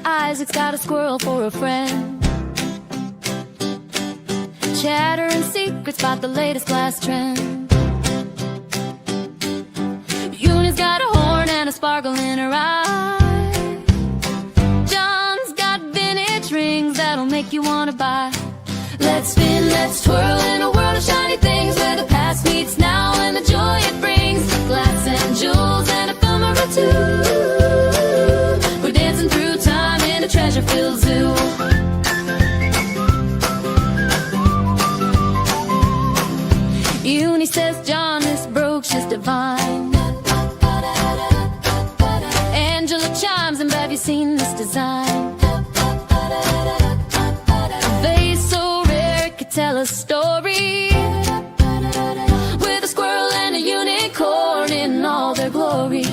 Isaac's got a squirrel for a friend. Chattering secrets about the latest glass trend. Uni's got a horn and a sparkle in her eye. John's got vintage rings that'll make you wanna buy. Let's spin, let's twirl in a world of shiny things, where the past meets now and the joy it brings. Glass and jewels and ephemera too. We're dancing through time in a treasure-filled zoo. Uni says, John, this brooch is divine. Angela chimes, and have you seen this design? A vase so rare it could tell a story, with a squirrel and a unicorn in all their glory.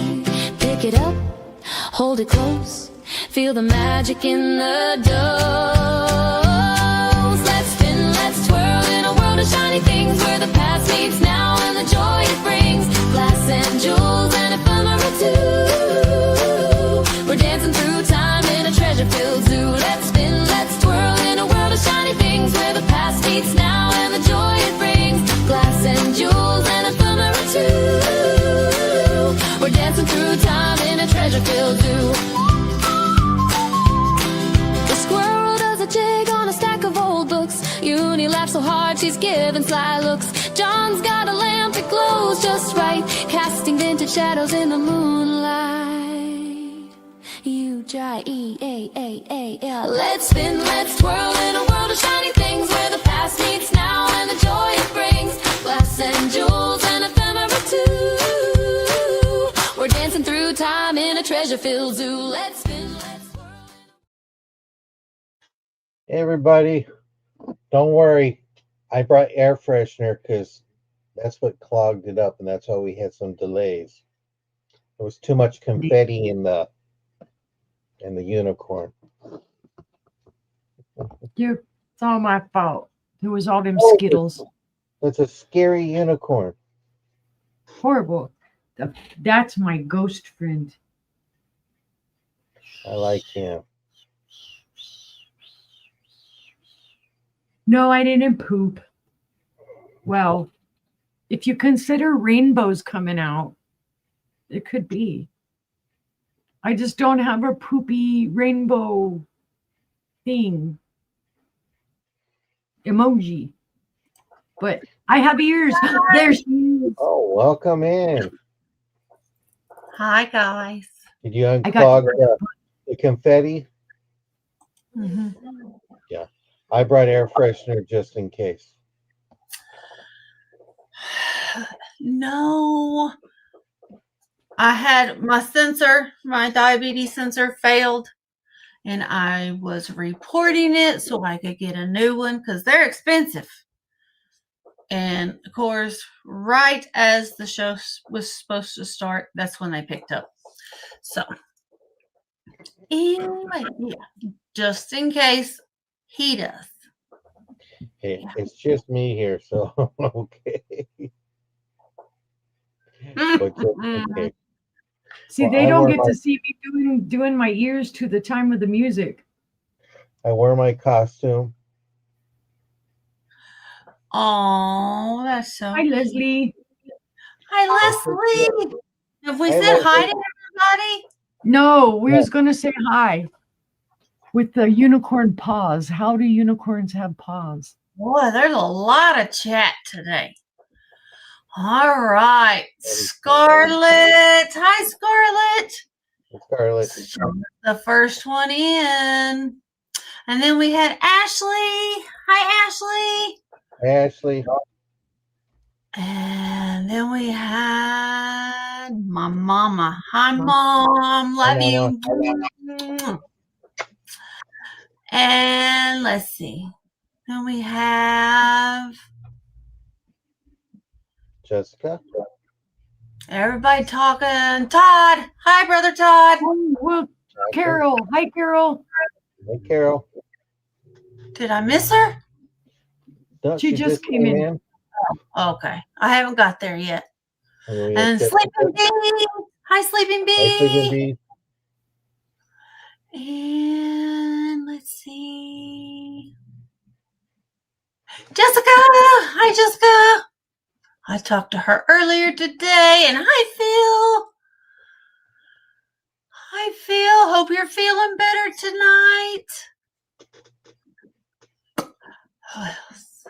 Pick it up, hold it close, feel the magic in the dose. Let's spin, let's twirl in a world of shiny things, where the past meets now and the joy it brings. Glass and jewels and ephemera too. We're dancing through time in a treasure-filled zoo. Let's spin, let's twirl in a world of shiny things, where the past meets now and the joy it brings. Glass and jewels and ephemera too. We're dancing through time in a treasure-filled zoo. The squirrel does a jig on a stack of old books. Uni laughs so hard she's giving sly looks. John's got a lamp that glows just right, casting vintage shadows in the moonlight. U-J-E-A-A-A-L. Let's spin, let's twirl in a world of shiny things, where the past meets now and the joy it brings. Glass and jewels and ephemera too. We're dancing through time in a treasure-filled zoo. Let's spin, let's twirl. Hey everybody, don't worry. I brought air freshener because that's what clogged it up, and that's why we had some delays. There was too much confetti in the unicorn. It's all my fault. There was all them Oh, Skittles. It's a scary unicorn. Horrible. That's my ghost friend. I like him. No, I didn't poop. Well, if you consider rainbows coming out, it could be. I just don't have a poopy rainbow thing. Emoji. But I have ears. There's Oh, welcome in. Hi, guys. Did you unclog the confetti? Mm-hmm. Yeah. I brought air freshener just in case. No. I had my sensor, my diabetes sensor failed, and I was reporting it so I could get a new one because they're expensive. And of course, right as the show was supposed to start, that's when they picked up. So, anyway, yeah, just in case he does. Hey, it's just me here, so okay. But just in case. See, Well, they I don't wear get to see me doing my ears to the time of the music. I wear my costume. Oh, that's so Hi, cute. Leslie. Hi, Leslie. Have we Hey, said hi Leslie. to everybody? No, we Yeah. was going to say hi with the unicorn paws. How do unicorns have paws? Boy, there's a lot of chat today. All right, Scarlett. Hi, Scarlett. Scarlett. The first one in. And then we had Ashley. Hi, Ashley. Ashley. And then we had my mama. Hi, Mom. Love Hi, you. Mama. And let's see. Then we have Jessica. everybody talking. Todd. Hi, Brother Todd. Oh, well, Carol. Hi, Carol. Hey, Carol. Did I miss her? No, She just came in. Okay. I haven't got there yet. And And Sleeping Bee. Hi, Sleeping Hi, Sleeping Bee. Bee. And let's see. Jessica! Hi, Jessica! I talked to her earlier today, and hope you're feeling better tonight. Who else?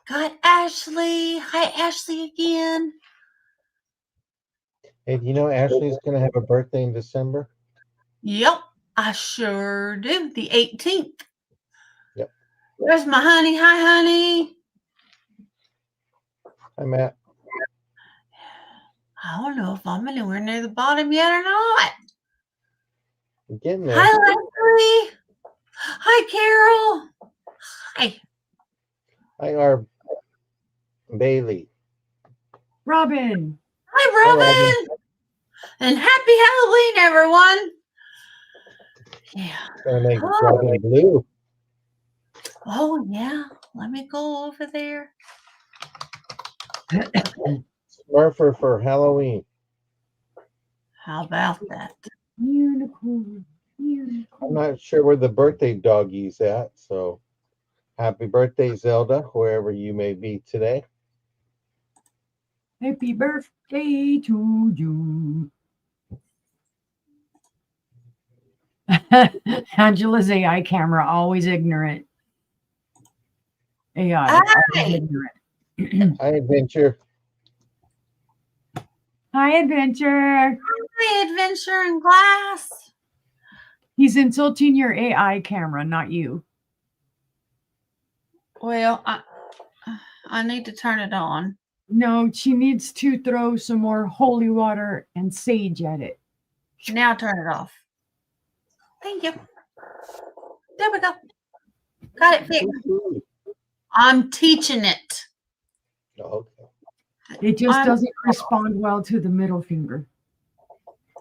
Got Ashley. Hi, Ashley again. Hey, do you know Ashley's going to have a birthday in December? Yep, I sure do. The 18th. Yep. There's my honey. Hi, honey. Hi, Matt. I don't know if I'm anywhere near the bottom yet or not. I'm getting there. Hi, Leslie. Hi, Carol. Hi. Hi, our Bailey. Robin. Hi, Robin. And happy Halloween, everyone. Yeah. Gonna make Robin blue. Oh, yeah. Let me go over there. Smurfer for Halloween. How about that? Unicorn. I'm Unicorn. not sure where the birthday doggy's at, so happy birthday, Zelda, wherever you may be today. Happy birthday to you. Angela's AI camera, always ignorant. AI, Hi. always ignorant. Hi, Adventure. Hi, Adventure. Hi, Adventure in Glass. He's insulting your AI camera, not you. Well, I need to turn it on. No, she needs to throw some more holy water and sage at it. Now turn it off. Thank you. There we go. Got it fixed. Ooh. I'm teaching it. Okay. It just I'm- doesn't respond well to the middle finger.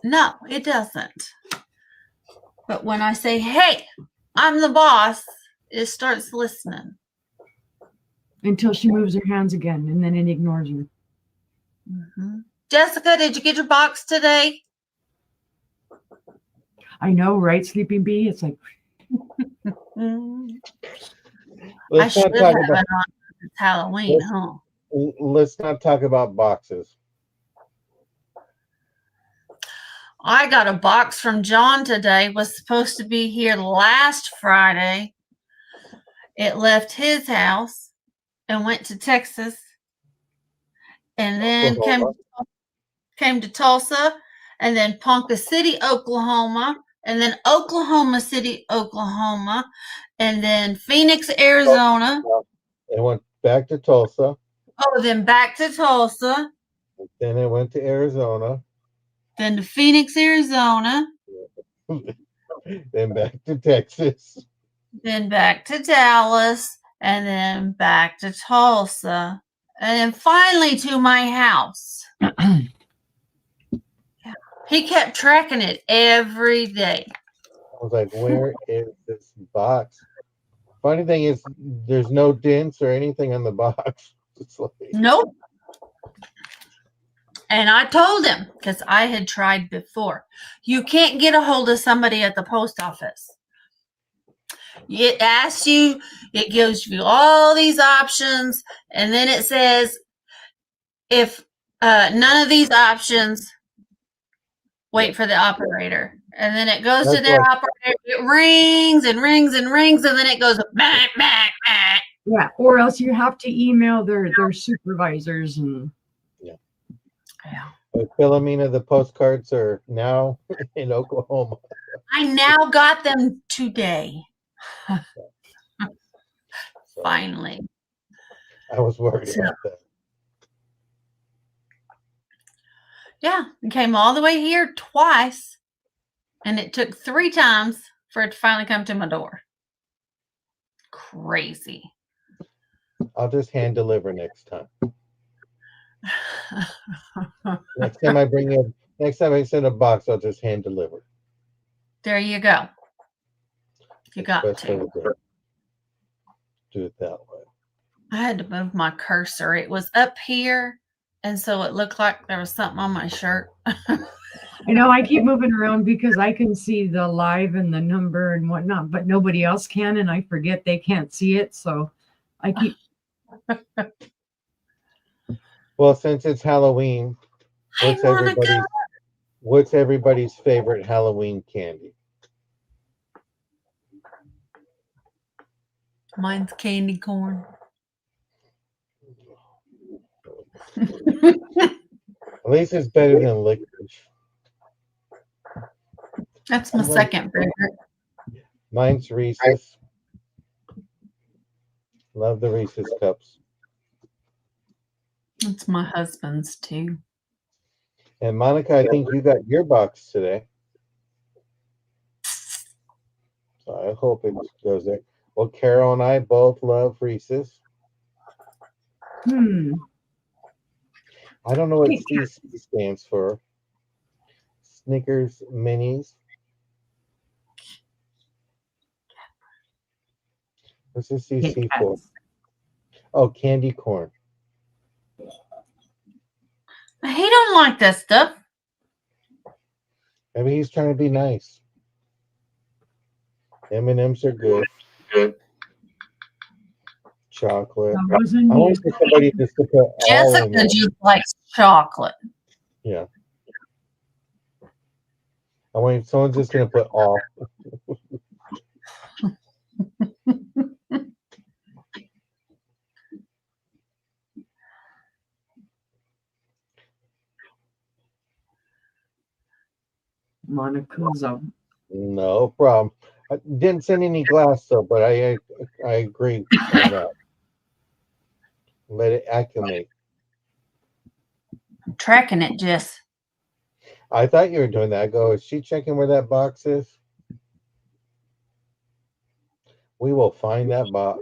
No, it doesn't. But when I say, hey, I'm the boss, it starts listening. Until she moves her hands again, and then it ignores her. Mhm. Jessica, did you get your box today? I know, right, Sleeping Bee? It's like, I Let's should not have talk it about. on. It's Halloween, Let's- huh? Let's not talk about boxes. I got a box from John today. Was supposed to be here last Friday. It left his house and went to Texas, and then Oklahoma. came to Tulsa, and then Ponca City, Oklahoma, and then Oklahoma City, Oklahoma, and then Phoenix, Arizona. It went back to Tulsa. Oh, then back to Tulsa, Then it went to Arizona. then to Phoenix, Arizona, Then back to Texas. then back to Dallas, and then back to Tulsa, and then finally to my house. He kept tracking it every day. I was like, where is this box? Funny thing is, there's no dents or anything on the box. It's like, Nope. And I told him, because I had tried before, you can't get a hold of somebody at the post office. It asks you, it gives you all these options, and then it says, if none of these options, wait for the operator. And then it goes to That's their like- operator, it rings and rings and rings, and then it goes back, back, back. yeah, or else you have to email their supervisors. And Yeah. But Philomena, the postcards are now in Oklahoma. I now got them today. So Finally. I was worried So- about that. Yeah, it came all the way here twice, and it took 3 times for it to finally come to my door. Crazy. I'll just hand deliver next time. Next time I send a box, I'll just hand deliver. There you go. You got Best way to. to do it that way. I had to move my cursor. It was up here, and so it looked like there was something on my shirt. I know I keep moving around because I can see the live and the number and whatnot, but nobody else can, and I forget they can't see it. So I keep. Well, since it's Halloween, Hey, what's Monica. everybody's favorite Halloween candy? Mine's candy corn. At least it's better than licorice. That's my second favorite. Mine's Reese's. Love the Reese's cups. That's my husband's too. And Monica, I think you got your box today. So I hope it goes there. Well, Carol and I both love Reese's. I don't know what CC stands for. Snickers Minis. What's the CC for? Oh, candy corn. He don't like that stuff. Maybe he's trying to be nice. M&Ms are good. Chocolate. I want somebody just to put all in Jessica just likes chocolate. Yeah. I want someone's just gonna put all. Monica's up. No problem. I didn't send any glass though, but I agree on that. Let it acclimate. I'm tracking it, Jess. I thought you were doing that. I go, is she checking where that box is? We will find that box.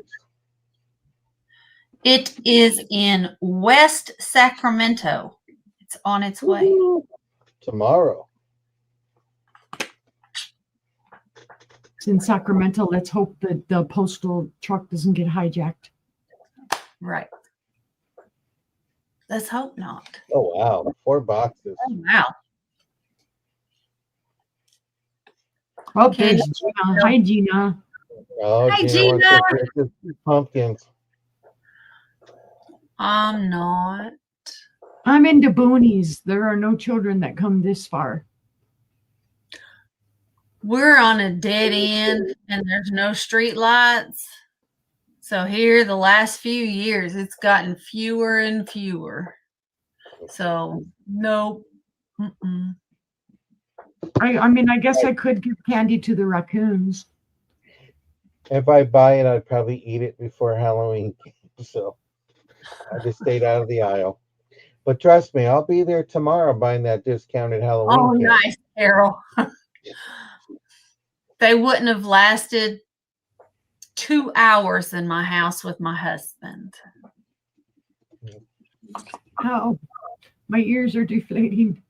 It is in West Sacramento. It's on its way. Tomorrow. It's in Sacramento. Let's hope that the postal truck doesn't get hijacked. Right. Let's hope not. Oh wow, 4 boxes. Oh, wow. Oh, there's Gina. Hi, Gina. Oh, Hi, Gina Gina. wants to get pumpkins. I'm not. I'm into boonies. There are no children that come this far. We're on a dead end and there's no street lights. So here the last few years it's gotten fewer and fewer. So nope. Mm-mm. I mean, I guess I could give candy to the raccoons. If I buy it, I'd probably eat it before Halloween. So I just stayed out of the aisle. But trust me, I'll be there tomorrow buying that discounted Halloween. Oh, candy. nice, Carol. They wouldn't have lasted 2 hours in my house with my husband. Oh, my ears are deflating.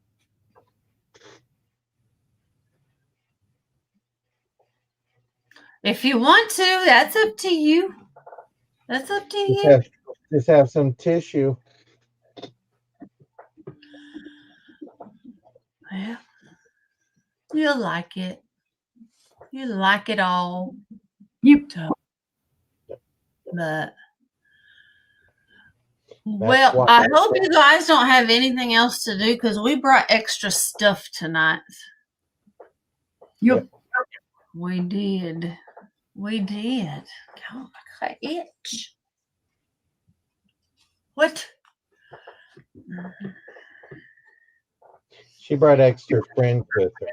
If you want to, that's up to you. That's up to you. Just have some tissue. Yeah. You'll like it. You like it all. Yep. But well, I hope you guys don't have anything else to do because we brought extra stuff tonight. Yep. We did. We did. Oh, my itch. What? She brought extra friends with her.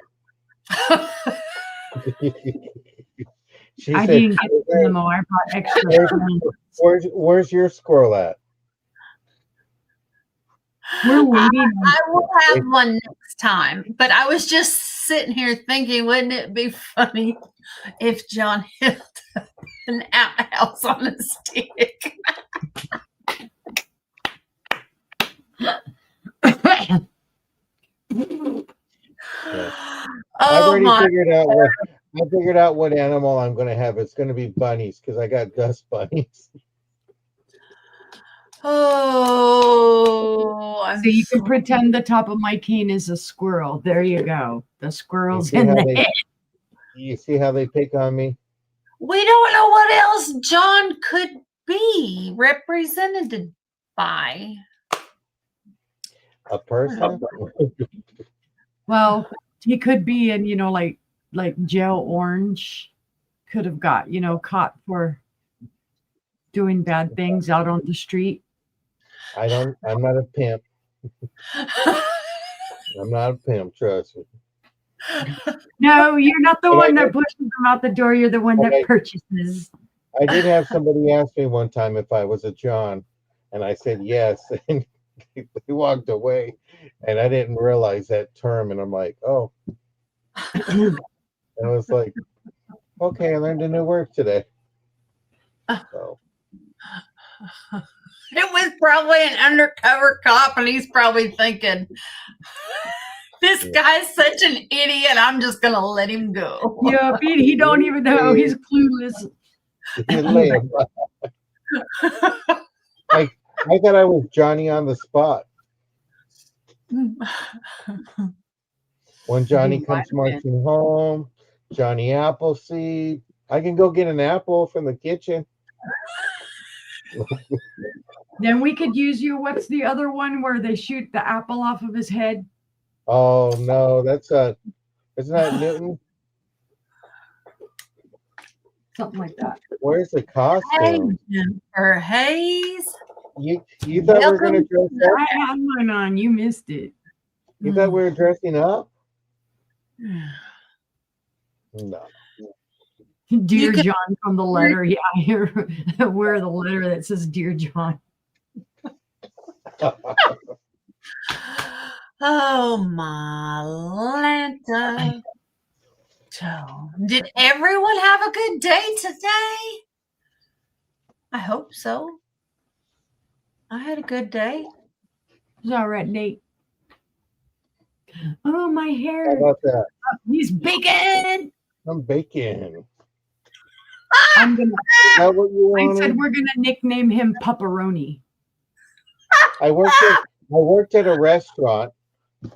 She I said, didn't get the memo. I brought extra. where's your squirrel at? We're waiting. I will have one next time. But I was just sitting here thinking, wouldn't it be funny if John had an outhouse on a stick? I've already figured out what animal I'm going to have. It's going to be bunnies because I got dust bunnies. Oh, I'm So you can so- pretend the top of my cane is a squirrel. There you go. The squirrel's see in how the they- head. You see how they pick on me? we don't know what else John could be represented by. A person? Well, he could be in, like jail orange. Could have got, caught for doing bad things out on the street. I'm not a pimp. I'm not a pimp, trust me. No, you're not the But one I that did- pushes them out the door. You're the one that Okay. purchases. I did have somebody ask me one time if I was a John, and I said yes, and they walked away, and I didn't realize that term, and I'm like, oh, and I was like, okay, I learned a new word today. So It was probably an undercover cop, and he's probably thinking, this guy's such an idiot, I'm just going to let him go. Yeah, he don't even know. He's clueless. lay 'em. I thought I was Johnny on the spot. When Johnny You comes might have marching home, Johnny Appleseed. I can go get an apple from the kitchen. Then we could use you. What's the other one where they shoot the apple off of his head? Oh no, it's not Newton. Something like that. Where's the Hey, costume? Jennifer Hayes. You thought we were gonna dress up? I had mine on. You missed it. You thought we were dressing up? No. Dear could- John from the letter. Yeah, here. Wear the letter that says Dear John. Oh, my Lanta. So, did everyone have a good day today? I hope so. I had a good day. It's all right, Nate. Oh, my How hair. about that? He's bacon. I'm baking. I'm gonna. Is that what you I wanted? said we're gonna nickname him Pepperoni. I worked at a restaurant,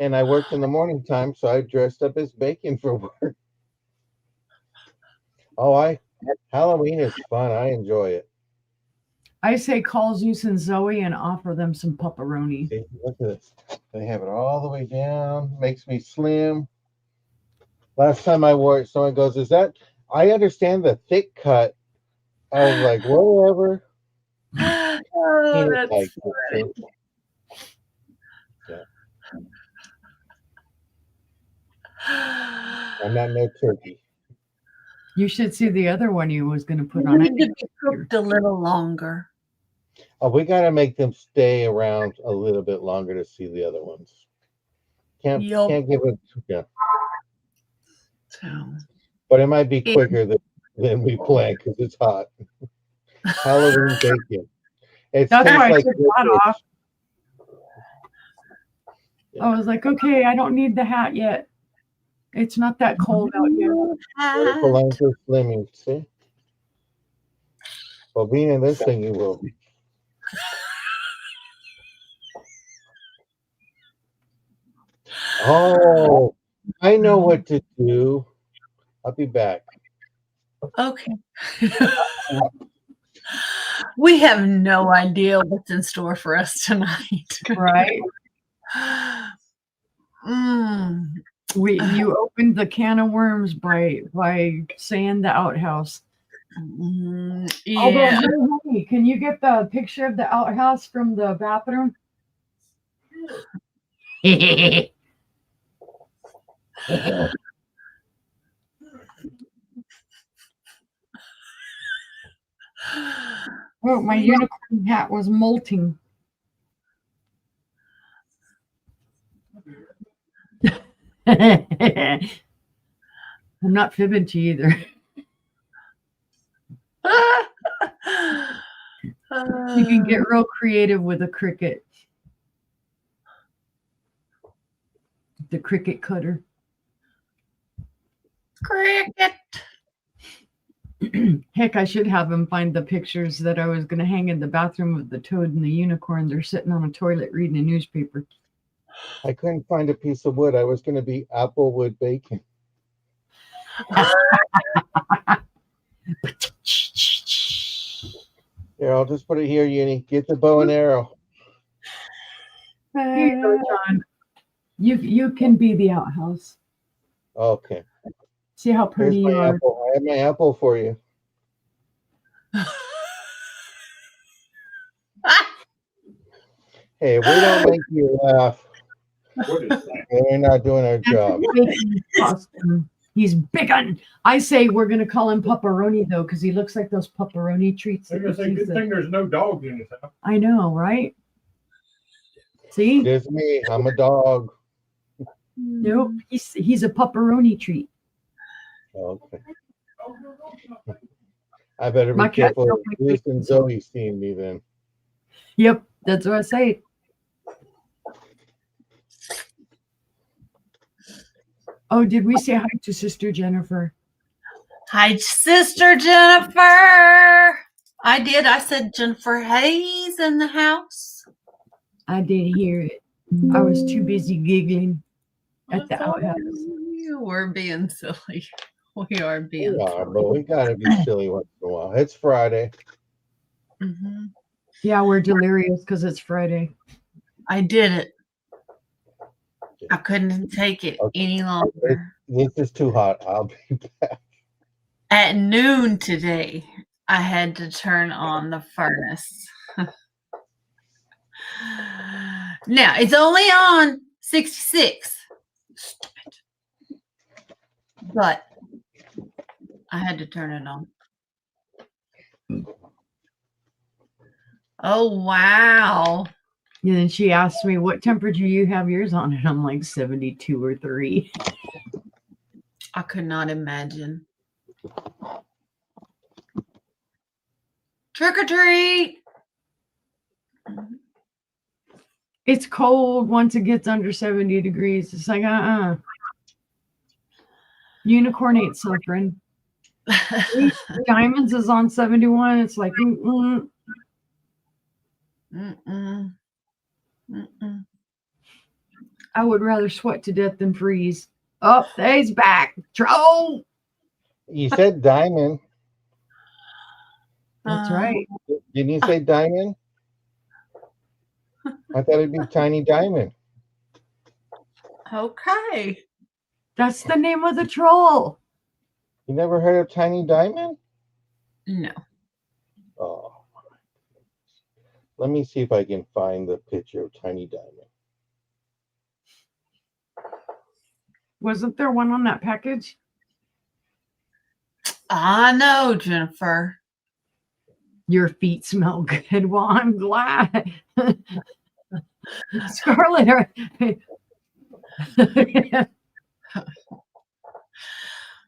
and I worked in the morning time, so I dressed up as bacon for work. Oh, Halloween is fun. I enjoy it. I say call Zeus and Zoe and offer them some pepperoni. See, look at this. They have it all the way down. Makes me slim. Last time I wore it, someone goes, "Is that?" I understand the thick cut. I was like, whatever. Oh, He that's liked it, funny. too. Yeah. I'm not no turkey. You should see the other one he was gonna put You on need it. to be cooked a little longer. Oh, we got to make them stay around a little bit longer to see the other ones. Can't Yup. give it. Yeah, So, but it might be quicker than we planned because it's hot. Halloween bacon. It's That's tastes why I like took that licorice. off. I was like, okay, I don't need the hat yet. It's not that cold out yet. Polenta slimming. See. Well, being in this thing, you will. Oh, I know what to do. I'll be back. Okay. We have no idea what's in store for us tonight. Right? Mm. You opened the can of worms by saying the outhouse. Although, Yeah. honey, can you get the picture of the outhouse from the bathroom? Oh, my unicorn hat was molting. I'm not fibbing to you either. You can get real creative with a cricket. The cricket cutter. Cricket. Heck, I should have him find the pictures that I was going to hang in the bathroom of the toad and the unicorn. They're sitting on a toilet reading a newspaper. I couldn't find a piece of wood. I was going to be applewood bacon. Here, I'll just put it here, Uni. Get the bow and arrow. Here you go, John. You can be the outhouse. Okay. See how Here's pretty you my are. apple. I have my apple for you. Hey, if we don't make you laugh, What is that? then we're not doing our job. Bacon costume. He's big on. I say we're going to call him Pepperoni, though, because he looks like those pepperoni treats. I'm gonna say, good thing there's no dogs in this house. I know, right? See? It is me. I'm a dog. Nope. He's a pepperoni treat. Okay. I better be My cat careful. don't like Bruce bacon, and so- Zoe seeing me then. Yep, that's what I say. Oh, did we say hi to Sister Jennifer? Hi, Sister Jennifer. I did. I said Jennifer Hayes in the house. I did hear it. I was too busy giggling at the outhouse. We're being silly. We are being We are, silly. but we gotta be silly once in a while. It's Friday. Mhm. Yeah, we're delirious because it's Friday. I did it. I couldn't take it any longer. This is too hot. I'll be back. At noon today, I had to turn on the furnace. Now, it's only on 66. Stupid. But I had to turn it on. Oh, wow. And then she asked me, what temperature you have yours on? And I'm like 72 or 3. I could not imagine. Trick or treat. It's cold once it gets under 70 degrees. It's like, Unicorn ain't suffering. Diamonds is on 71. It's like, Mm-mm. I would rather sweat to death than freeze. Oh, he's back. Troll. You said diamond. That's right. Didn't you say diamond? I thought it'd be tiny diamond. Okay. That's the name of the troll. You never heard of tiny diamond? No. Oh. Let me see if I can find the picture of tiny diamond. Wasn't there one on that package? I know, Jennifer. Your feet smell good. Well, I'm glad. Scarlett.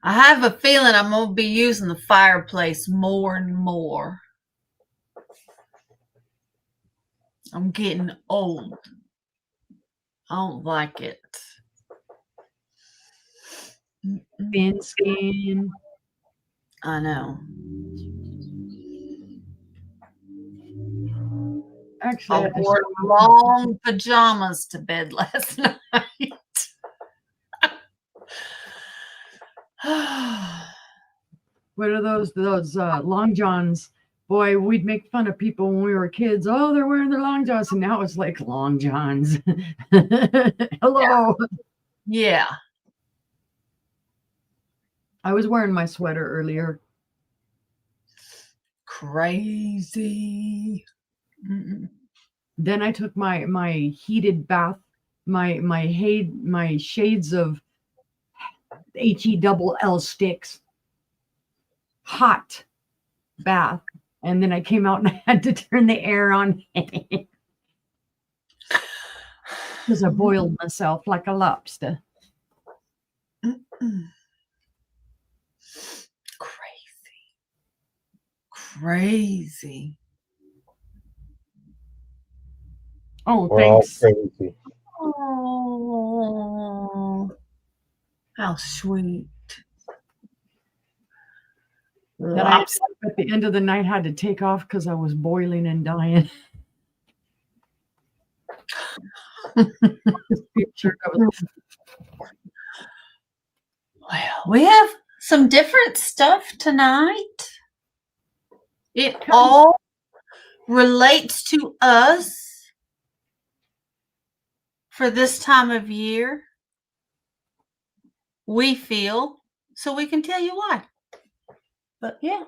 I have a feeling I'm going to be using the fireplace more and more. I'm getting old. I don't like it. Thin skin. I know. Actually, I I had to wore show my- long pajamas to bed last night. What are those long johns? Boy, we'd make fun of people when we were kids. Oh, they're wearing their long johns, and now it's like long johns. Hello. Yeah. I was wearing my sweater earlier. Crazy. Mm-mm. Then I took my heated bath, my shades of HE double L sticks, hot bath, and then I came out and I had to turn the air on because I boiled myself like a lobster. Mm-mm. Crazy. Oh, We're all thanks. crazy. Oh, how sweet. that I at the end of the night had to take off because I was boiling and dying. Picture of it. Well, we have some different stuff tonight. It all relates to us for this time of year. We feel, so we can tell you why. But yeah.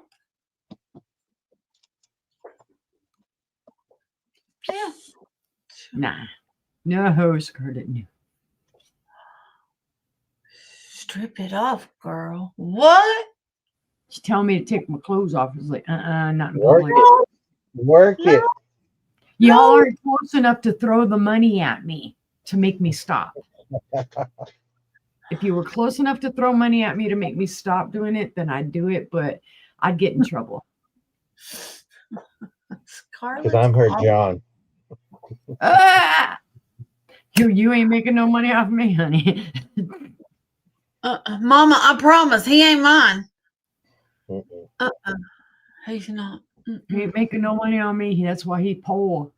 Yeah. Nah. No, skirt it. Strip it off, girl. What? She tell me to take my clothes off. It's like, not in Work public. it. Work it. Y'all aren't close enough to throw the money at me to make me stop. If you were close enough to throw money at me to make me stop doing it, then I'd do it, but I'd get in trouble. Because I'm her John. Ah! You ain't making no money off me, honey. Mama, I promise he ain't mine. Mm-mm. He's not. He ain't making no money on me. That's why he poor.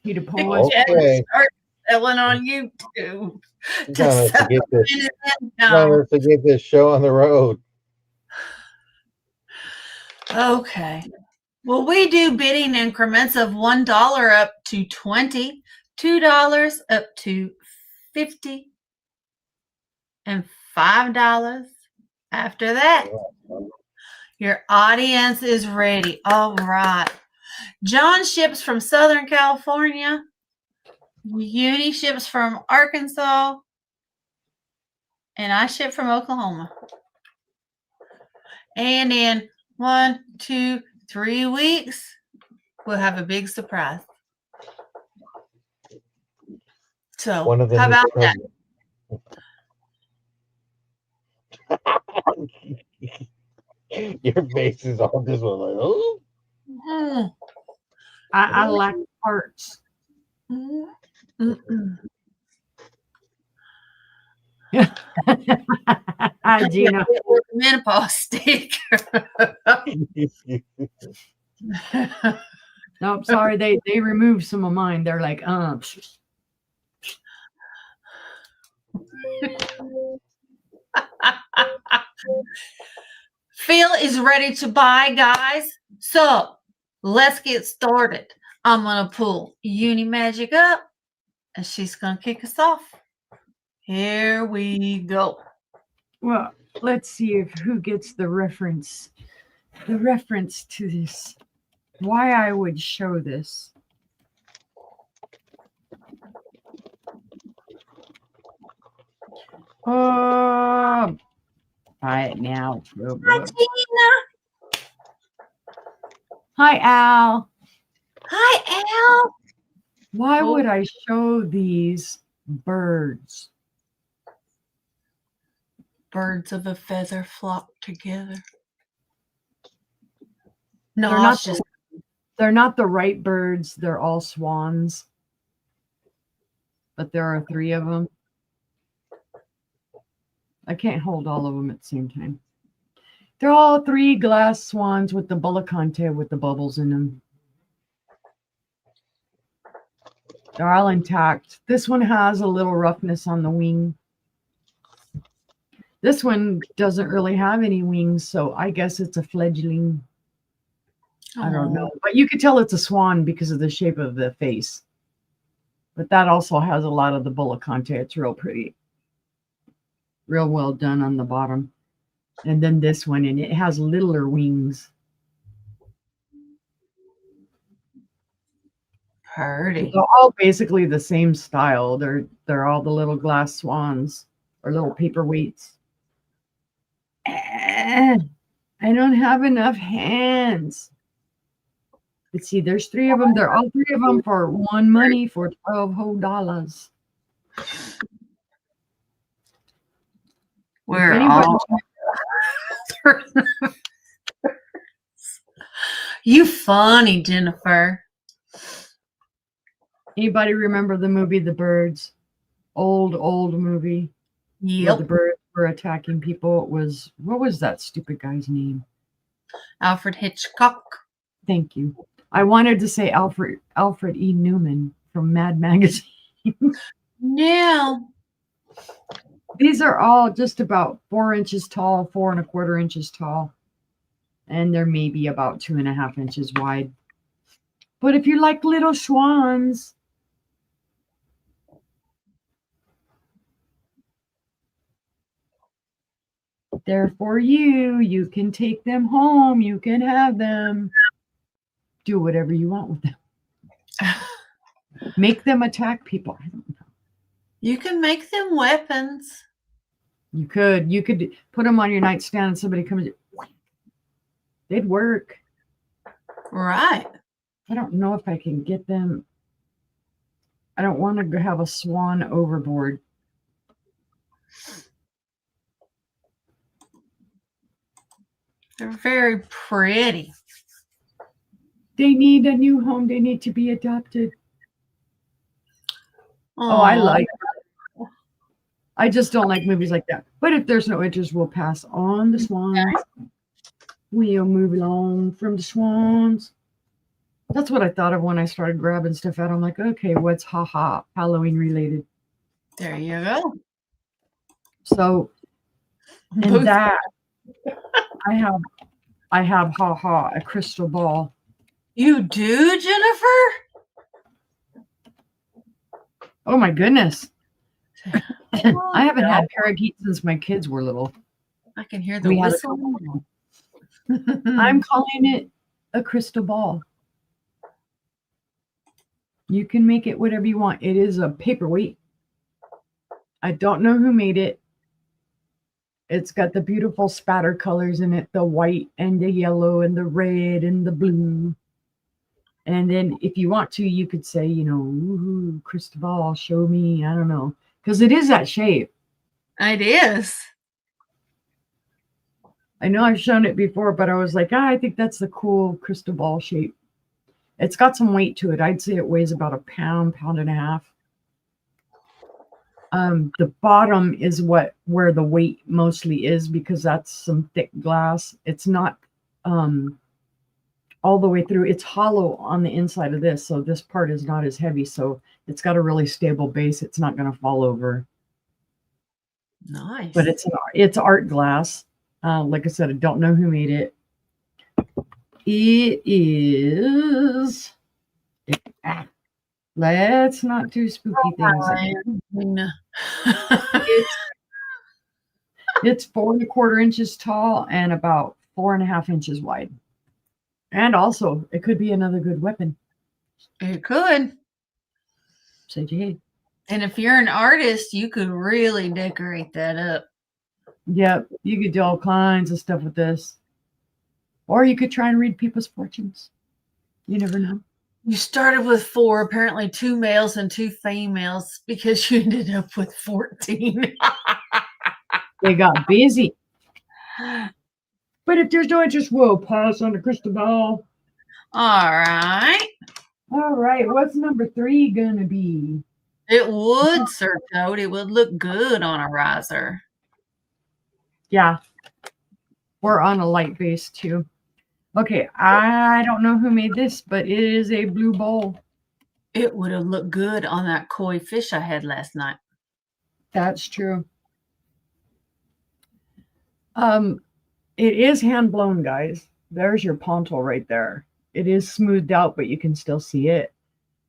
He the poorest. Okay. Start selling on YouTube. Trying to get this. Trying to get this show on the road. Okay. Well, we do bidding increments of $1 up to 20, $2 up to 50, and $5 after that. Your audience is ready. All right. John ships from Southern California. Uni ships from Arkansas. And I ship from Oklahoma. And in 1, 2, 3 weeks, we'll have a big surprise. So, One of them how about that? Your face is all just like, oh. I lack parts. Hi, Gina. Menopause stick. Nope, sorry, they removed some of mine. They're like, Phil is ready to buy, guys. So let's get started. I'm gonna pull Unimagique up, and she's gonna kick us off. Here we go. well, let's see if who gets the reference to this. Why I would show this. Oh, buy it now. Hi, Tina. Hi, Al. Hi, Al. Why would I show these birds? Birds of a feather flock together. No, They're not the right birds. They're all swans. But there are 3 of them. I can't hold all of them at the same time. They're all 3 glass swans with the bullicante with the bubbles in them. They're all intact. This one has a little roughness on the wing. This one doesn't really have any wings, so I guess it's a fledgling. I don't know. But you could tell it's a swan because of the shape of the face. But that also has a lot of the bullicante. It's real pretty. Real well done on the bottom. And then this one, and it has littler wings. Pretty. They're all basically the same style. They're all the little glass swans or little paperweights. I don't have enough hands. Let's see, there's 3 of them. They're all 3 of them for one money for $12 whole. We're all you funny, Jennifer. Anybody remember the movie The Birds? Old movie. Yep. The bird. were attacking people. It was, what was that stupid guy's name? Alfred Hitchcock. Thank you. I wanted to say Alfred E. Newman from Mad Magazine. Yeah. These are all just about 4 inches tall, 4¼ inches tall, and they're maybe about 2½ inches wide. But if you like little swans, they're for you. You can take them home. You can have them. Do whatever you want with them. Make them attack people. I don't know. You can make them weapons. You could put them on your nightstand and somebody comes, they'd work. Right. I don't know if I can get them. I don't want to have a swan overboard. They're very pretty. They need a new home. They need to be adopted. Oh, I Aw. like it. I just don't like movies like that. But if there's no interest, we'll pass on the swans. We'll move along from the swans. That's what I thought of when I started grabbing stuff out. I'm like, okay, what's Halloween related? There you go. So, and Both- that I have a crystal ball. You do, Jennifer? Oh my goodness. I haven't had parakeets since my kids were little. I can hear the We had a whistle. couple. I'm calling it a crystal ball. You can make it whatever you want. It is a paperweight. I don't know who made it. It's got the beautiful spatter colors in it, the white and the yellow and the red and the blue. And then if you want to, you could say, you know, ooh, crystal ball, show me. I don't know. Because it is that shape. It is. I know I've shown it before, but I was like, I think that's the cool crystal ball shape. It's got some weight to it. I'd say it weighs about a pound, pound and a half. The bottom is where the weight mostly is because that's some thick glass. It's not all the way through. It's hollow on the inside of this, so this part is not as heavy. So it's got a really stable base. It's not going to fall over. Nice. But it's art glass. Like I said, I don't know who made it. It is. Let's not do spooky things. It's 4¼ inches tall and about 4½ inches wide. And also, it could be another good weapon. It could. Say, hey. And if you're an artist, you could really decorate that up. Yep, you could do all kinds of stuff with this. Or you could try and read people's fortunes. You never know. You started with 4, apparently 2 males and 2 females, because you ended up with 14. They got busy. But if there's no interest, we'll pass on the crystal ball. All right. All right, what's number 3 gonna be? It would, Sir Toad. It would look good on a riser. Yeah. Or on a light base too. Okay, I don't know who made this, but it is a blue bowl. It would have looked good on that koi fish I had last night. That's true. It is hand blown, guys. There's your pontal right there. It is smoothed out, but you can still see it.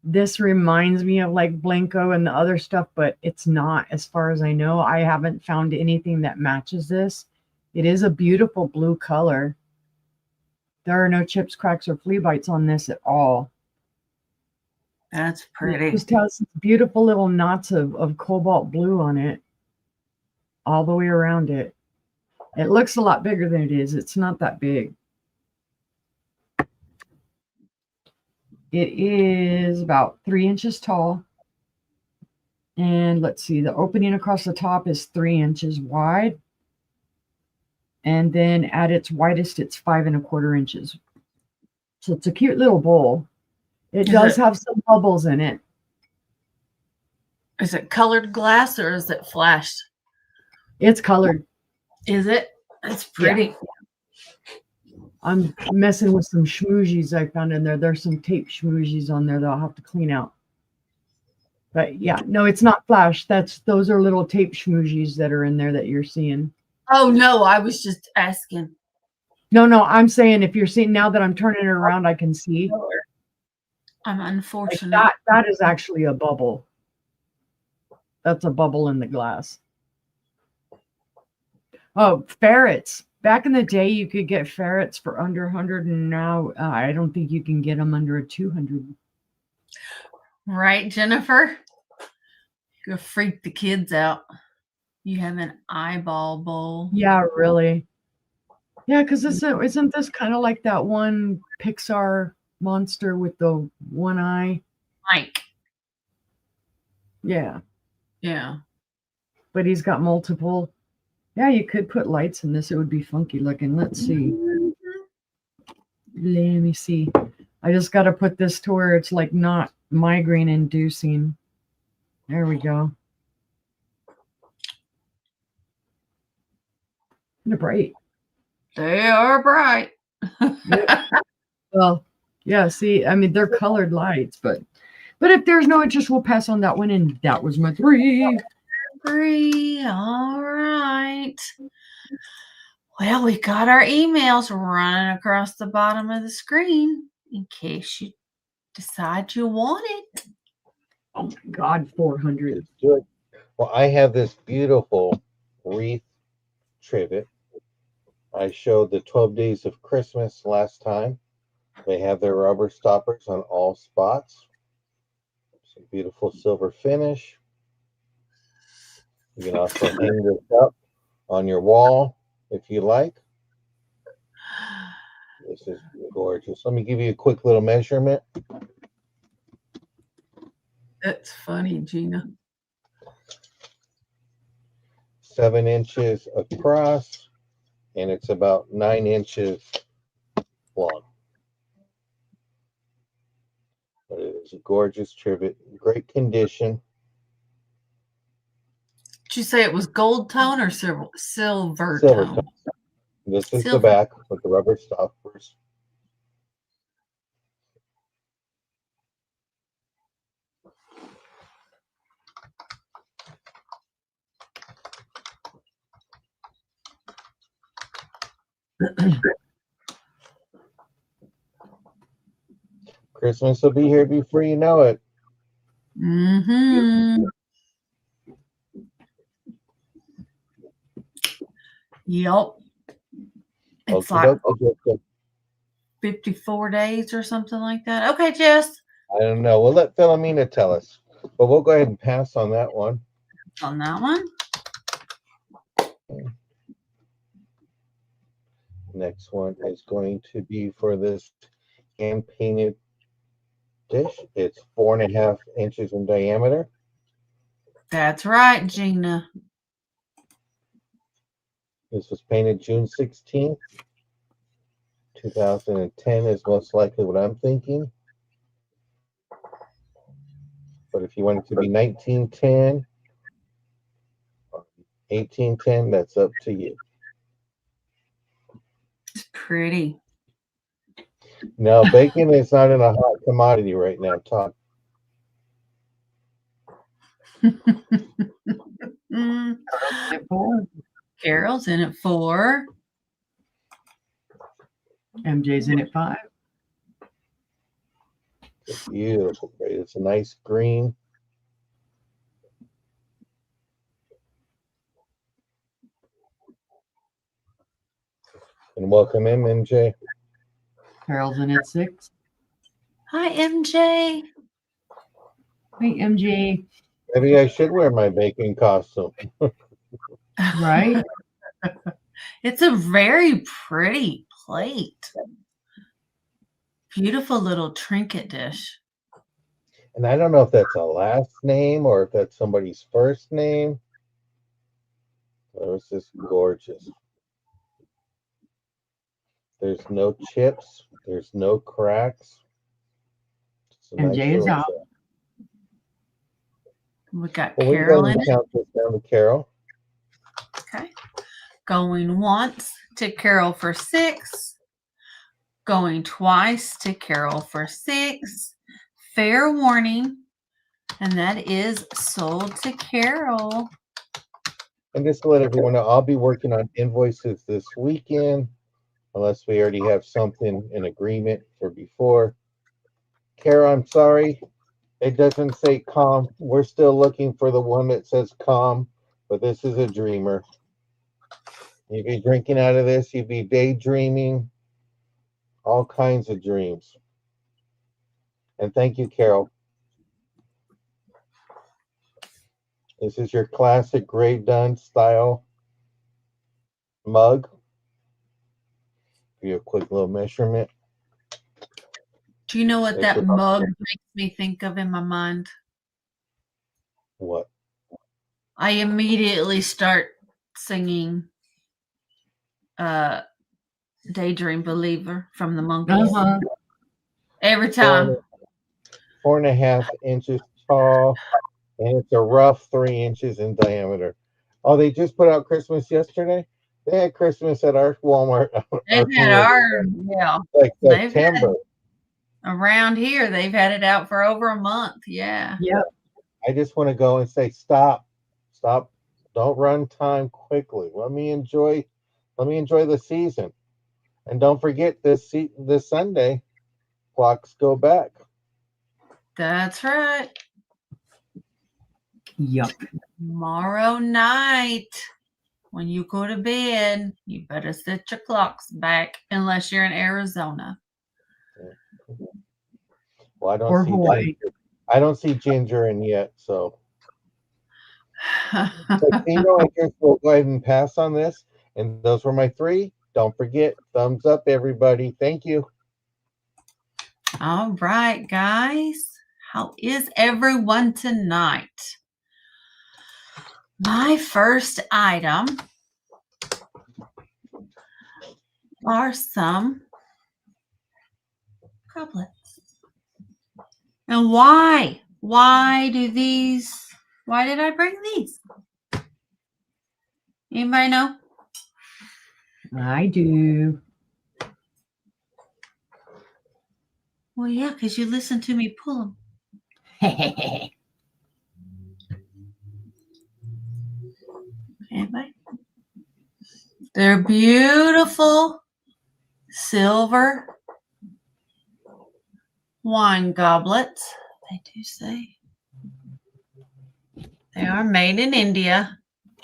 This reminds me of like Blanco and the other stuff, but it's not, as far as I know. I haven't found anything that matches this. It is a beautiful blue color. There are no chips, cracks, or flea bites on this at all. That's pretty. It just has beautiful little knots of cobalt blue on it all the way around it. It looks a lot bigger than it is. It's not that big. It is about 3 inches tall. And let's see, the opening across the top is 3 inches wide. And then at its widest, it's 5¼ inches. So it's a cute little bowl. It does have some bubbles in it. Is it colored glass or is it flashed? It's colored. Is it? It's pretty. I'm messing with some schmoozies I found in there. There's some tape schmoozies on there that I'll have to clean out. But yeah, no, it's not flash. Those are little tape schmoozies that are in there that you're seeing. Oh no, I was just asking. No, I'm saying if you're seeing now that I'm turning it around, I can see. I'm Like unfortunate. that is actually a bubble. That's a bubble in the glass. Oh, ferrets. Back in the day, you could get ferrets for under 100, and now I don't think you can get them under a 200. Right, Jennifer? Go freak the kids out. You have an eyeball bowl. Yeah, really. Yeah, because isn't this kind of like that one Pixar monster with the one eye? Mike. Yeah, Yeah. but he's got multiple. Yeah, you could put lights in this. It would be funky looking. Let's see. Let me see. I just got to put this to where it's like not migraine inducing. There we go. They're bright. They are bright. Well, yeah, see, I mean, they're colored lights, but if there's no interest, we'll pass on that one. And that was my 3. All right. Well, we got our emails running across the bottom of the screen in case you decide you want it. Oh my God, 400. Let's do it. Well, I have this beautiful wreath trivet. I showed the 12 Days of Christmas last time. They have their rubber stoppers on all spots. Some beautiful silver finish. You can also hang this up on your wall if you like. This is gorgeous. Let me give you a quick little measurement. That's funny, Gina. 7 inches across, and it's about 9 inches long. But it is a gorgeous trivet, great condition. Did you say it was gold tone or silver Silver tone? tone. This is the Silver. back with the rubber stoppers. Christmas will be here before you know it. Mm-hmm. Yep. It's like 54 days or something like that. Okay, Jess. I don't know. We'll let Philomena tell us. But we'll go ahead and pass on that one. On that one. Next one is going to be for this hand painted dish. It's 4.5 inches in diameter. That's right, Gina. This was painted June 16th. 2010 is most likely what I'm thinking. But if you want it to be 1910 or 1810, that's up to you. It's pretty. Now, bacon is not in a hot commodity right now, Todd. Carol's in at 4. MJ's in at 5. It's beautiful. Great. It's a nice green. And welcome in, MJ. Carol's in at 6. Hi, MJ. Hey, MJ. Maybe I should wear my bacon costume. Right? It's a very pretty plate. Beautiful little trinket dish. And I don't know if that's a last name or if that's somebody's first name. It was just gorgeous. There's no chips. There's no cracks. MJ is out. We got Well, we can go Carol ahead in and it. count this down to Carol. Okay. Going once to Carol for 6. Going twice to Carol for 6. Fair warning. And that is sold to Carol. And just to let everyone know, I'll be working on invoices this weekend, unless we already have something in agreement for before. Kara, I'm sorry. It doesn't say calm. We're still looking for the one that says calm, but this is a dreamer. You'd be drinking out of this, you'd be daydreaming, all kinds of dreams. And thank you, Carol. This is your classic Grey Done style mug. Give you a quick little measurement. Do you know what It's that about- mug makes me think of in my mind? What? I immediately start singing Daydream Believer from the Monkees. Uh-huh. Every time. 4.5 inches tall, and it's a rough 3 inches in diameter. Oh, they just put out Christmas yesterday? They had Christmas at our Walmart. They've had Like they've had- September. around here, they've had it out for over a month. Yeah. Yep. I just want to go and say, stop. Don't run time quickly. Let me enjoy the season. And don't forget this Sunday, clocks go back. That's right. Yep. Tomorrow night, when you go to bed, you better set your clocks back unless you're in Arizona. Well, Or Hawaii. I don't see Ginger in yet, so. Casino, I guess we'll go ahead and pass on this. And those were my 3. Don't forget, thumbs up, everybody. Thank you. All right, guys. How is everyone tonight? My first item are some goblets. And why? Why did I bring these? Anybody know? I do. Well, yeah, because you listen to me pull them. Anybody? They're beautiful silver wine goblets. They do say they are made in India.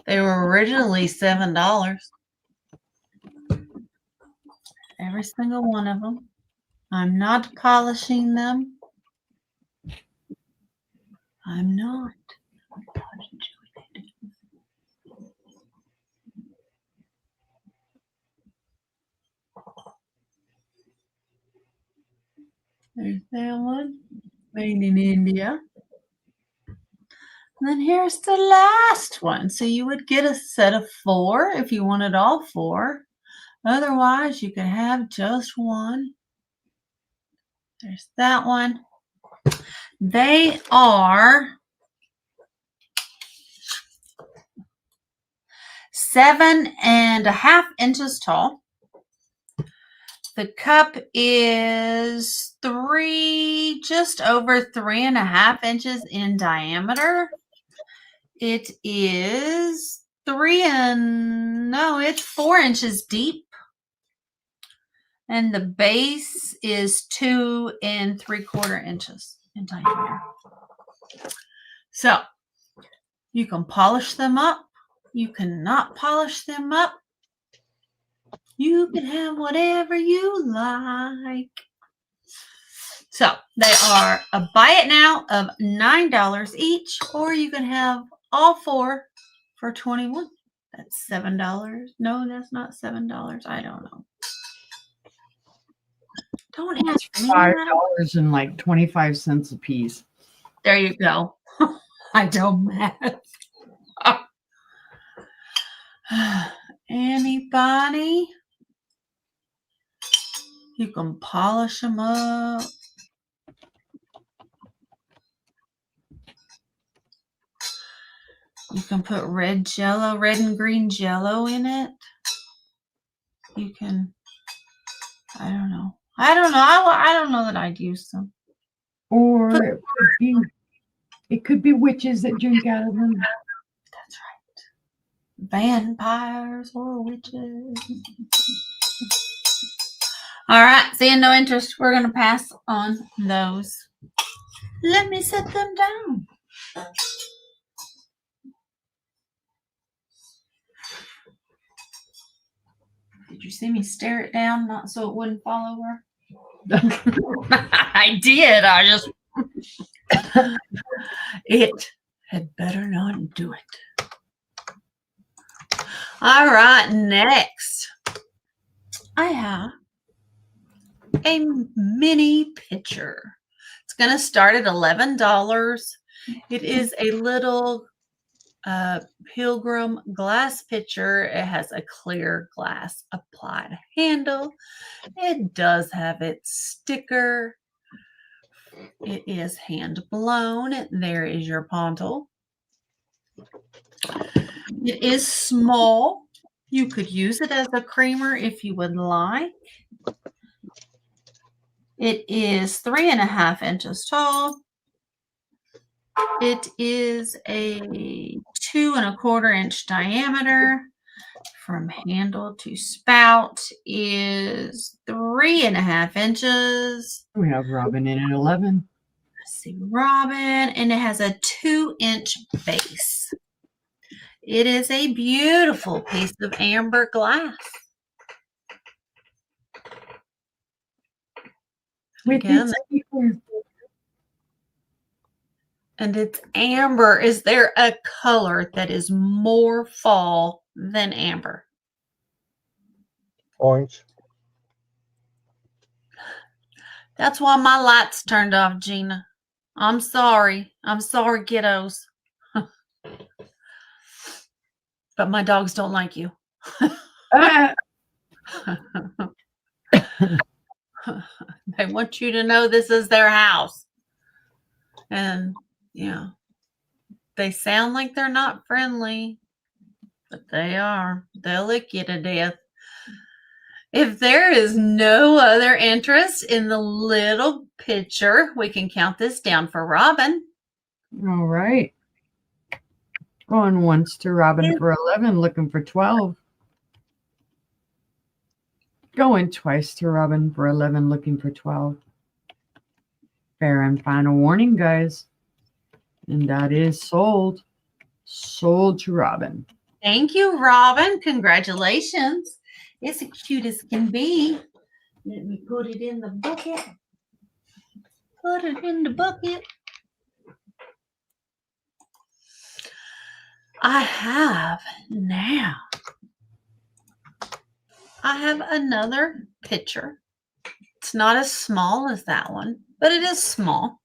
They were originally $7. Every single one of them. I'm not polishing them. I'm not. There's that one. Made in India. And then here's the last one. So you would get a set of 4 if you wanted all 4. Otherwise, you could have just one. There's that one. They are 7.5 inches tall. The cup is just over 3.5 inches in diameter. It is 4 inches deep. And the base is 2 3/4 inches in diameter. So you can polish them up. You cannot polish them up. You can have whatever you like. So they are a buy it now of $9 each, or you can have all 4 for $21. That's $7. No, that's not $7. I don't know. Don't ask me. $5 and like 25 cents a piece. There you go. I don't math. Anybody? You can polish them up. You can put red jello, red and green jello in it. You can, I don't know. I don't know that I'd use them. Or it could be witches that drink out of them. That's right. Vampires or witches. All right, seeing no interest, we're going to pass on those. Let me set them down. Did you see me stare it down, not so it wouldn't fall over? I did. I just. It had better not do it. All right, next. I have a mini pitcher. It's going to start at $11. It is a little Pilgrim glass pitcher. It has a clear glass applied handle. It does have its sticker. It is hand blown. There is your pontal. It is small. You could use it as a creamer if you would like. It is 3.5 inches tall. It is a 2¼ inch diameter. From handle to spout is 3.5 inches. We have Robin in at 11. Let's see, Robin, and it has a 2-inch base. It is a beautiful piece of amber glass. With Again, its sticker. and it's amber. Is there a color that is more fall than amber? Orange. That's why my lights turned off, Gina. I'm sorry. I'm sorry, kiddos. But my dogs don't like you. They want you to know this is their house. And, yeah, they sound like they're not friendly, but they are. They'll lick you to death. If there is no other interest in the little pitcher, we can count this down for Robin. All right. Going once to Robin for 11, looking for 12. Going twice to Robin for 11, looking for 12. Fair and final warning, guys. And that is sold. Sold to Robin. Thank you, Robin. Congratulations. It's as cute as can be. Let me put it in the bucket. Put it in the bucket. I have another pitcher. It's not as small as that one, but it is small.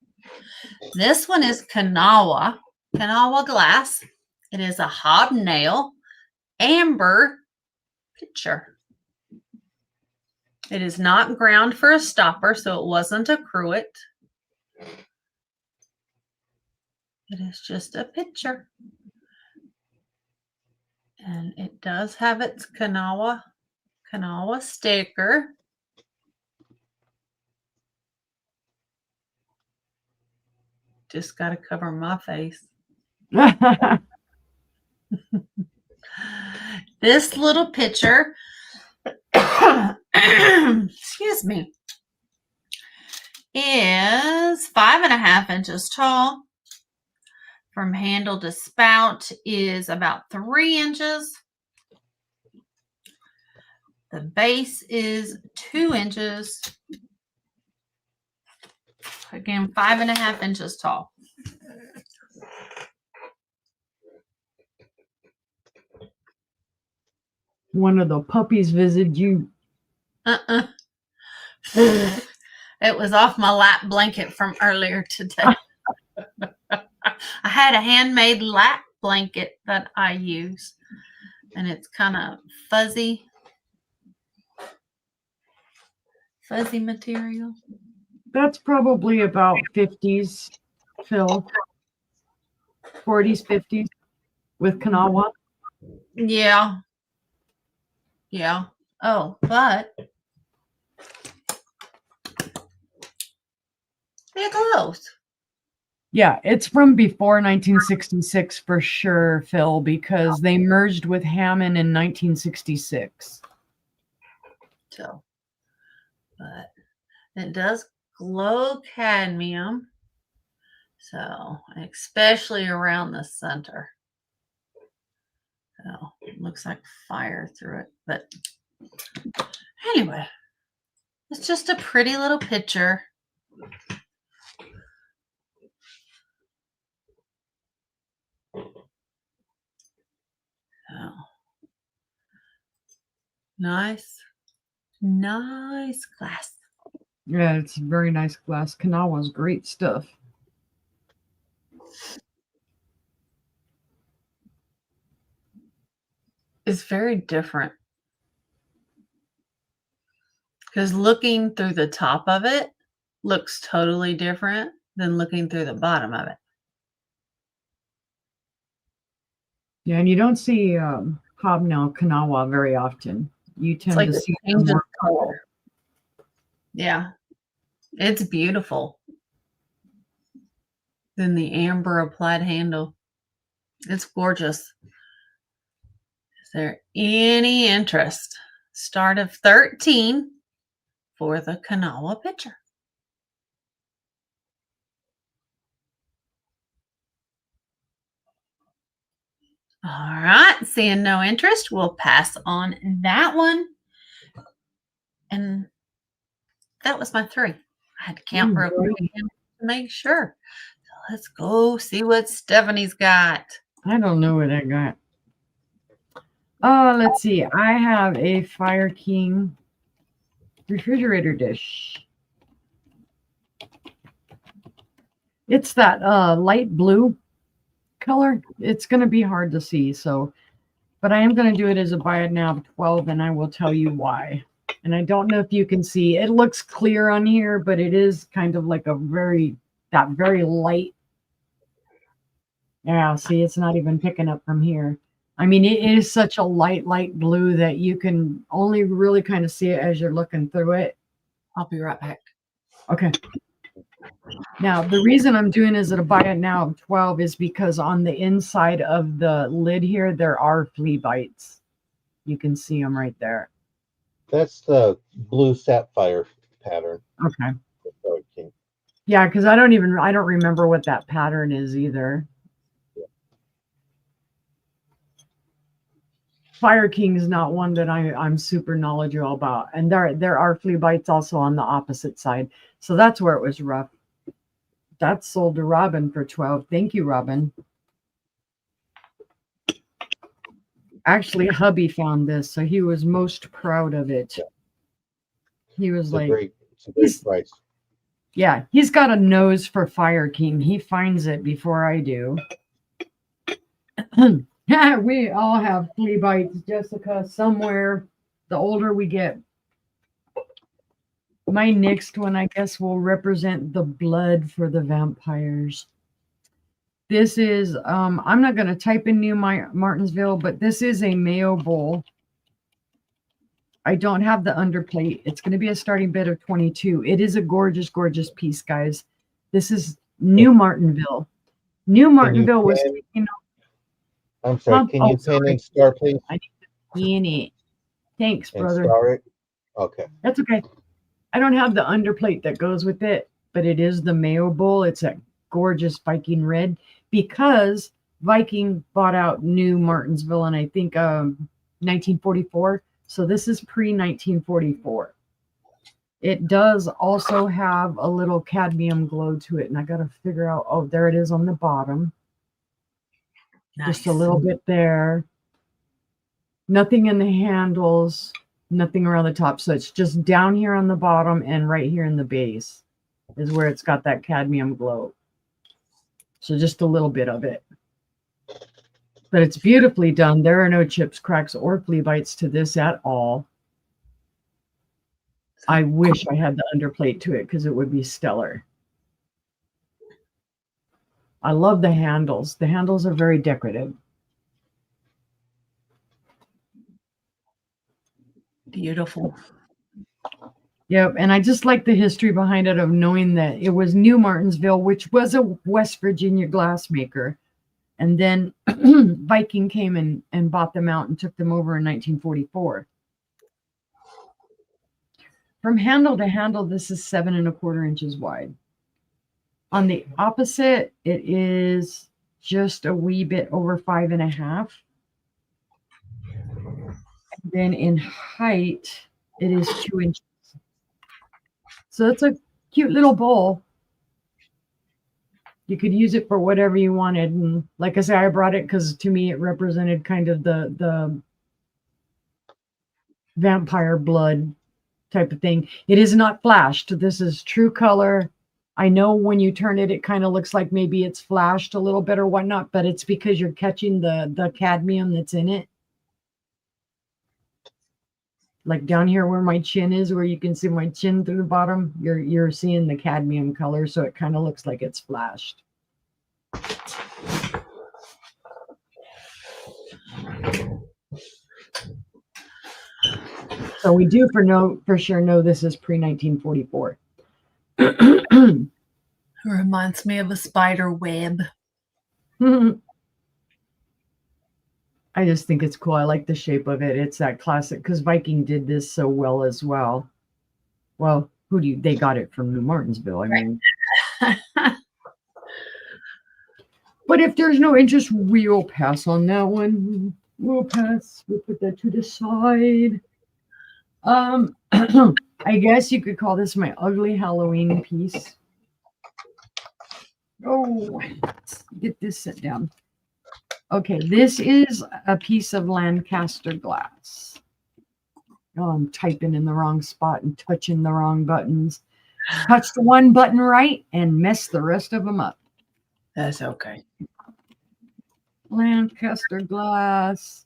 This one is Kanawha glass. It is a hobnail amber pitcher. It is not ground for a stopper, so it wasn't a cruet. It is just a pitcher. And it does have its Kanawha sticker. Just got to cover my face. This little pitcher, excuse me, is 5.5 inches tall. From handle to spout is about 3 inches. The base is 2 inches. Again, 5.5 inches tall. One of the puppies visited you. It was off my lap blanket from earlier today. I had a handmade lap blanket that I use, and it's kind of fuzzy material. That's probably about 50s, Phil. 40s, 50s. with Kanawha. Yeah. Yeah. Oh, but they're close. Yeah, it's from before 1966 for sure, Phil, because they merged with Hammond in 1966. So, but it does glow cadmium. So, especially around the center. So, it looks like fire through it. But anyway, it's just a pretty little picture. Oh, nice glass. Yeah, it's very nice glass. Kanawha's great stuff. It's very different because looking through the top of it looks totally different than looking through the bottom of it. Yeah, and you don't see hobnail Kanawha very often. You It's tend like to the see change them of more. color. Yeah, it's beautiful. Then the amber applied handle. It's gorgeous. Is there any interest? Start of 13 for the Kanawha picture. All right, seeing no interest, we'll pass on that one. And that was my 3. I had to count real quick again to make sure. So let's go see what Stephanie's got. I don't know what I got. Let's see. I have a Fire King refrigerator dish. It's that light blue color. It's going to be hard to see, so, but I am going to do it as a buy it now 12, and I will tell you why. And I don't know if you can see. It looks clear on here, but it is kind of like that very light. Yeah, see, it's not even picking up from here. I mean, it is such a light blue that you can only really kind of see it as you're looking through it. I'll be right back. Okay. Now, the reason I'm doing is at a buy it now of 12 is because on the inside of the lid here, there are flea bites. You can see them right there. That's the blue sapphire pattern. Okay. Yeah, because I don't remember what that pattern is either. Fire King is not one that I'm super knowledgeable about. And there are flea bites also on the opposite side. So that's where it was rough. That's sold to Robin for 12. Thank you, Robin. Actually, hubby found this, so he was most proud of it. He was like, it's a great price. Yeah, he's got a nose for Fire King. He finds it before I do. Yeah, we all have flea bites, Jessica, somewhere. The older we get. My next one, I guess, will represent the blood for the vampires. This is, I'm not going to type in New Martinsville, but this is a mayo bowl. I don't have the underplate. It's going to be a starting bid of 22. It is a gorgeous, gorgeous piece, guys. This is New Martinville. New Martinville was taking. I'm sorry. Can you pin and star, please? I need to pin it. Thanks, brother. And star it? Okay. That's okay. I don't have the underplate that goes with it, but it is the mayo bowl. It's a gorgeous Viking red because Viking bought out New Martinsville in, I think, 1944. So this is pre-1944. It does also have a little cadmium glow to it, and I got to figure out, oh, there it is on the bottom. Nice. Just a little bit there. Nothing in the handles, nothing around the top. So it's just down here on the bottom and right here in the base is where it's got that cadmium glow. So just a little bit of it. But it's beautifully done. There are no chips, cracks, or flea bites to this at all. I wish I had the underplate to it because it would be stellar. I love the handles. The handles are very decorative. Beautiful. Yep, and I just like the history behind it of knowing that it was New Martinsville, which was a West Virginia glassmaker. And then Viking came and bought them out and took them over in 1944. From handle to handle, this is 7 1/4 inches wide. On the opposite, it is just a wee bit over 5 1/2. And then in height, it is 2 inches. So it's a cute little bowl. You could use it for whatever you wanted. And like I say, I brought it because to me it represented kind of the vampire blood type of thing. It is not flashed. This is true color. I know when you turn it, it kind of looks like maybe it's flashed a little bit or whatnot, but it's because you're catching the cadmium that's in it. Like down here where my chin is, where you can see my chin through the bottom, you're seeing the cadmium color, so it kind of looks like it's flashed. So we do for sure know this is pre-1944. It reminds me of a spider web. I just think it's cool. I like the shape of it. It's that classic, because Viking did this so well as well. Well, they got it from New Martinsville. I mean, but if there's no interest, we'll pass on that one. We'll pass. We'll put that to the side. I guess you could call this my ugly Halloween piece. Oh, let's get this set down. Okay, this is a piece of Lancaster glass. Oh, I'm typing in the wrong spot and touching the wrong buttons. Touched one button right and messed the rest of them up. That's okay. Lancaster glass.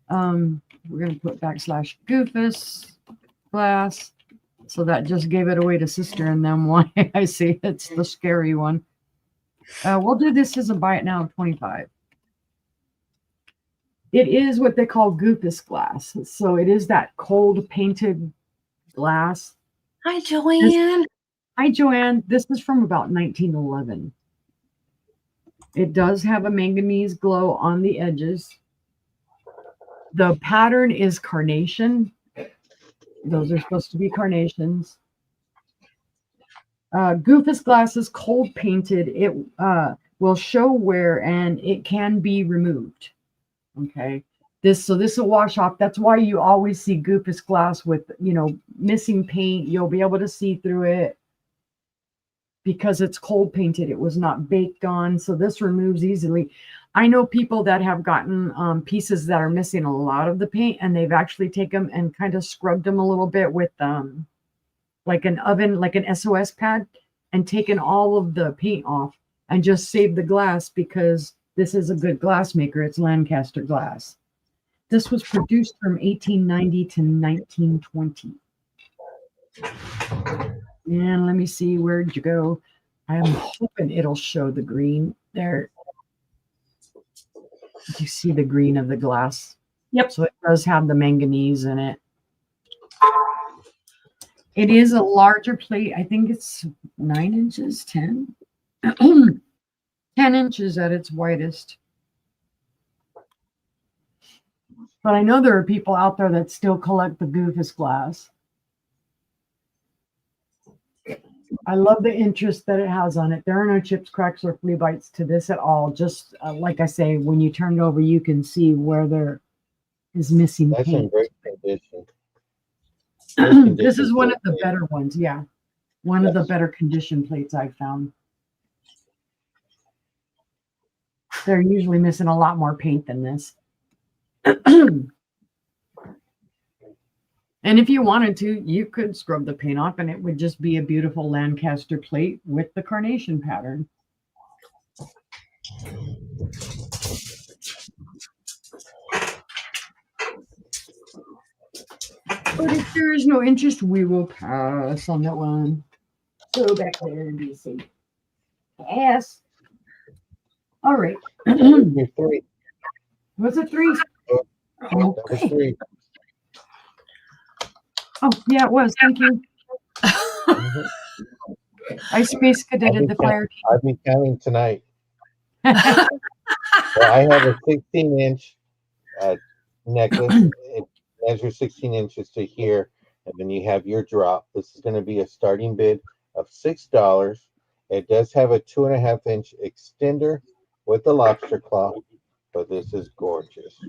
We're going to put /Goofus glass. So that just gave it away to sister and them. Why I see it's the scary one. We'll do this as a buy it now of 25. It is what they call Goofus glass. So it is that cold painted glass. Hi, Joanne. Hi, Joanne. This is from about 1911. It does have a manganese glow on the edges. The pattern is carnation. Those are supposed to be carnations. Goofus glass is cold painted. It will show wear and it can be removed. Okay. This will wash off. That's why you always see Goofus glass with, missing paint. You'll be able to see through it because it's cold painted. It was not baked on. So this removes easily. I know people that have gotten pieces that are missing a lot of the paint, and they've actually taken them and kind of scrubbed them a little bit with like an oven, like an SOS pad, and taken all of the paint off and just saved the glass because this is a good glass maker. It's Lancaster glass. This was produced from 1890 to 1920. And let me see, where'd you go? I'm hoping it'll show the green there. You see the green of the glass? Yep. So it does have the manganese in it. It is a larger plate. I think it's 9 inches, 10. 10 inches at its widest. But I know there are people out there that still collect the Goofus glass. I love the interest that it has on it. There are no chips, cracks, or flea bites to this at all. Just like I say, when you turn it over, you can see where there is missing That's in paint. great condition. This is one of the better ones. Yeah. One of the better condition plates I've found. They're usually missing a lot more paint than this. And if you wanted to, you could scrub the paint off and it would just be a beautiful Lancaster plate with the carnation pattern. But if there is no interest, we will pass on that one. Go back there and be safe. Pass. All right. You're 3. Was it 3? That was Okay. 3. Oh, yeah, it was. Thank you. Mhm. I space cadeted the fire I'll be counting tonight. team. Well, I have a 16-inch necklace. It measures 16 inches to here, and then you have your drop. This is going to be a starting bid of $6. It does have a 2.5-inch extender with the lobster claw, but this is gorgeous.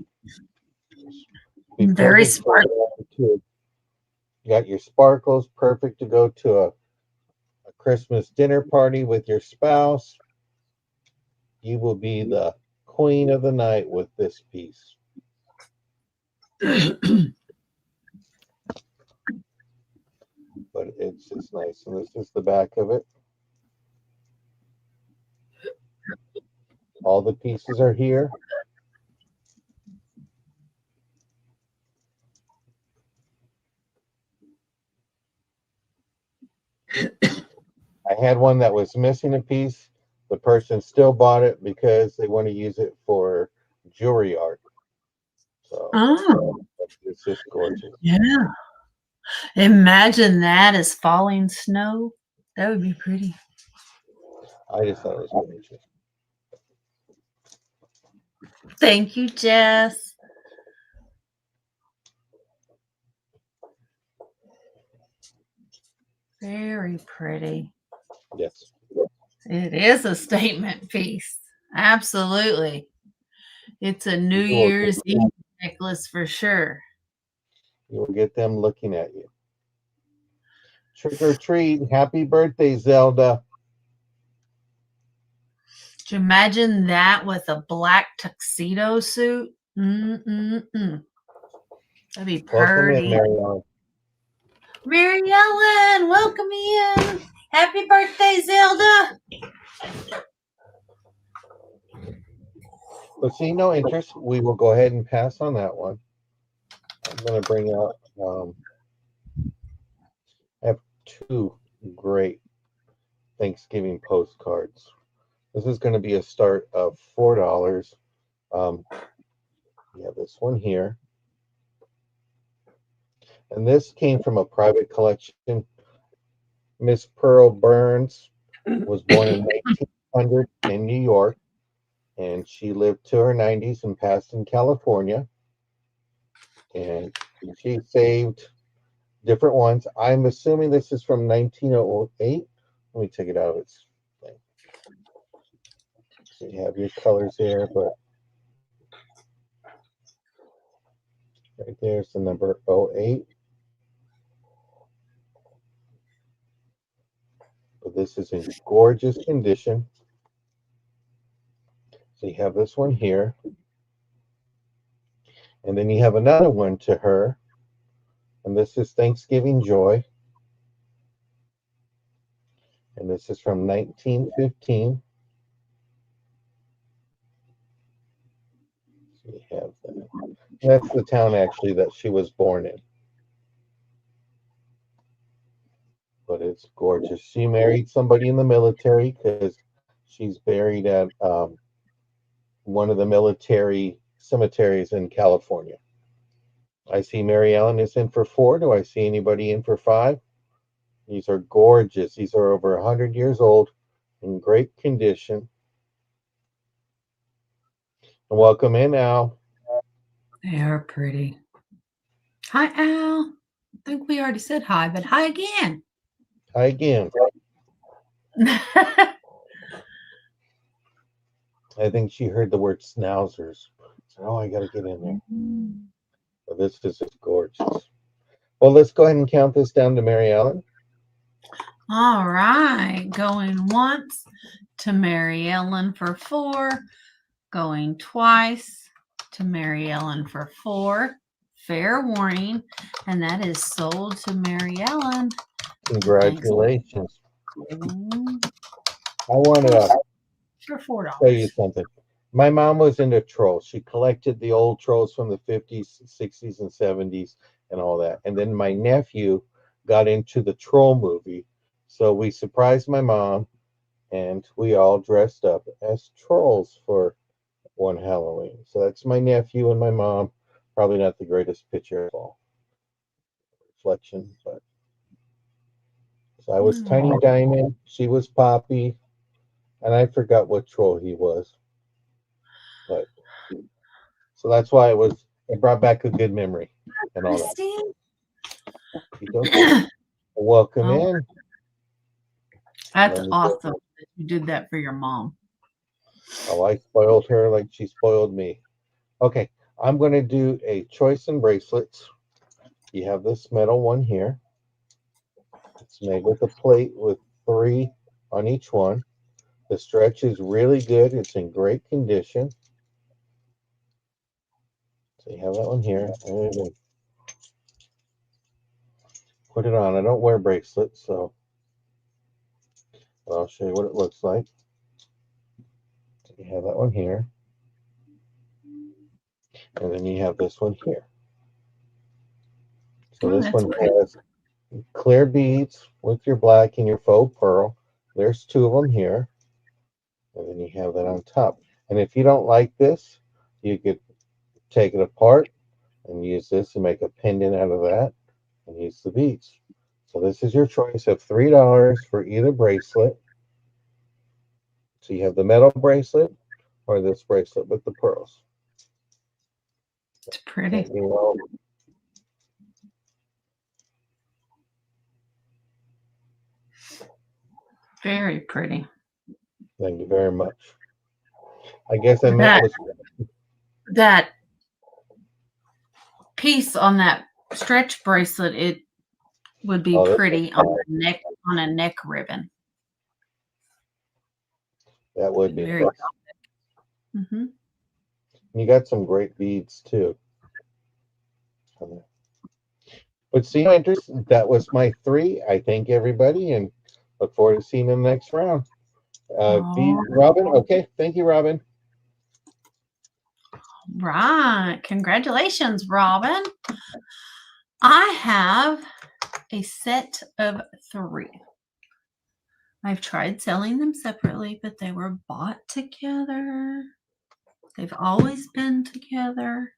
Be Very perfect for smart. you got your sparkles, perfect to go to a Christmas dinner party with your spouse. You will be the queen of the night with this piece. But it's just nice. And this is the back of it. All the pieces are here. I had one that was missing a piece. The person still bought it because they want to use it for jewelry art. So Oh, it's just gorgeous. yeah. Imagine that as falling snow. That would be pretty. I just thought it was gorgeous. Thank you, Jess. Very pretty. Yes. It is a statement piece. Absolutely. It's a New You will Year's get, Eve necklace for sure. you will get them looking at you. Trick or treat. Happy birthday, Zelda. Could you imagine that with a black tuxedo suit? Mm-mm-mm. That'd be Welcome in, pretty. Marianne. Mary Ellen, welcome in. Happy birthday, Zelda. But see no interest, we will go ahead and pass on that one. I'm going to bring out, I have two great Thanksgiving postcards. This is going to be a start of $4. Yeah, this one here. And this came from a private collection. Miss Pearl Burns was born in 1900 in New York, and she lived to her 90s and passed in California. And she saved different ones. I'm assuming this is from 1908. Let me take it out of its thing. So you have your colors there, but right there's the number 08. But this is in gorgeous condition. So you have this one here. And then you have another one to her. And this is Thanksgiving Joy. And this is from 1915. So you have that. And that's the town actually that she was born in. But it's gorgeous. She married somebody in the military because she's buried at one of the military cemeteries in California. I see Mary Ellen is in for 4. Do I see anybody in for 5? These are gorgeous. These are over 100 years old, in great condition. And welcome in, Al. They are pretty. Hi, Al. I think we already said hi, but hi again. Hi again. I think she heard the word schnauzers. So, oh, I got to get in there. But this is just gorgeous. Well, let's go ahead and count this down to Mary Ellen. All right. Going once to Mary Ellen for 4. Going twice to Mary Ellen for 4. Fair warning. And that is sold to Mary Ellen. Congratulations. Thanks. I want to For $4. tell you something. My mom was into trolls. She collected the old trolls from the 50s, 60s, and 70s and all that. And then my nephew got into the troll movie. So we surprised my mom and we all dressed up as trolls for one Halloween. So that's my nephew and my mom. Probably not the greatest picture of all. reflection. But so I was Tiny Diamond, she was Poppy, and I forgot what troll he was. But so that's why it brought back a good memory and all that. Christine? Okay. Welcome Oh. in. That's Let me awesome that you did that for your mom. Oh, I spoiled her like she spoiled me. Okay, I'm going to do a choice in bracelets. You have this metal one here. It's made with a plate with 3 on each one. The stretch is really good. It's in great condition. So you have that one here. And put it on. I don't wear bracelets, so I'll show you what it looks like. So you have that one here. And then you have this one here. So Oh, this that's one pretty. has clear beads with your black and your faux pearl. There's 2 of them here. And then you have that on top. And if you don't like this, you could take it apart and use this and make a pendant out of that and use the beads. So this is your choice of $3 for either bracelet. So you have the metal bracelet or this bracelet with the pearls. It's pretty. You know, Very pretty. thank you very much. I guess I met with That piece on that stretch bracelet, it would be Oh, that's pretty on a neck ribbon. that would be Very nice. Mm-hmm. You got some great beads too. But see, that was my 3. I thank everybody and look forward to seeing them next round. Robin, okay. Thank you, Robin. Right. Congratulations, Robin. I have a set of 3. I've tried selling them separately, but they were bought together. They've always been together.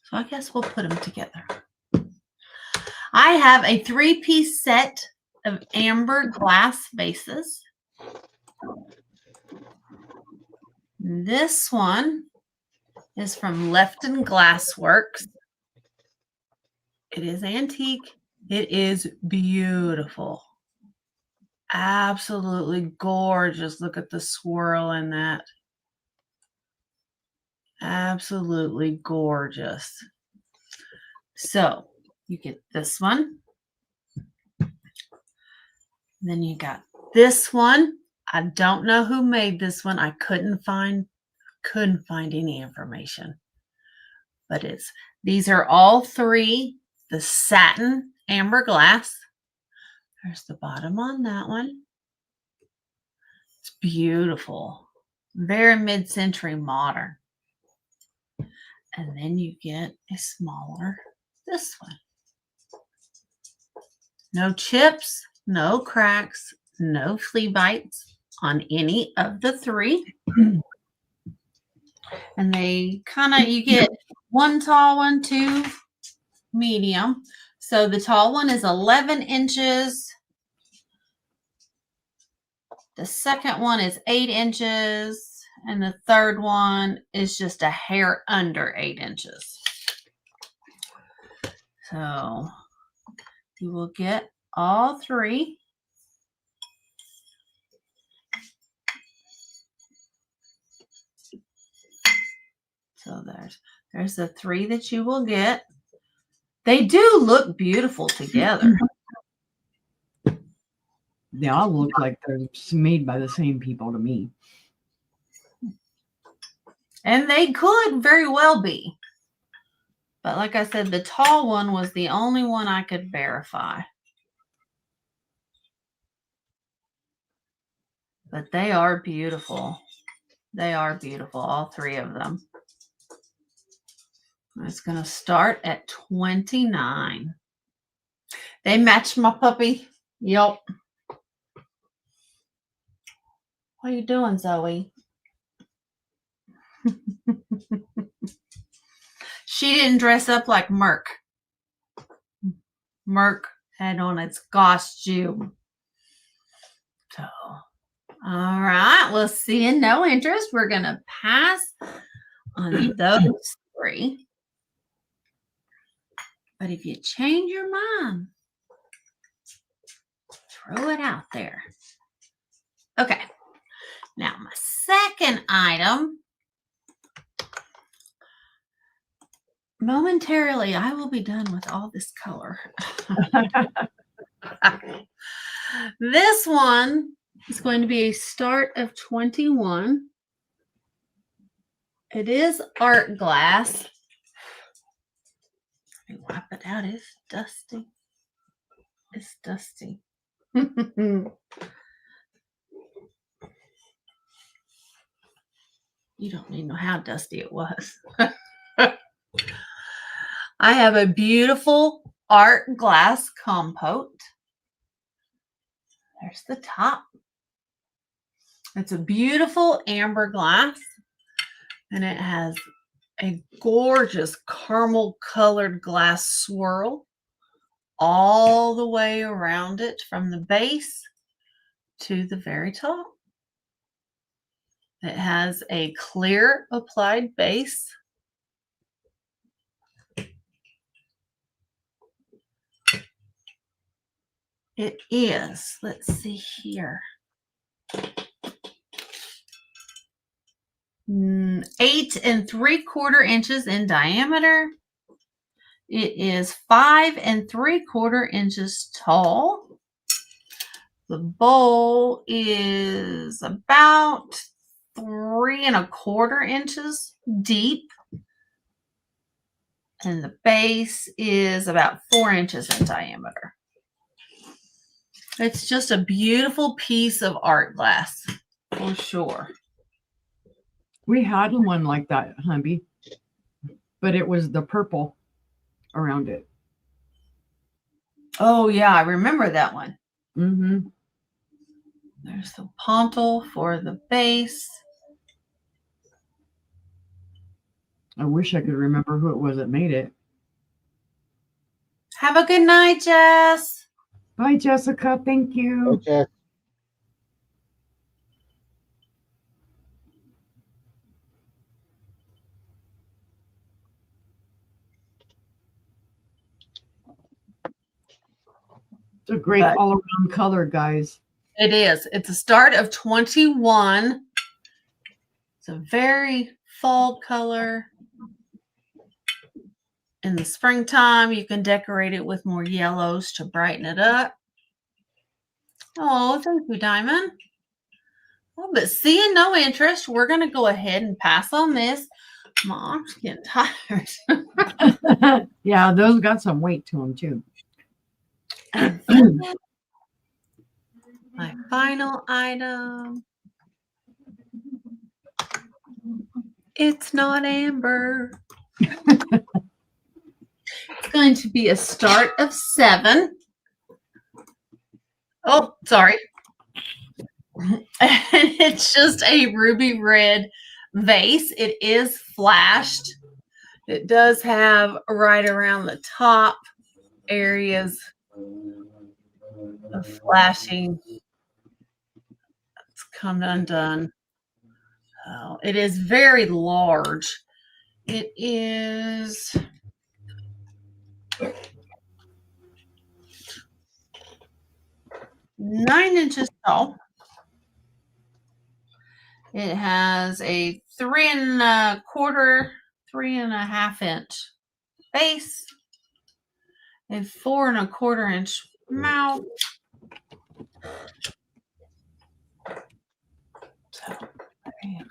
So I guess we'll put them together. I have a 3-piece set of amber glass vases. This one is from Lefton Glassworks. It is antique. It is beautiful. Absolutely gorgeous. Look at the swirl in that. Absolutely gorgeous. So you get this one. Then you got this one. I don't know who made this one. I couldn't find any information. But these are all 3 the satin amber glass. There's the bottom on that one. It's beautiful. Very mid-century modern. And then you get a smaller, this one. No chips, no cracks, no flea bites on any of the 3. And they you get 1 tall one, 2 medium. So the tall one is 11 inches. The second one is 8 inches. And the third one is just a hair under 8 inches. So you will get all 3. So there's the 3 that you will get. They do look beautiful together. They all look like they're made by the same people to me. And they could very well be. But like I said, the tall one was the only one I could verify. But they are beautiful. They are beautiful, all 3 of them. It's going to start at $29. They match my puppy. Yep. What are you doing, Zoe? She didn't dress up like Merc. Merc had on its costume. So, all right. Well, seeing no interest, we're going to pass on those three. But if you change your mind, throw it out there. Okay. Now, my second item. Momentarily, I will be done with all this color. This one is going to be a start of 21. It is art glass. Let me wipe it out. It's dusty. It's dusty. You don't need to know how dusty it was. I have a beautiful art glass compote. There's the top. It's a beautiful amber glass, and it has a gorgeous caramel colored glass swirl all the way around it from the base to the very top. It has a clear applied base. It is, let's see here, 8 3/4 inches in diameter. It is 5 3/4 inches tall. The bowl is about 3 1/4 inches deep. And the base is about 4 inches in diameter. It's just a beautiful piece of art glass, for sure. We had one like that, hubby, but it was the purple around it. Oh, yeah, I remember that one. Mm-hmm. There's the pontal for the base. I wish I could remember who it was that made it. Have a good night, Jess. Bye, Jessica. Thank you. Okay. It's a great all-around color, guys. It is. It's a start of 21. It's a very fall color. In the springtime, you can decorate it with more yellows to brighten it up. Oh, thank you, Diamond. Well, but seeing no interest, we're going to go ahead and pass on this. My arm's getting tired. Yeah, those got some weight to them, too. And then my final item. It's not amber. It's going to be a start of 7. Oh, sorry. And it's just a ruby red vase. It is flashed. It does have right around the top areas of flashing. It's come undone. Oh, it is very large. It is 9 inches tall. It has a 3 1/4, 3 1/2 inch base, a 4 1/4 inch mouth. So there you go.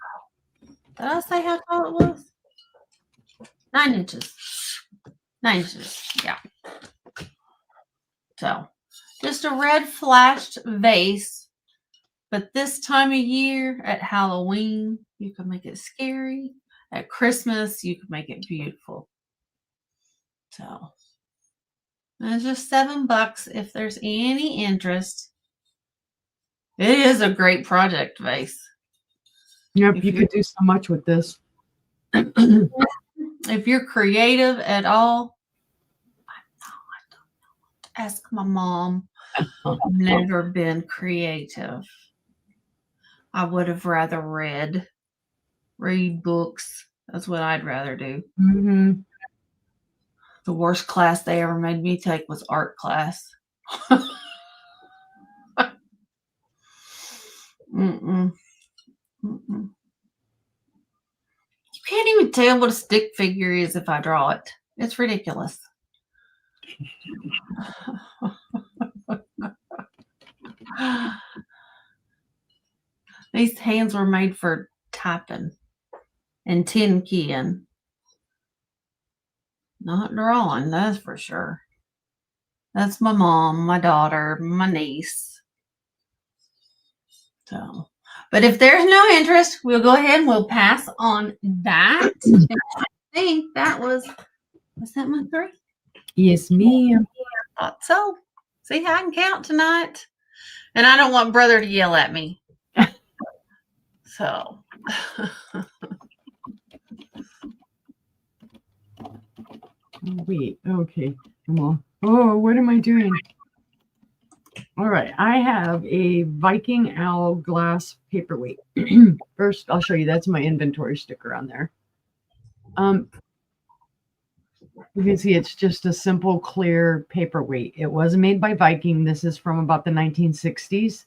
Did I say how tall it was? 9 inches. 9 inches, yeah. So just a red flashed vase. But this time of year at Halloween, you can make it scary. At Christmas, you can make it beautiful. So it's just $7 if there's any interest. It is a great project vase. Yep, you could do so much with this. If you're creative at all, Ask my mom. I've never been creative. I would have rather read books. That's what I'd rather do. Mm-hmm. The worst class they ever made me take was art class. Mm-mm. Mm-mm. You can't even tell what a stick figure is if I draw it. It's ridiculous. These hands were made for typing and tin keying. Not drawing, that's for sure. That's my mom, my daughter, my niece. So, but if there's no interest, we'll go ahead and we'll pass on that. I think that was that my 3? Yes, ma'am. Thought so. See how I can count tonight? And I don't want brother to yell at me. So. Wait, okay. Come on. Oh, what am I doing? All right, I have a Viking Owl glass paperweight. First, I'll show you. That's my inventory sticker on there. You can see it's just a simple, clear paperweight. It was made by Viking. This is from about the 1960s.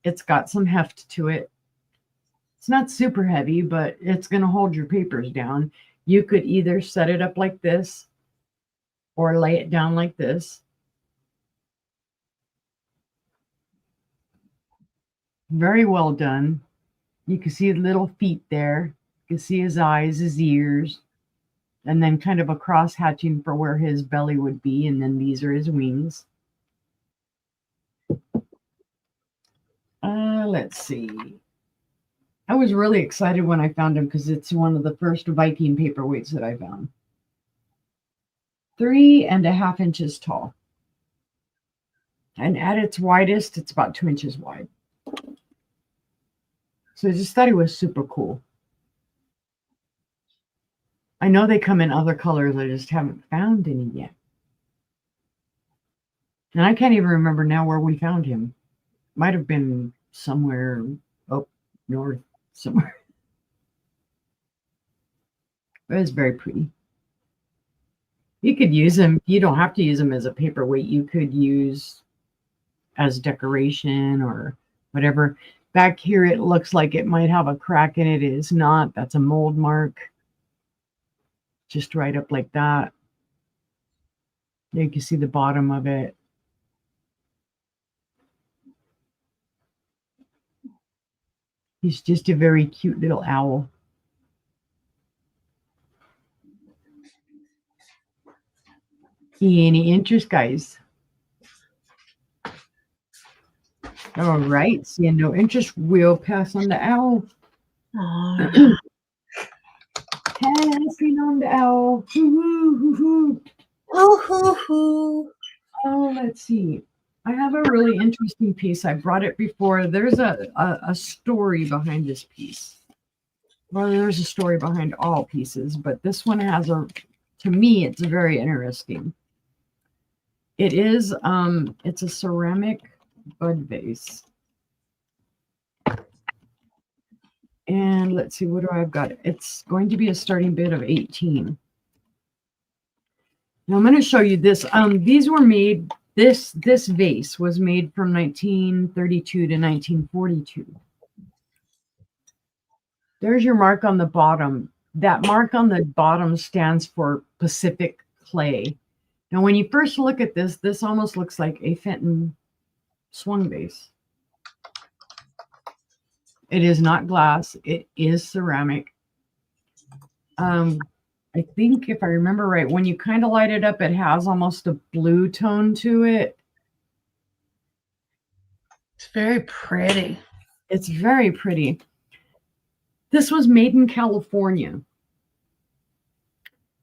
It's got some heft to it. It's not super heavy, but it's going to hold your papers down. You could either set it up like this or lay it down like this. Very well done. You can see little feet there. You can see his eyes, his ears, and then kind of a cross hatching for where his belly would be. And then these are his wings. Let's see. I was really excited when I found him because it's one of the first Viking paperweights that I found. 3.5 inches tall. And at its widest, it's about 2 inches wide. So I just thought it was super cool. I know they come in other colors. I just haven't found any yet. And I can't even remember now where we found him. Might have been somewhere up north, somewhere. But it's very pretty. You could use them. You don't have to use them as a paperweight. You could use as decoration or whatever. Back here, it looks like it might have a crack in it. It is not. That's a mold mark. Just right up like that. You can see the bottom of it. He's just a very cute little owl. Any interest, guys? All right, seeing no interest, we'll pass on the owl. Passing on the owl. Oh, let's see. I have a really interesting piece. I brought it before. There's a story behind this piece. Well, there's a story behind all pieces, but this one has to me, it's very interesting. It is, it's a ceramic bud vase. And let's see, what do I've got? It's going to be a starting bid of 18. Now I'm going to show you this. These were made, this vase was made from 1932 to 1942. There's your mark on the bottom. That mark on the bottom stands for Pacific clay. Now, when you first look at this, this almost looks like a Fenton swung vase. It is not glass. It is ceramic. I think if I remember right, when you kind of light it up, it has almost a blue tone to it. It's very pretty. It's very pretty. This was made in California.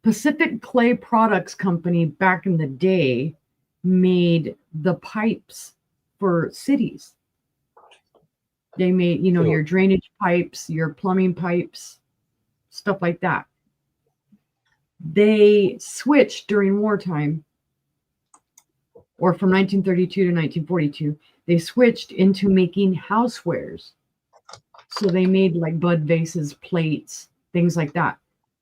Pacific Clay Products Company back in the day made the pipes for cities. They made, you know, your drainage pipes, your plumbing pipes, stuff like that. They switched during wartime or from 1932 to 1942, they switched into making housewares. So they made like bud vases, plates, things like that.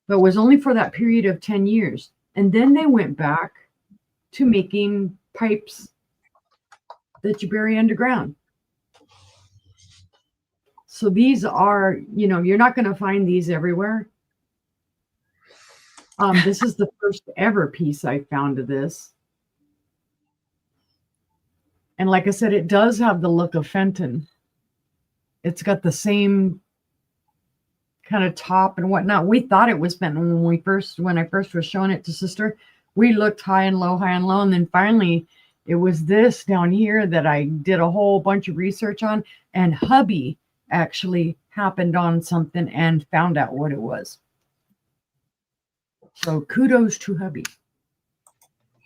But it was only for that period of 10 years. And then they went back to making pipes that you bury underground. So these are, you're not going to find these everywhere. This is the first ever piece I found of this. And like I said, it does have the look of Fenton. It's got the same kind of top and whatnot. We thought it was Fenton when I first was showing it to sister. We looked high and low, and then finally it was this down here that I did a whole bunch of research on, and hubby actually happened on something and found out what it was. So kudos to hubby.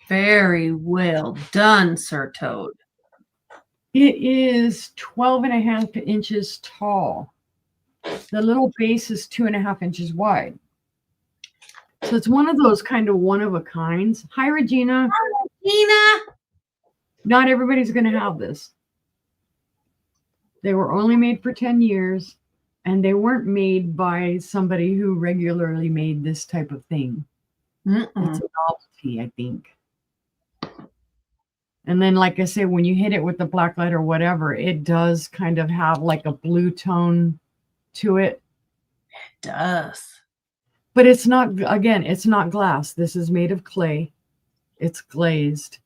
Very well done, Sir Toad. It is 12.5 inches tall. The little base is 2.5 inches wide. So it's one of those kind of one of a kinds. Hi, Regina. Hi, Regina. Not everybody's going to have this. They were only made for 10 years, and they weren't made by somebody who regularly made this type of thing. It's a novelty, I think. And then, like I say, when you hit it with the black light or whatever, it does kind of have like a blue tone to it. It does. But it's not, again, it's not glass. This is made of clay. It's glazed.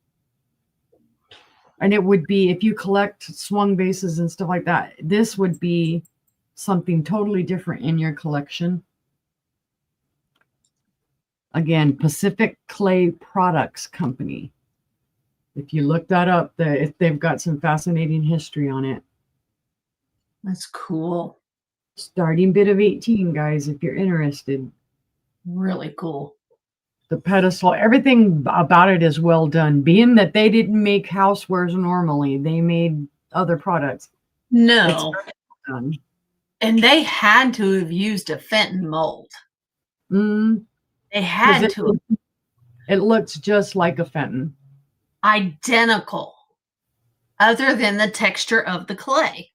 And it would be, if you collect swung vases and stuff like that, this would be something totally different in your collection. Again, Pacific Clay Products Company. If you look that up, they've got some fascinating history on it. That's cool. Starting bid of 18, guys, if you're interested. Really cool. The pedestal, everything about it is well done. Being that they didn't make housewares normally, they made other products. No. It's well done. And they had to have used a Fenton mold. They had to. It looks just like a Fenton. Identical. Other than the texture of the clay.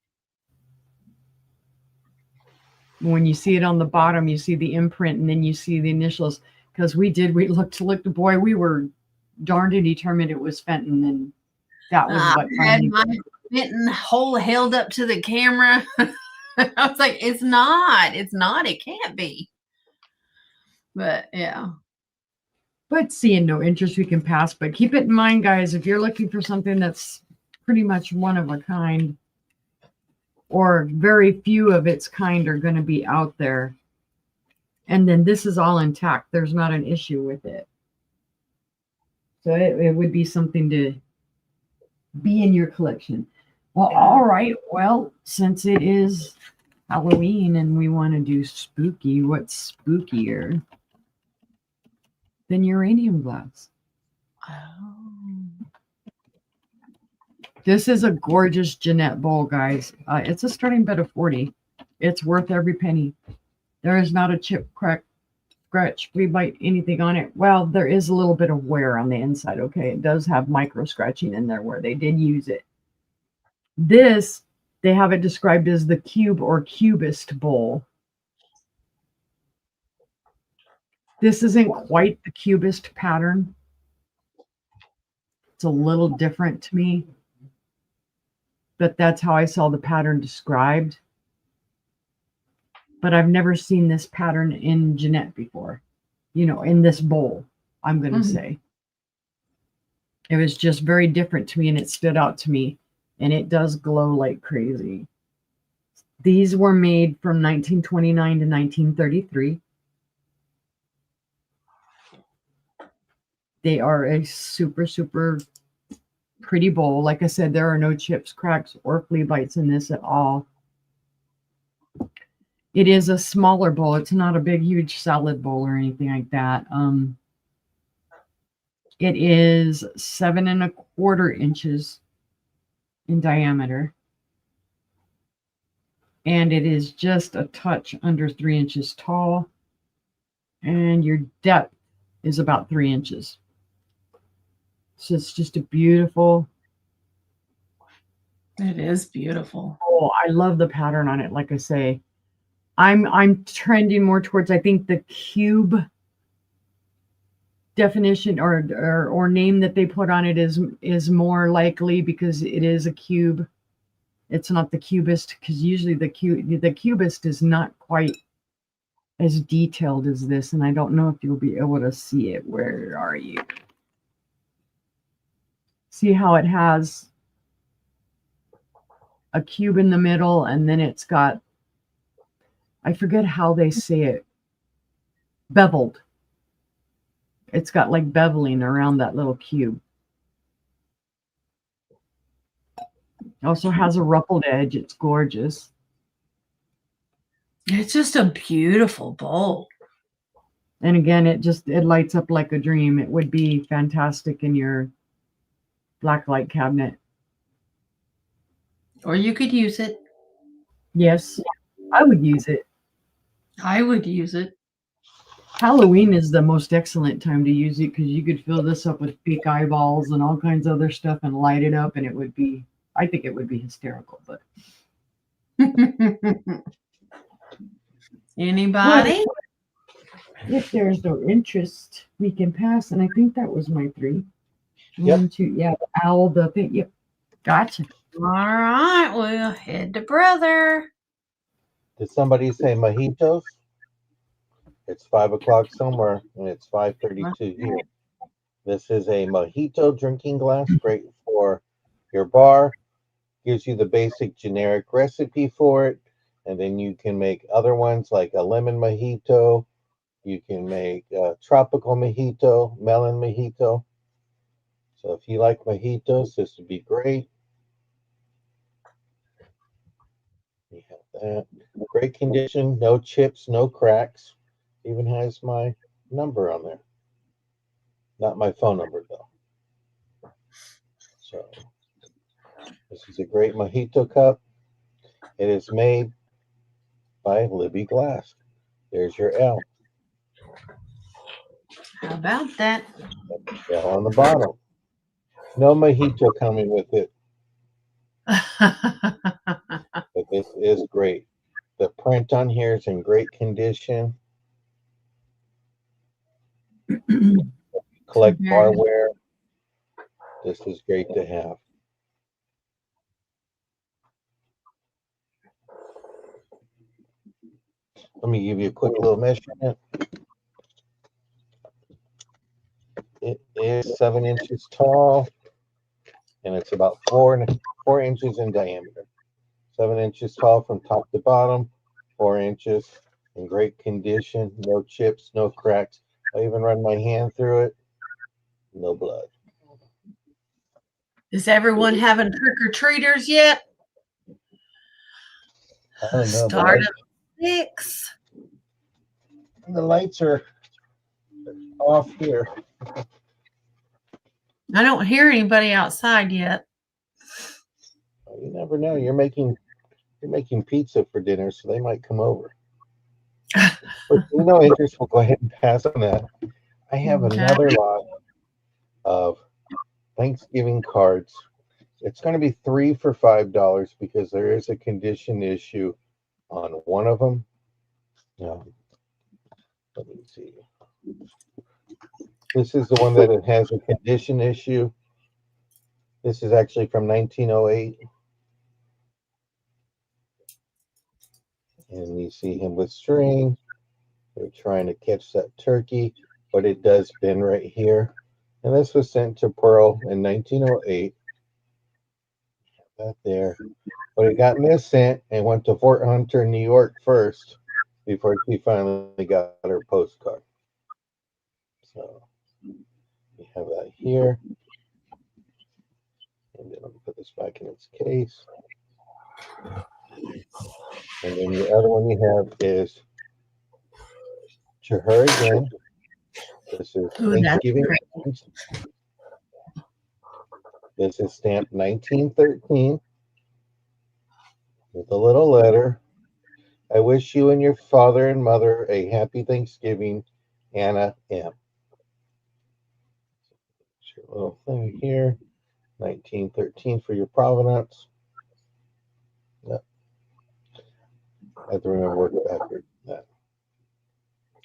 When you see it on the bottom, you see the imprint, and then you see the initials. Because we looked, boy, we were darned and determined it was Fenton, and that was what I had my Fenton hole held up to the camera. I was like, it's not, it can't be. But yeah. But seeing no interest, we can pass. But keep it in mind, guys, if you're looking for something that's pretty much one of a kind, or very few of its kind are going to be out there. And then this is all intact. There's not an issue with it. So it would be something to be in your collection. Well, all right. Well, since it is Halloween and we want to do spooky, what's spookier than uranium glass? Oh. This is a gorgeous Jeanette bowl, guys. It's a starting bid of 40. It's worth every penny. There is not a chip, crack, scratch, flea bite, anything on it. Well, there is a little bit of wear on the inside, okay? It does have micro scratching in there where they did use it. This, they have it described as the cube or cubist bowl. This isn't quite the cubist pattern. It's a little different to me. But that's how I saw the pattern described. But I've never seen this pattern in Jeanette before, in this bowl, I'm going to say. It was just very different to me, and it stood out to me, and it does glow like crazy. These were made from 1929 to 1933. They are a super, super pretty bowl. Like I said, there are no chips, cracks, or flea bites in this at all. It is a smaller bowl. It's not a big, huge salad bowl or anything like that. It is 7 1/4 inches in diameter. And it is just a touch under 3 inches tall. And your depth is about 3 inches. So it's just a beautiful. It is beautiful. Oh, I love the pattern on it. Like I say, I'm trending more towards, I think, the cube definition or name that they put on it is more likely, because it is a cube. It's not the cubist, because usually the cubist is not quite as detailed as this, and I don't know if you'll be able to see it. Where are you? See how it has a cube in the middle, and then it's got, I forget how they say it, beveled. It's got like beveling around that little cube. It also has a ruffled edge. It's gorgeous. It's just a beautiful bowl. And again, it lights up like a dream. It would be fantastic in your black light cabinet. Or you could use it. Yes, I would use it. I would use it. Halloween is the most excellent time to use it, because you could fill this up with fake eyeballs and all kinds of other stuff and light it up, and I think it would be hysterical. But Anybody? if there's no interest, we can pass. And I think that was my 3. Yep. 1, 2, yeah, the owl, the thing. Yep, gotcha. All right, we'll head to brother. Did somebody say mojitos? It's 5 o'clock somewhere, and it's 5:32 here. This is a mojito drinking glass, great for your bar. Gives you the basic generic recipe for it, and then you can make other ones like a lemon mojito. You can make a tropical mojito, melon mojito. So if you like mojitos, this would be great. We have that. Great condition, no chips, no cracks. Even has my number on there. Not my phone number though. So this is a great mojito cup. It is made by Libby Glass. There's your L. How about that? L on the bottom. No mojito coming with it, but this is great. The print on here is in great condition. Collect barware. This is great to have. Let me give you a quick little measurement. It is 7 inches tall, and it's about 4 inches in diameter. 7 inches tall from top to bottom, 4 inches, in great condition, no chips, no cracks. I even run my hand through it, no blood. Is everyone having trick-or-treaters yet? I don't know. Start at 6. The lights are off here. I don't hear anybody outside yet. You never know. You're making pizza for dinner, so they might come over. But no interest, we'll go ahead and pass on that. I have another lot of Thanksgiving cards. It's going to be 3 for $5 because there is a condition issue on one of them. Let me see. This is the one that it has a condition issue. This is actually from 1908. And you see him with string. They're trying to catch that turkey, but it does bend right here. And this was sent to Pearl in 1908. That there. But it got missent and went to Fort Hunter, New York first before she finally got her postcard. So we have that here. And then I'll put this back in its case. And then the other one you have is to her again. This is Thanksgiving. This is stamped 1913 with a little letter. I wish you and your father and mother a happy Thanksgiving, Anna M. your little thing here. 1913 for your provenance. Yep. I have to remember work backward. That.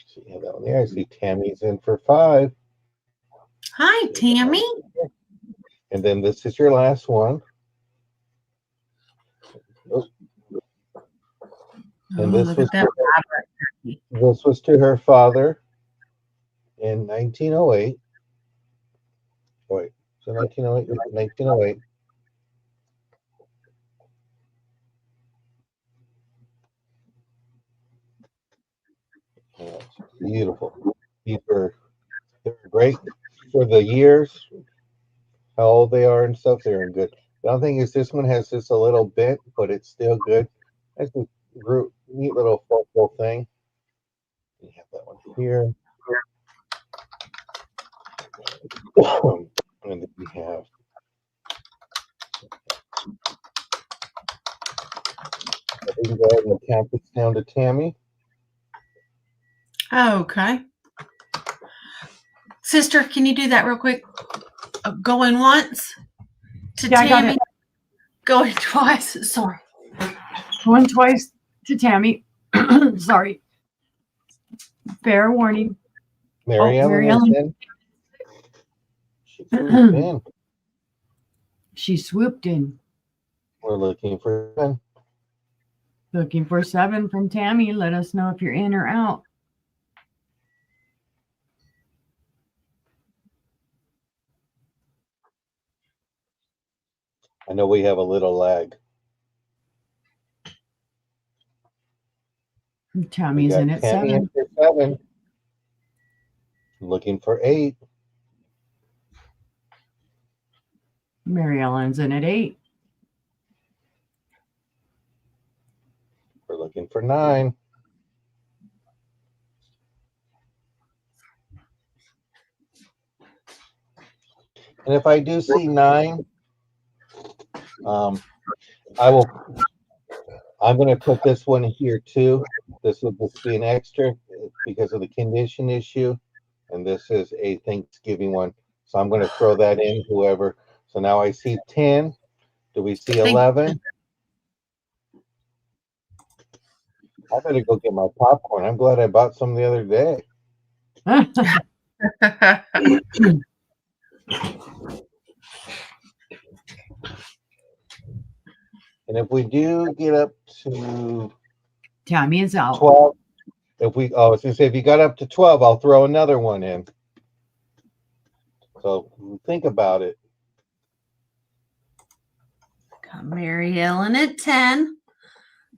So you have that one there. I see Tammy's in for 5. Hi, Tammy. And then this is your last one. Oh. And this look was at that. this was to her father in 1908. Wait, so 1908, 1908. Yeah, it's beautiful. These were they're great for the years, how old they are and stuff. They're in good. The other thing is this one has just a little bit, but it's still good. That's a neat little focal thing. You have that one here. And then we have we can go ahead and count this down to Tammy. Okay. Sister, can you do that real quick? Going once to Yeah, I got Tammy. it. Going twice. Sorry. Going twice to Tammy. Sorry. Fair warning. Mary Ellen Mary is Ellen. in. She swooped in. She swooped in. We're looking for 7. Looking for 7 from Tammy. Let us know if you're in or out. I know we have a little lag. Tammy's in at Tammy 7. in for 7. Looking for 8. Mary Ellen's in at 8. We're looking for 9. And if I do see 9, I'm going to put this one here too. This will just be an extra because of the condition issue. And this is a Thanksgiving one. So I'm going to throw that in, whoever. So now I see 10. Do we see 11? I better go get my popcorn. I'm glad I bought some the other day. And if we do get up to Tammy is out. 12, I was going to say, if you got up to 12, I'll throw another one in. So think about it. Got Mary Ellen at 10.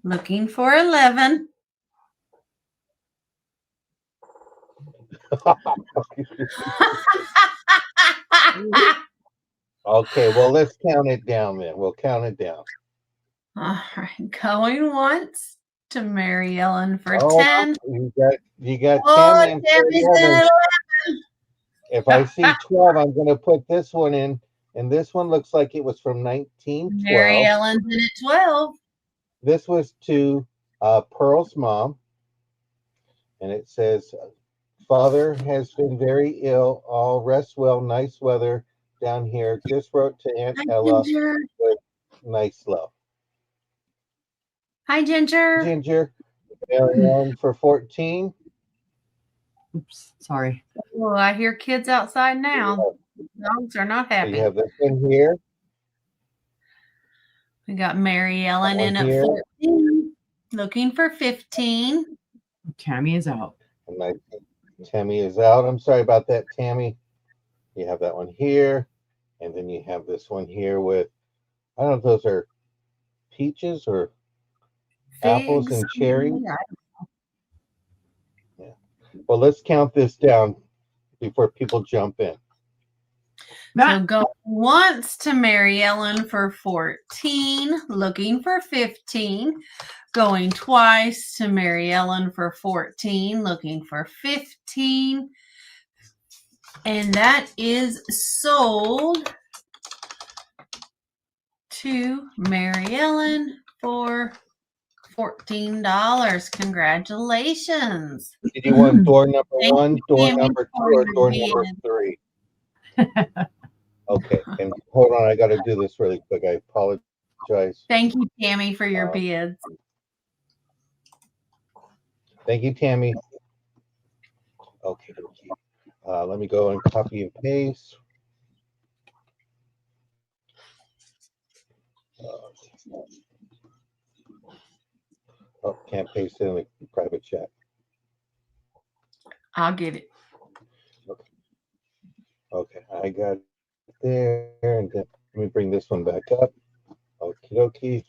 Looking for 11. Okay, well, let's count it down then. We'll count it down. All right, going once to Mary Ellen for 10. You got Oh, 10 and Tammy's 11. in at 11. If I see 12, I'm going to put this one in. And this one looks like it was from 1912. Mary Ellen's in at 12. This was to Pearl's mom. And it says, Father has been very ill. All rest well. Nice weather down here. Just wrote to Aunt Hi, Ella Ginger. with nice love. Hi, Ginger. Ginger, Mary Ellen for 14. Oops, sorry. Oh, I hear kids outside now. Dogs are not So happy. you have this one here. We got Mary Ellen That in one at here. 14. Looking for 15. Tammy is out. And Tammy is out. I'm sorry about that, Tammy. You have that one here. And then you have this one here with, I don't know if those are peaches or apples Figs. and cherries. Yeah. Well, let's count this down before people jump in. So go once to Mary Ellen for 14, looking for 15. Going twice to Mary Ellen for 14, looking for 15. And that is sold to Mary Ellen for $14. Congratulations. Did you want door number Thank 1, you, door Tammy, number 2, for or door being number in. 3? Okay, and hold on, I got to do this really quick. I apologize. Thank you, Tammy, for your Uh, bids. Thank you, Tammy. Okay, let me go and copy and paste. Oh, can't paste it in the private chat. I'll get it. Okay, I got it there, and then let me bring this one back up. Okie dokie.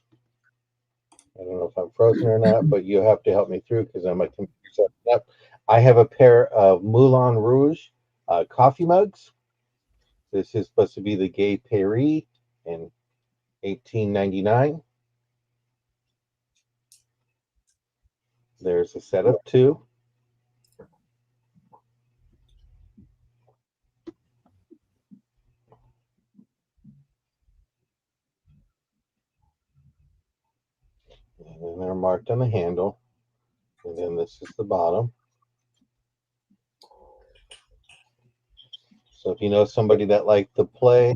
I don't know if I'm frozen or not, but you have to help me through because I'm a computer setting up. I have a pair of Moulin Rouge coffee mugs. This is supposed to be the Gay Paris in 1899. There's a set of two. And then they're marked on the handle. And then this is the bottom. So if you know somebody that likes to play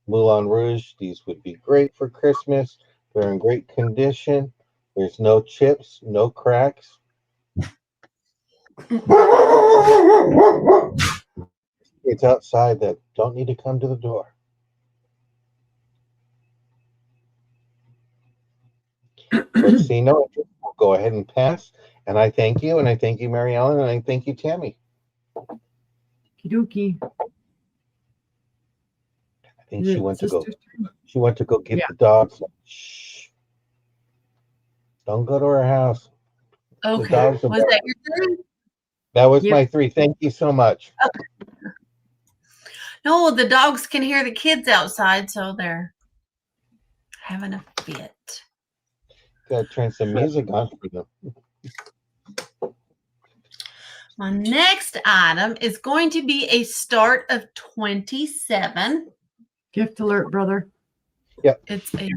Moulin Rouge, these would be great for Christmas. They're in great condition. There's no chips, no cracks. It's outside that don't need to come to the door. So see no interest, we'll go ahead and pass. And I thank you, and I thank you, Mary Ellen, and I thank you, Tammy. Kidoki. I think she went to go. Sisters. She went to go get Yeah. the dogs. Shh! Don't go to her house. Okay. dogs are Was that your three? That was Yep. my three. Thank you so much. No, the dogs can hear the kids outside, so they're having a fit. Gotta turn some music on for them. My next item is going to be a start of 27. Gift alert, brother. It's a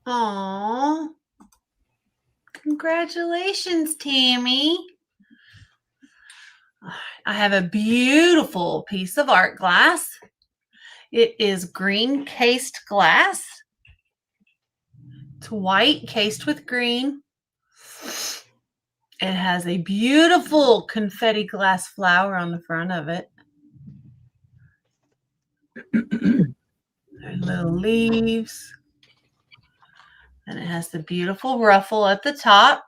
Aww. Congratulations, Tammy. I have a beautiful piece of art glass. It is green cased glass. It's white cased with green. It has a beautiful confetti glass flower on the front of it. There's little leaves. And it has the beautiful ruffle at the top.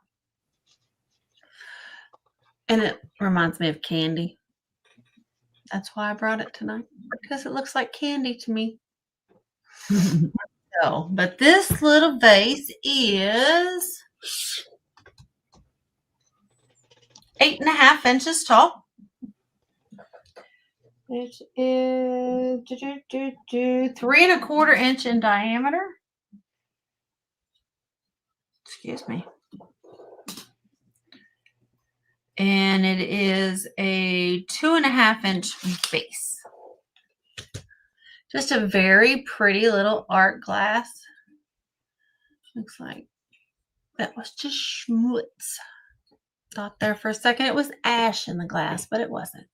And it reminds me of candy. That's why I brought it tonight, because it looks like candy to me. So, but this little vase is 8.5 inches tall. It is 3.25 inch in diameter. Excuse me. And it is a 2.5 inch base. Just a very pretty little art glass. Looks like that was just schmutz. Thought there for a second it was ash in the glass, but it wasn't.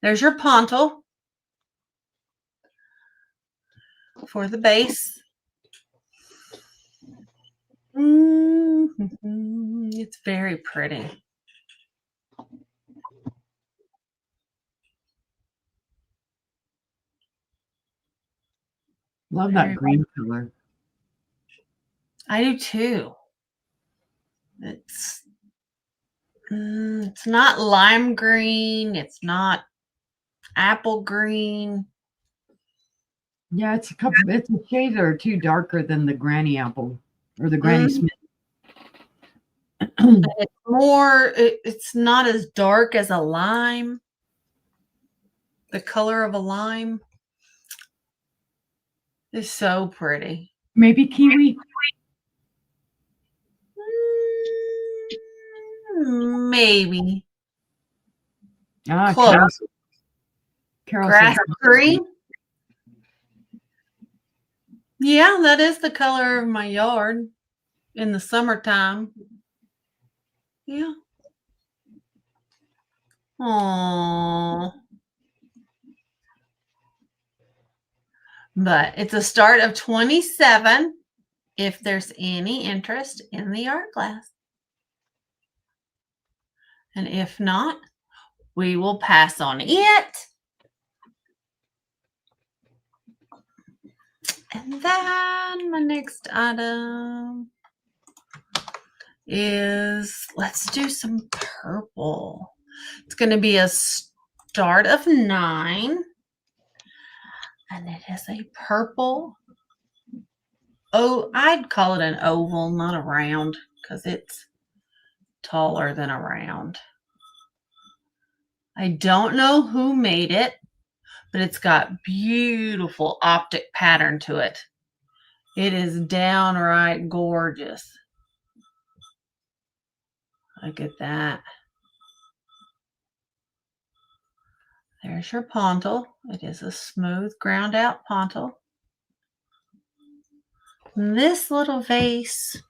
There's your pontal for the base. It's very pretty. Love that green color. I do too. It's not lime green. It's not apple green. Yeah, it's a shade or two darker than the Granny Apple or the Granny Smith. It's more, it's not as dark as a lime. The color of a lime is so pretty. Maybe kiwi. Maybe. Ah, Close. Carol Grass said- green. Yeah, that is the color of my yard in the summertime. Yeah. Aww. But it's a start of 27 if there's any interest in the art class. And if not, we will pass on it. And then my next item is, let's do some purple. It's going to be a start of 9. And it is a purple. Oh, I'd call it an oval, not a round, because it's taller than a round. I don't know who made it, but it's got beautiful optic pattern to it. It is downright gorgeous. Look at that. There's your pontil. It is a smooth ground out pontil. And this little vase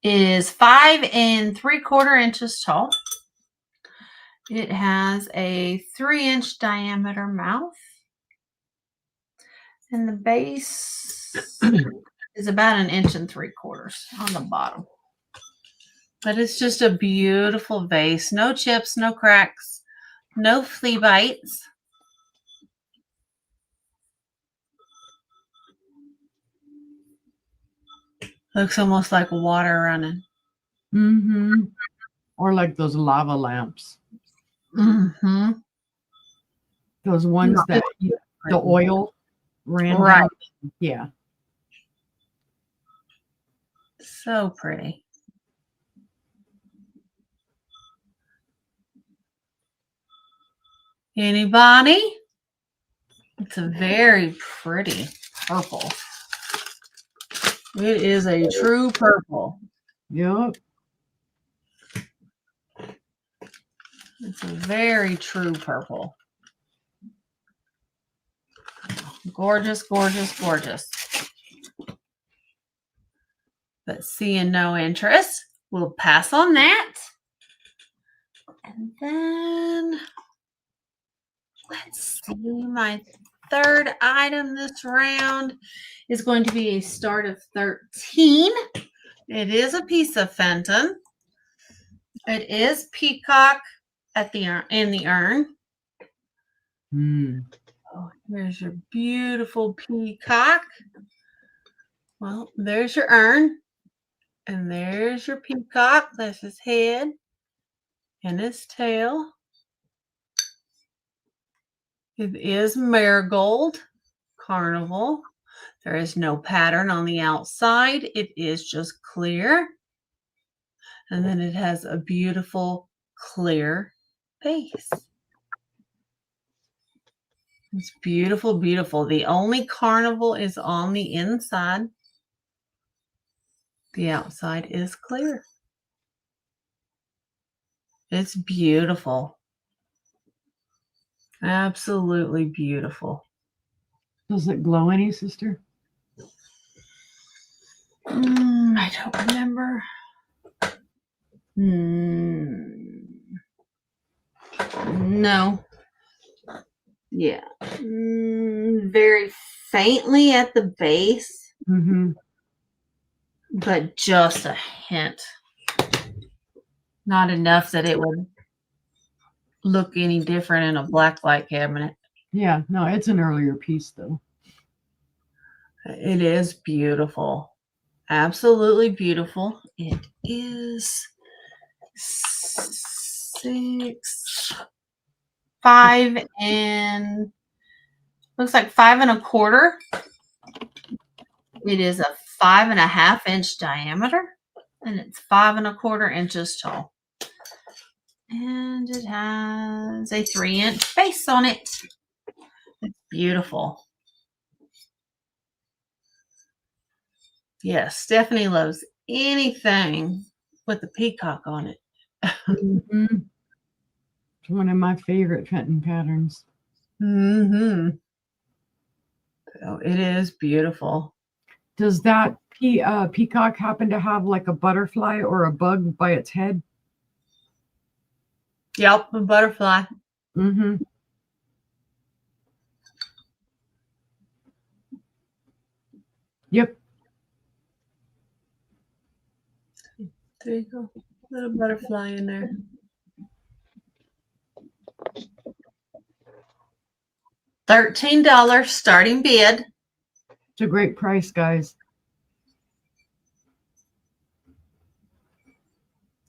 is 5 3/4 inches tall. It has a 3-inch diameter mouth. And the base is about 1 3/4 inches on the bottom. But it's just a beautiful vase. No chips, no cracks, no flea bites. Looks almost like water running. Mm-hmm. Or like those lava lamps. Mm-hmm. Those ones that the oil ran Right. down. Yeah. So pretty. Anybody? It's a very pretty purple. It is a true purple. Yep. It's a very true purple. Gorgeous, gorgeous, gorgeous. But seeing no interest, we'll pass on that. And then let's see, my third item this round is going to be a start of 13. It is a piece of Fenton. It is peacock at the in the urn. Mm. Oh, there's your beautiful peacock. Well, there's your urn. And there's your peacock. That's his head and his tail. It is marigold carnival. There is no pattern on the outside. It is just clear. And then it has a beautiful clear base. It's beautiful, beautiful. The only carnival is on the inside. The outside is clear. It's beautiful. Absolutely beautiful. Does it glow any, sister? I don't remember. No. Yeah. Very faintly at the base, Mm-hmm. but just a hint. Not enough that it would look any different in a black light cabinet. Yeah, no, it's an earlier piece though. It is beautiful. Absolutely beautiful. It is 5 and looks like 5 1/4. It is a 5.5 inch diameter and it's 5 1/4 inches tall. And it has a 3-inch base on it. It's beautiful. Yes, Stephanie loves anything with the peacock on it. Mm-hmm. It's one of my favorite Fenton patterns. Mm-hmm. So it is beautiful. Does that peacock happen to have like a butterfly or a bug by its head? Yep, a butterfly. Mm-hmm. Yep. There you go. Little butterfly in there. $13 starting bid. It's a great price, guys.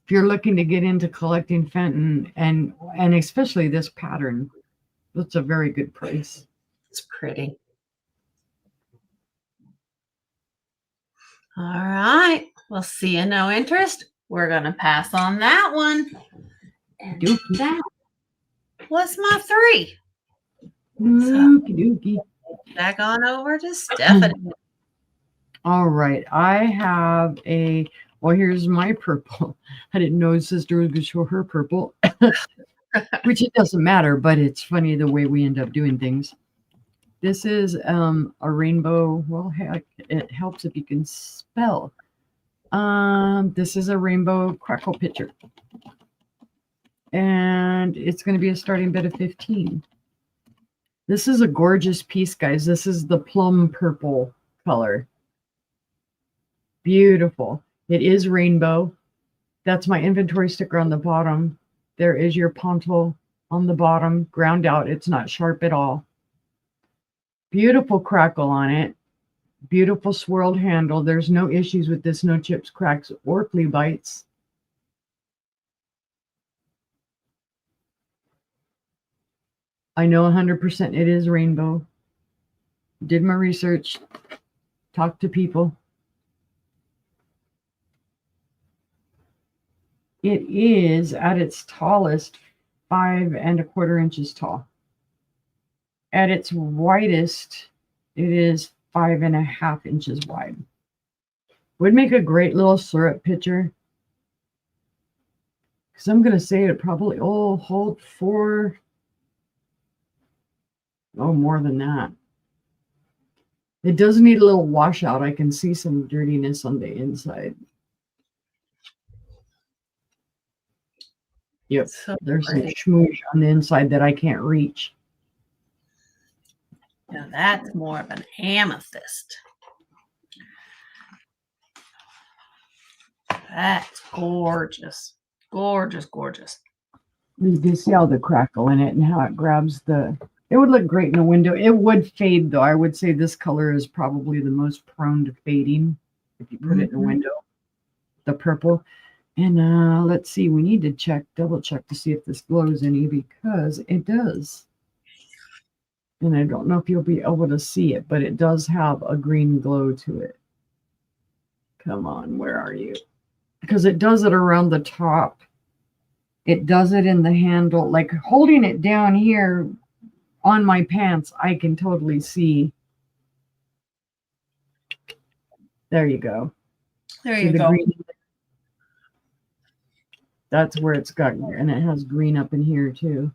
If you're looking to get into collecting Fenton and especially this pattern, that's a very good price. It's pretty. All right. Well, see you no interest. We're going to pass on that one. And Dookie. that was my 3. Dookie dookie. Back on over to Stephanie. All right. I have well, here's my purple. I didn't know sister was going to show her purple, which it doesn't matter, but it's funny the way we end up doing things. This is a rainbow. Well, heck, it helps if you can spell. This is a rainbow crackle pitcher. And it's going to be a starting bid of 15. This is a gorgeous piece, guys. This is the plum purple color. Beautiful. It is rainbow. That's my inventory sticker on the bottom. There is your ponto on the bottom, ground out. It's not sharp at all. Beautiful crackle on it. Beautiful swirled handle. There's no issues with this. No chips, cracks, or flea bites. I know 100% it is rainbow. Did my research. Talked to people. It is at its tallest 5 1/4 inches tall. At its widest, it is 5 1/2 inches wide. Would make a great little syrup pitcher. Because I'm going to say it probably, hold 4. Oh, more than that. It does need a little washout. I can see some dirtiness on the inside. Yep, So there's some pretty. schmooze on the inside that I can't reach. Now that's more of an amethyst. That's gorgeous. Gorgeous, gorgeous. You can see all the crackle in it and how it grabs the... It would look great in a window. It would fade, though. I would say this color is probably the most prone to fading if you put it in a window. The purple. And let's see. We need to double check to see if this glows any, because it does. And I don't know if you'll be able to see it, but it does have a green glow to it. Come on, where are you? Because it does it around the top. It does it in the handle. Like holding it down here on my pants, I can totally see. There you go. There See you the go. green? That's where it's got, and it has green up in here too.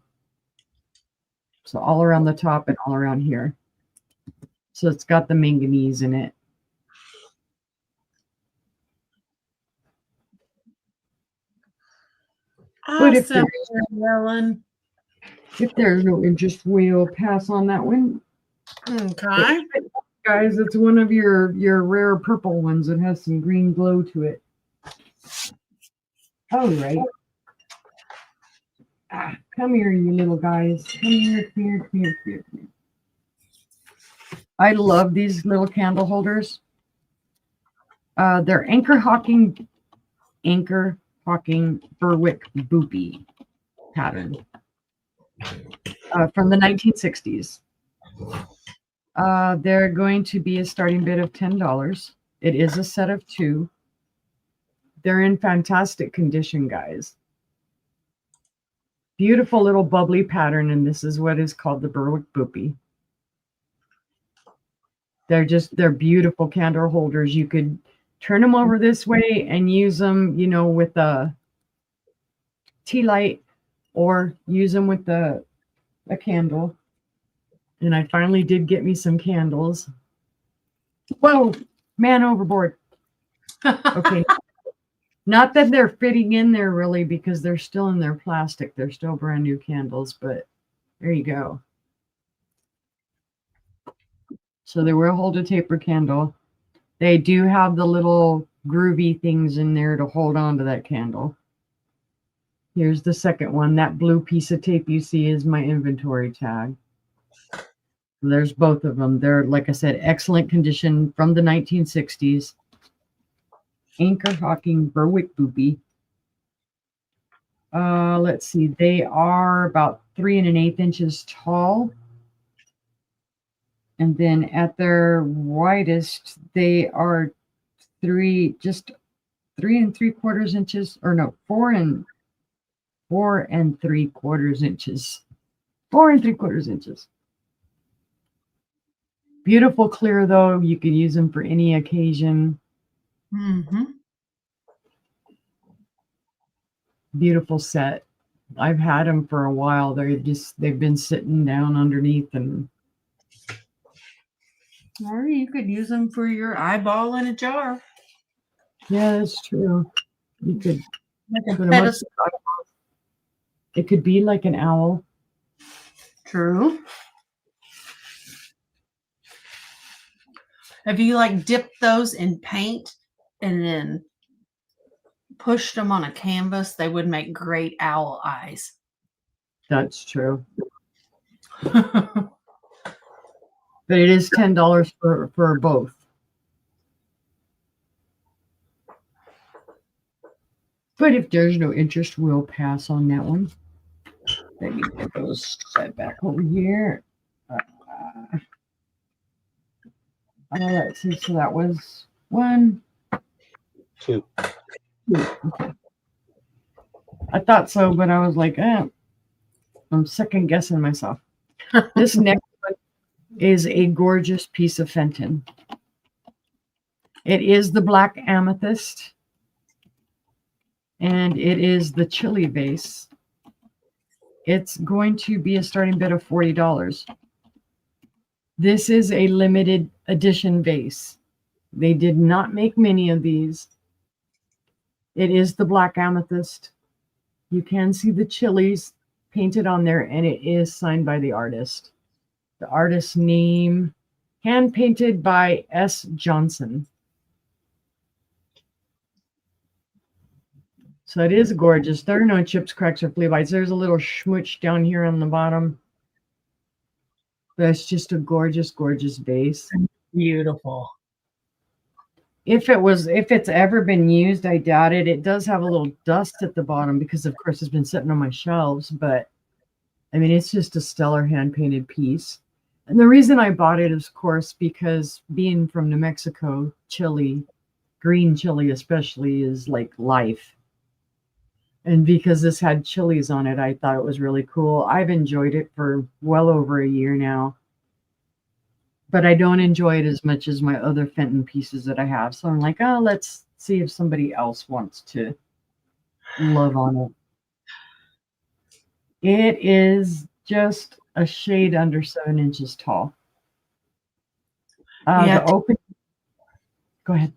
So all around the top and all around here. So it's got the manganese in it. But if Awesome, Ellen. there's no interest, we'll pass on that one. Okay. Guys, it's one of your rare purple ones that has some green glow to it. All right. Come here, you little guys. Come here, come here, come here, come here, come here. I love these little candle holders. They're Anchor Hawking Berwick Boopy pattern from the 1960s. They're going to be a starting bid of $10. It is a set of 2. They're in fantastic condition, guys. Beautiful little bubbly pattern, and this is what is called the Berwick Boopy. They're beautiful candle holders. You could turn them over this way and use them, with a tea light, or use them with a candle. And I finally did get me some candles. Whoa, man overboard. Okay. Not that they're fitting in there really, because they're still in their plastic. They're still brand new candles, but There you go. So they will hold a taper candle. They do have the little groovy things in there to hold on to that candle. Here's the second one. That blue piece of tape you see is my inventory tag. There's both of them. They're, like I said, excellent condition from the 1960s. Anchor Hawking Berwick Boopy. Let's see. They are about 3 1/8 inches tall. And then at their widest, they are 3 3 3/4 inches, or no, 4 3/4 inches. 4 3/4 inches. Beautiful clear though. You could use them for any occasion. Mm-hmm. Beautiful set. I've had them for a while. They've been sitting down underneath, and Or you could use them for your eyeball in a jar. yeah, that's true. You could Like a put 'em up. pedestal. It could be like an owl. True. Have you like dipped those in paint and then pushed them on a canvas? They would make great owl eyes. That's true. But it is $10 for both. But if there's no interest, we'll pass on that one. Let me get those set back over here. Let's see. So that was 1, 2. 2. Okay. I thought so, but I was like, I'm second guessing myself. This next one is a gorgeous piece of Fenton. It is the black amethyst, and it is the chili vase. It's going to be a starting bid of $40. This is a limited edition vase. They did not make many of these. It is the black amethyst. You can see the chilies painted on there, and it is signed by the artist. The artist's name, hand painted by S. Johnson. So it is gorgeous. There are no chips, cracks, or flea bites. There's a little schmooch down here on the bottom. That's just a gorgeous, gorgeous vase. Beautiful. If it's ever been used, I doubt it. It does have a little dust at the bottom because, of course, it's been sitting on my shelves. But I mean, it's just a stellar hand painted piece. And the reason I bought it is, of course, because being from New Mexico, chili, green chili especially, is like life. And because this had chilies on it, I thought it was really cool. I've enjoyed it for well over a year now. But I don't enjoy it as much as my other Fenton pieces that I have. So I'm like, oh, let's see if somebody else wants to love on it. It is just a shade under 7 inches tall. Yeah. The open. Go ahead.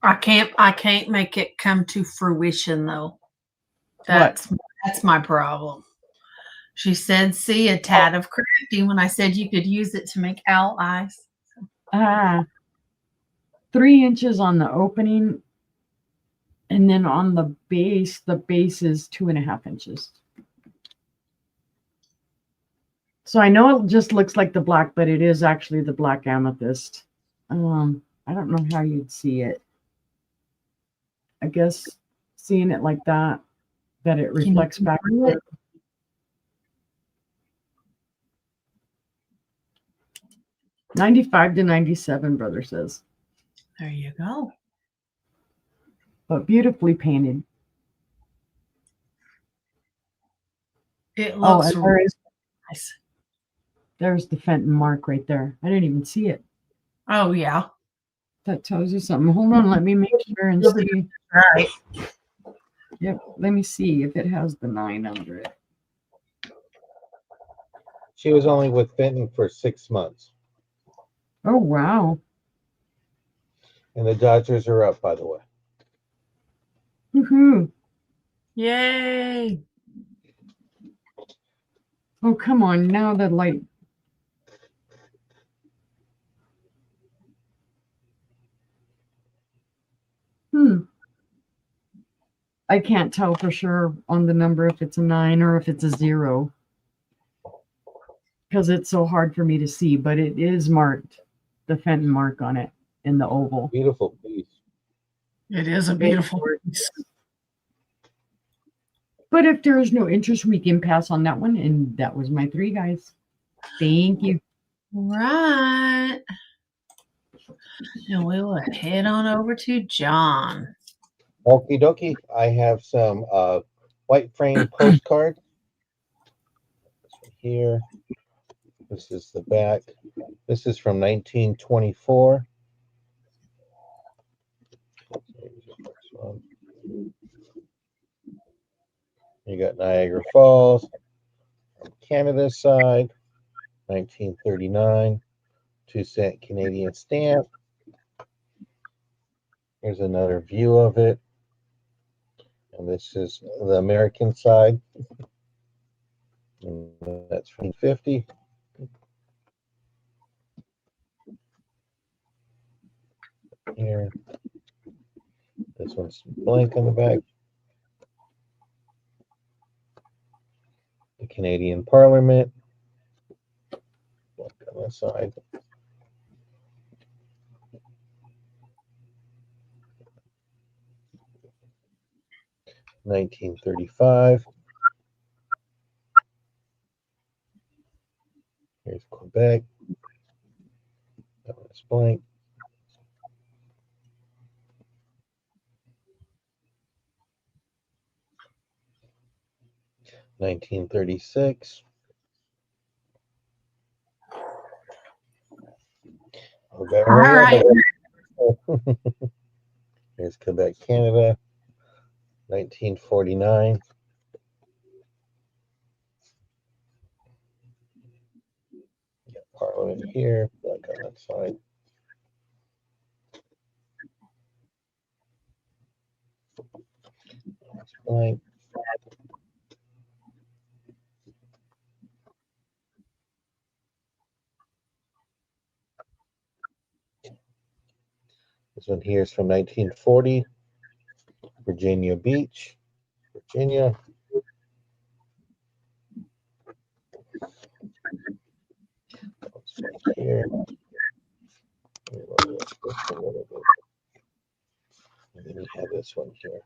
I can't make it come to fruition though. That's my problem. She said, see a tad of crafting when I said you could use it to make owl eyes. 3 inches on the opening. And then on the base is 2.5 inches. So I know it just looks like the black, but it is actually the black amethyst. I don't know how you'd see it. I guess seeing it like that it reflects back. $95 to $97, brother says. There you go. But beautifully painted. It looks and really nice. There's the Fenton mark right there. I didn't even see it. Oh yeah. That tells you something. Hold on, let me make sure and see. Right. Yep, let me see if it has the 9 under it. She was only with Fenton for 6 months. Oh, wow. And the Dodgers are up, by the way. Woohoo. Yay. Oh, come on. Now the light. I can't tell for sure on the number if it's a 9 or if it's a 0 because it's so hard for me to see, but it is marked, the Fenton mark on it in the oval. Beautiful piece. It is a beautiful piece. But if there is no interest, we can pass on that one. And that was my 3, guys. Thank you. Right. And we will head on over to John. Okie dokie. I have some white frame postcards. This one here. This is the back. This is from 1924. You got Niagara Falls from Canada's side, 1939, 2-cent Canadian stamp. Here's another view of it. And this is the American side. And that's from 50. Here. This one's blank on the back. The Canadian Parliament. Blank on the side. $1935. Here's Quebec. That one's blank. $1936. Oh, better All hurry up. right. Here's Quebec, Canada. 1949. Got Parliament here, black on that side. That's blank. This one here is from 1940. Virginia Beach, Virginia. Here. And then we have this one here.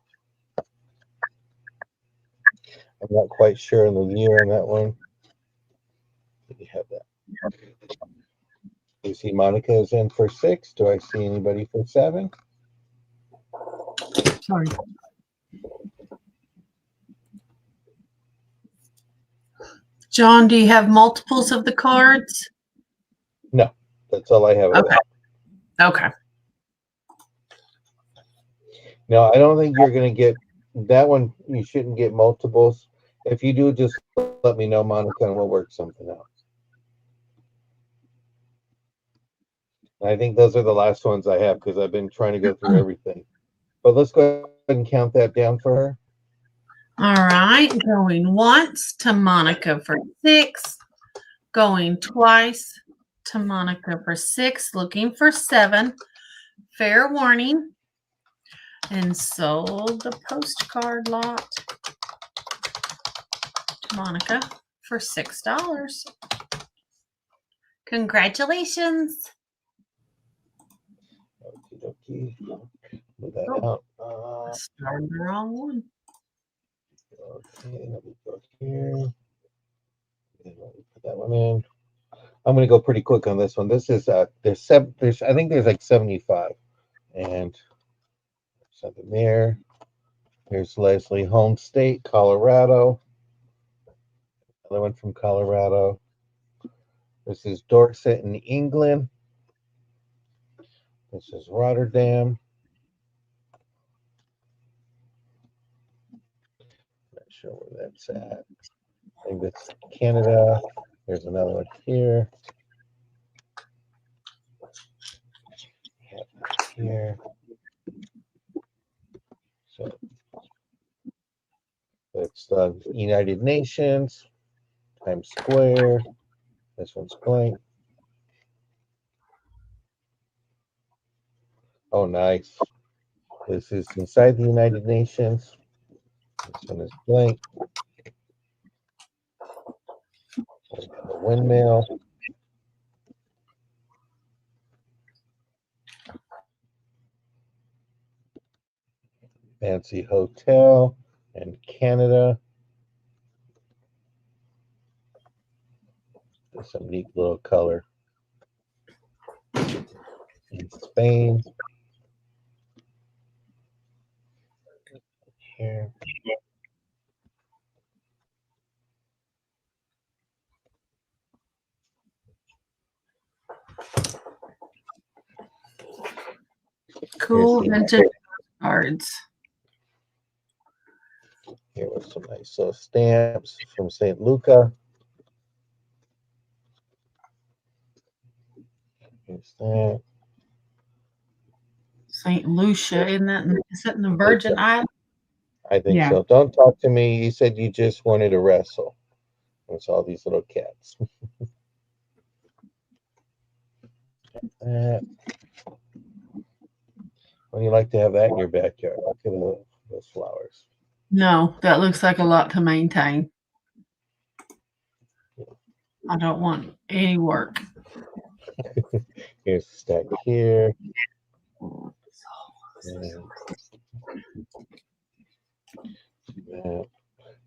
I'm not quite sure on the year on that one. You have that. Do you see Monica is in for 6? Do I see anybody for 7? Sorry. John, do you have multiples of the cards? No, that's all I have. Okay. Okay. No, I don't think you're going to get that one. You shouldn't get multiples. If you do, just let me know, Monica, and we'll work something out. I think those are the last ones I have because I've been trying to go through everything. But let's go ahead and count that down for her. All right. Going once to Monica for 6. Going twice to Monica for 6. Looking for 7. Fair warning. And sold the postcard lot to Monica for $6. Congratulations. Okie dokie. Move that out. Started the wrong one. Okay, let me go here. And let me put that one in. I'm going to go pretty quick on this one. This is there's I think there's like 75, and something there. Here's Leslie Home State, Colorado. Another one from Colorado. This is Dorset in England. This is Rotterdam. Not sure where that's at. I think that's Canada. There's another one here. Here. So it's the United Nations. Times Square. This one's blank. Oh, nice. This is inside the United Nations. This one is blank. The windmill. Fancy hotel in Canada. There's some neat little color. In Spain. Here. Cool Here's vintage cards. Here was some nice little stamps from St. Luca. Here's that. St. Lucia, is that in the Virgin Islands? I think Yeah. so. Don't talk to me. You said you just wanted to wrestle. It's all these little cats. Well, you like to have that in your backyard. Look at those flowers. No, that looks like a lot to maintain. I don't want any work. Here's a stack here. And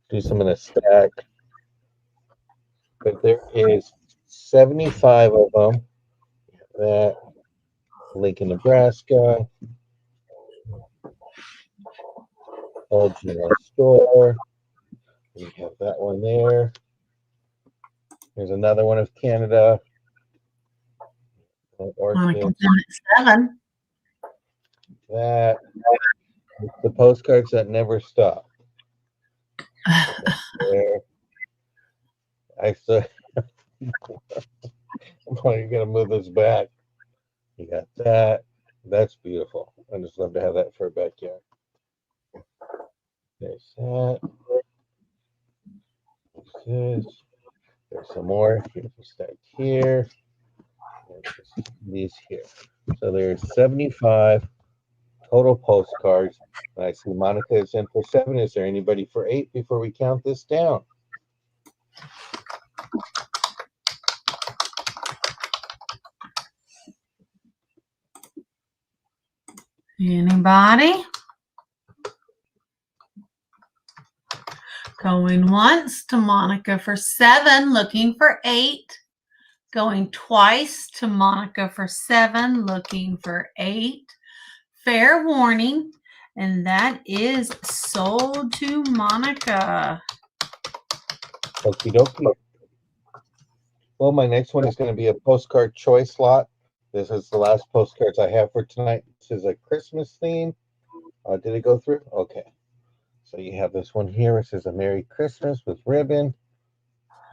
do some in a stack. But there is 75 of them. That Lincoln, Nebraska. Old General Store. We have that one there. There's another one of Canada. Orchid. 7. That. The postcards that never stop. There. I still. You're gonna move this back. You got that. That's beautiful. I just love to have that for a backyard. There's that. There's this. There's some more. Here's a stack here. There's these here. So there's 75 total postcards. And I see Monica is in for 7. Is there anybody for 8 before we count this down? Anybody? Going once to Monica for 7, looking for 8. Going twice to Monica for 7, looking for 8. Fair warning, and that is sold to Monica. Okie dokie. Well, my next one is going to be a postcard choice lot. This is the last postcards I have for tonight. This is a Christmas theme. Did it go through? Okay. So you have this one here, which is a Merry Christmas with ribbon.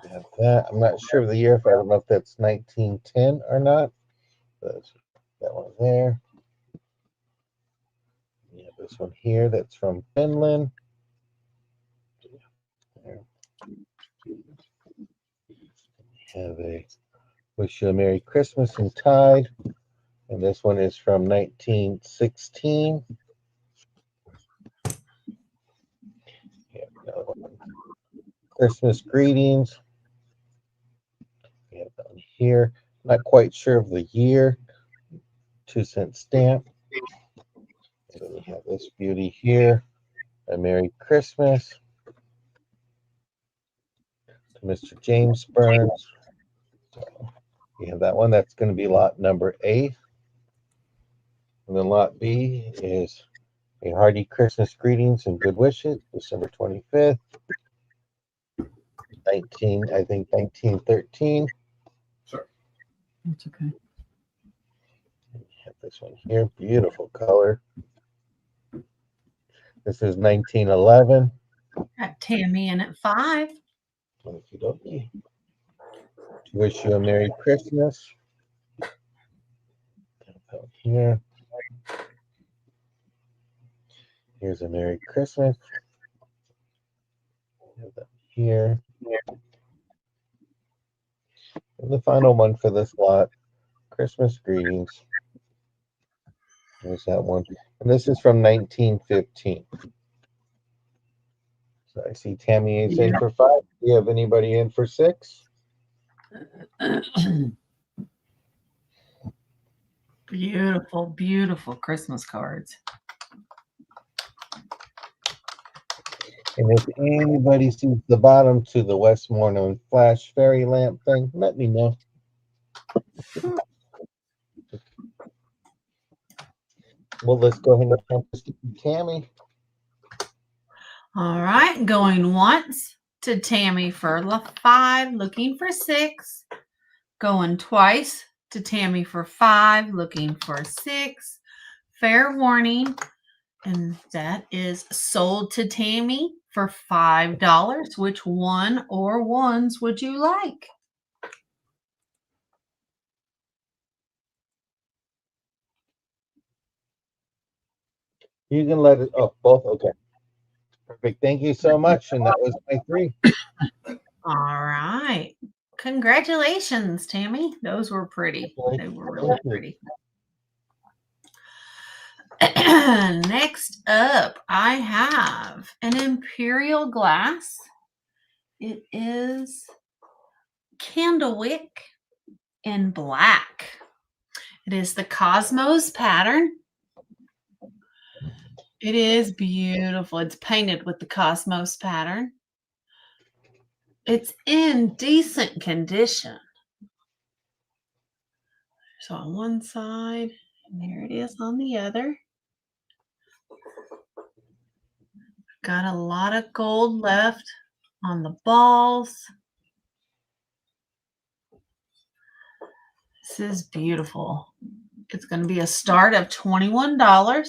You have that. I'm not sure of the year. I don't know if that's 1910 or not. That's that one there. You have this one here that's from Finland. There. You have a Wish You a Merry Christmas in Tide. And this one is from 1916. Christmas greetings. We have that one here. Not quite sure of the year. 2-cent stamp. And then we have this beauty here. A Merry Christmas to Mr. James Burns. So we have that one. That's going to be lot number A. And then lot B is a hearty Christmas greetings and good wishes, December 25th. 1913. That's okay. Have this one here, beautiful color. This is 1911. Got Tammy in at 5. Okie dokie. To wish you a Merry Christmas. Here. Here's a Merry Christmas. Have that here. And the final one for this lot, Christmas greetings. There's that one. And this is from 1915. So I see Tammy is in for 5. Do you have anybody in for 6? Beautiful, beautiful Christmas cards. And if anybody sees the bottom to the Westmoreland flash fairy lamp thing, let me know. Well, let's go ahead and count this to Tammy. All right, going once to Tammy for 5, looking for 6. Going twice to Tammy for 5, looking for 6. Fair warning. And that is sold to Tammy for $5. Which one or ones would you like? You can let it, oh, both? Okay. Perfect. Thank you so much. And that was my 3. All right. Congratulations, Tammy. Those were pretty. They were really pretty. Next up, I have an Imperial glass. It is Candlewick in black. It is the Cosmos pattern. It is beautiful. It's painted with the Cosmos pattern. It's in decent condition. So on one side, and there it is on the other. Got a lot of gold left on the balls. This is beautiful. It's going to be a start of $21.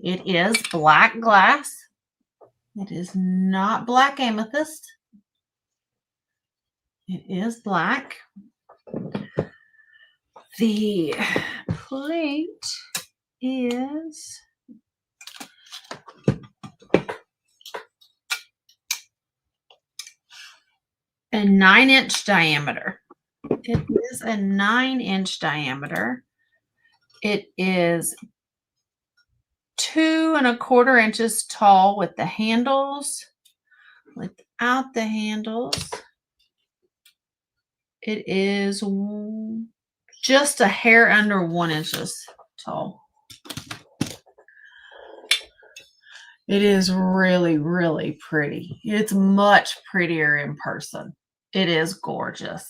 It is black glass. It is not black amethyst. It is black. The plate is a 9-inch diameter. It is a 9-inch diameter. It is 2 1/4 inches tall with the handles. Without the handles, it is just a hair under 1 inches tall. It is really, really pretty. It's much prettier in person. It is gorgeous.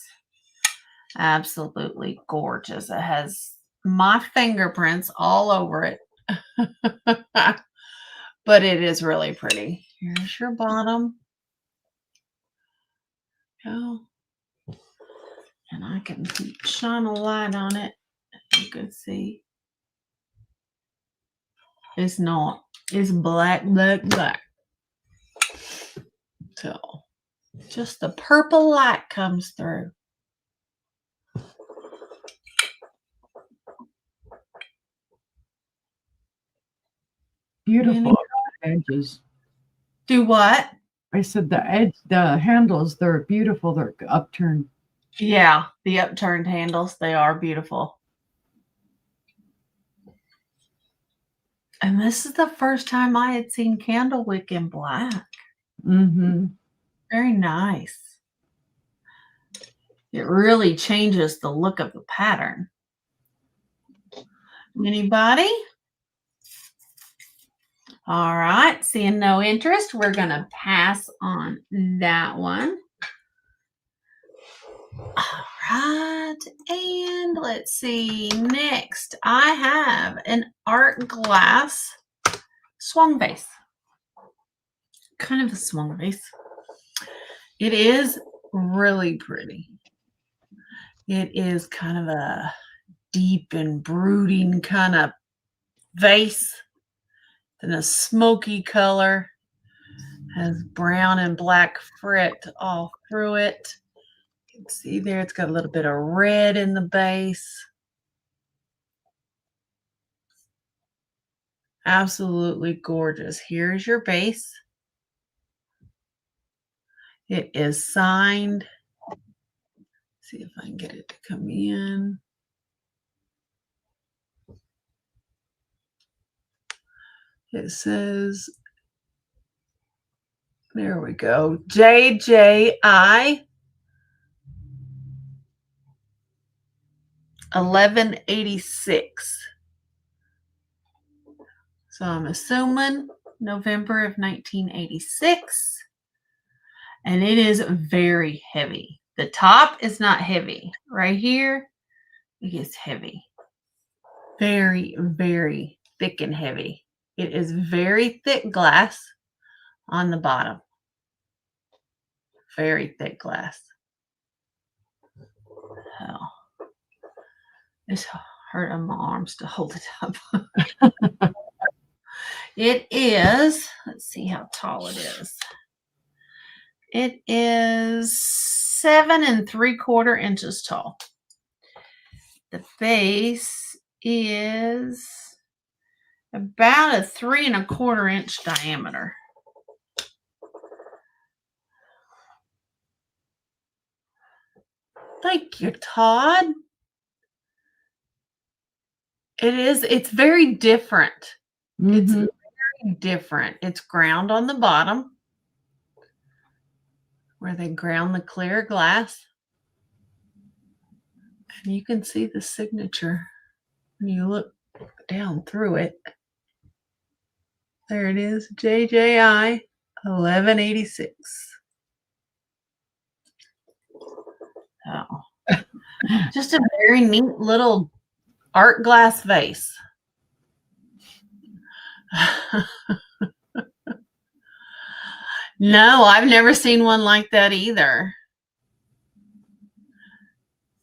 Absolutely gorgeous. It has my fingerprints all over it. But it is really pretty. Here's your bottom. Oh. And I can shine a light on it. You can see. It's not. It's black, black, black. So just the purple light comes through. Beautiful edges. Do what? I said the handles, they're beautiful. They're upturned. Yeah, the upturned handles, they are beautiful. And this is the first time I had seen Candlewick in black. Mm-hmm. Very nice. It really changes the look of the pattern. Anybody? All right, seeing no interest, we're going to pass on that one. All right, and let's see. Next, I have an art glass swung vase. Kind of a swung vase. It is really pretty. It is kind of a deep and brooding kind of vase. In a smoky color. Has brown and black fret all through it. You can see there it's got a little bit of red in the base. Absolutely gorgeous. Here's your base. It is signed. See if I can get it to come in. It says, there we go, JJI 1186. So I'm assuming November of 1986. And it is very heavy. The top is not heavy. Right here, it gets heavy. Very, very thick and heavy. It is very thick glass on the bottom. Very thick glass. Oh, it's hurt on my arms to hold it up. It is, let's see how tall it is. It is 7 3/4 inches tall. The base is about a 3 1/4 inch diameter. Thank you, Todd. It's very different. It's very different. It's ground on the bottom where they ground the clear glass. And you can see the signature when you look down through it. There it is, JJI 1186. Oh. Just a very neat little art glass vase. No, I've never seen one like that either.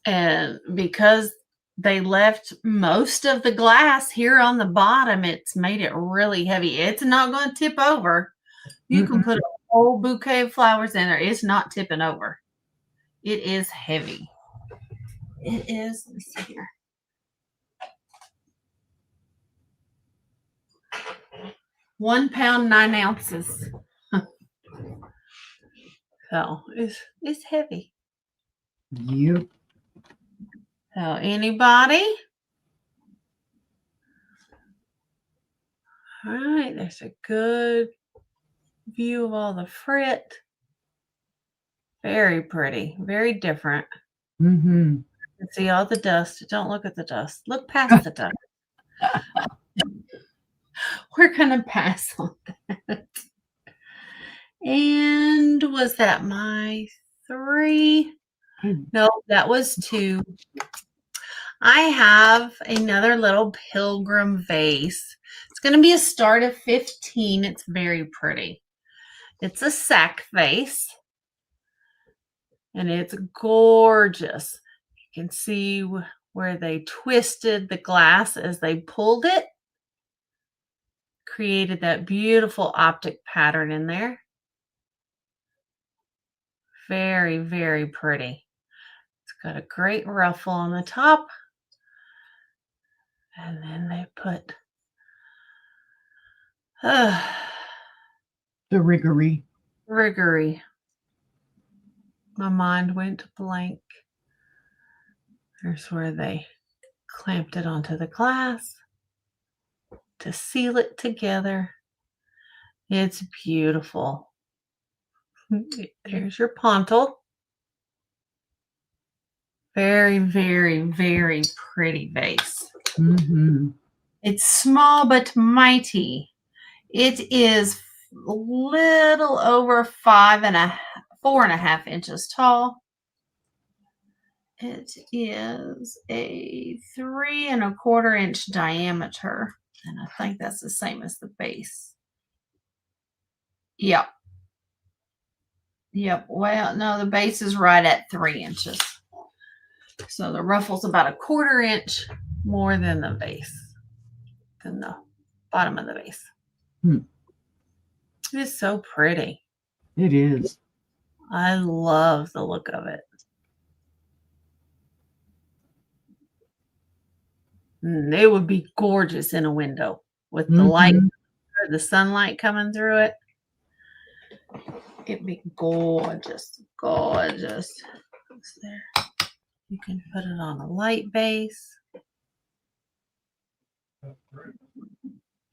And because they left most of the glass here on the bottom, it's made it really heavy. It's not going to tip over. You can put a whole bouquet of flowers in there. It's not tipping over. It is heavy. It is, let's see here. £1 9 ounces. So it's heavy. Yep. So anybody? All right, there's a good view of all the frit. Very pretty, very different. Mm-hmm. You can see all the dust. Don't look at the dust. Look past the dust. We're gonna pass on that. And was that my 3? No, that was 2. I have another little pilgrim vase. It's going to be a start of 15. It's very pretty. It's a sack vase. And it's gorgeous. You can see where they twisted the glass as they pulled it. Created that beautiful optic pattern in there. Very, very pretty. It's got a great ruffle on the top. And then they put the riggery. My mind went blank. There's where they clamped it onto the glass to seal it together. It's beautiful. There's your pontal. Very, very, very pretty vase. Mm-hmm. It's small but mighty. It is a little over 4.5 inches tall. It is a 3 1/4 inch diameter. And I think that's the same as the base. Yep. Well, no, the base is right at 3 inches. So the ruffle's about 1/4 inch more than the base, than the bottom of the base. It's so pretty. It is. I love the look of it. It would be gorgeous in a window with the light, the sunlight coming through it. It'd be gorgeous, gorgeous. It's there. You can put it on a light base.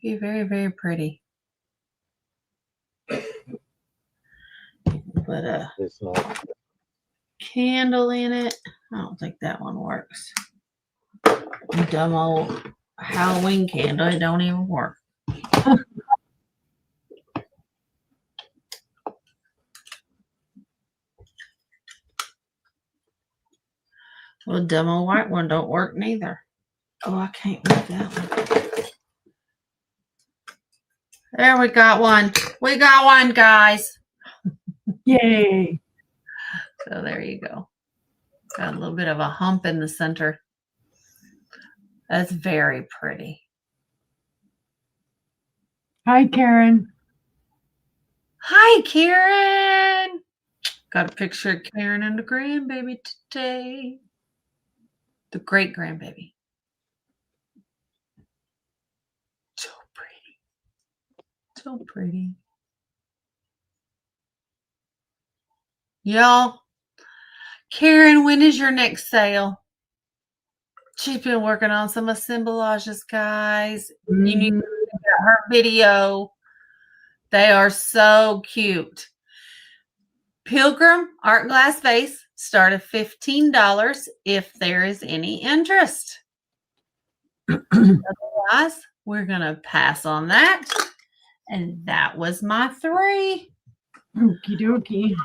Be very, very pretty. Put a It's not. candle in it. I don't think that one works. Dumb old Halloween candle. It don't even work. Well, dumb old white one don't work neither. Oh, I can't move that one. There, we got one. We got one, guys. Yay. So there you go. Got a little bit of a hump in the center. That's very pretty. Hi, Karen. Hi, Karen. Got a picture of Karen and the grandbaby today. The great grandbaby. So pretty. So pretty. Y'all, Karen, when is your next sale? She's been working on some assemblages, guys. You need to check out her video. They are so cute. Pilgrim Art Glass Vase start at $15 if there is any interest. Otherwise, we're going to pass on that. And that was my 3. Okie dokie.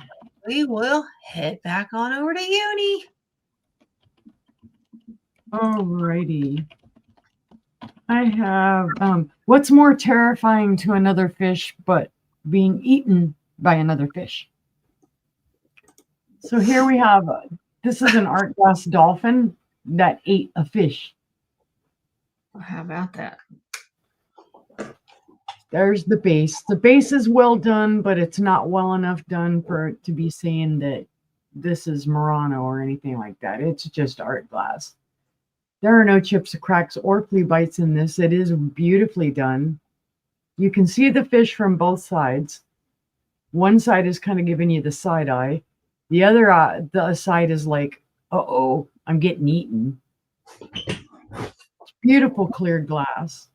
We will head back on over to Uni. Alrighty. I have what's more terrifying to another fish but being eaten by another fish? So here we have this is an art glass dolphin that ate a fish. How about that? There's the base. The base is well done, but it's not well enough done for it to be saying that this is Murano or anything like that. It's just art glass. There are no chips, cracks, or flea bites in this. It is beautifully done. You can see the fish from both sides. One side is kind of giving you the side eye. The other the side is like, uh-oh, I'm getting eaten. It's beautiful clear glass.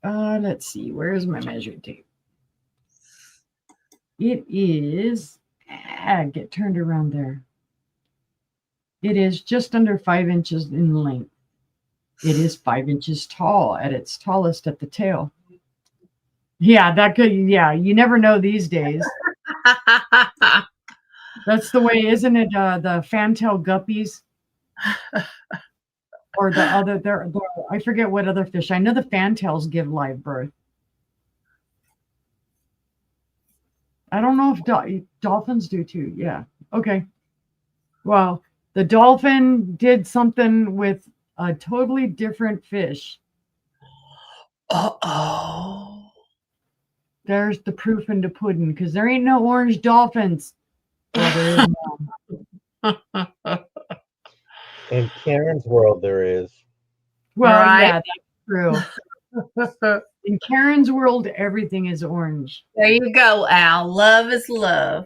Let's see, where's my measuring tape? It is, get turned around there. It is just under 5 inches in length. It is 5 inches tall at its tallest at the tail. Yeah, that could, yeah, you never know these days. That's the way, isn't it? The fantail guppies. Or the other, I forget what other fish. I know the fantails give live birth. I don't know if dolphins do too. Yeah. Okay. Well, the dolphin did something with a totally different fish. Uh-oh. There's the proof in the pudding, because there ain't no orange dolphins. Well, there is now. In Karen's world, there is. Well, Right. yeah, that's true. In Karen's world, everything is orange. There you go, Al. Love is love.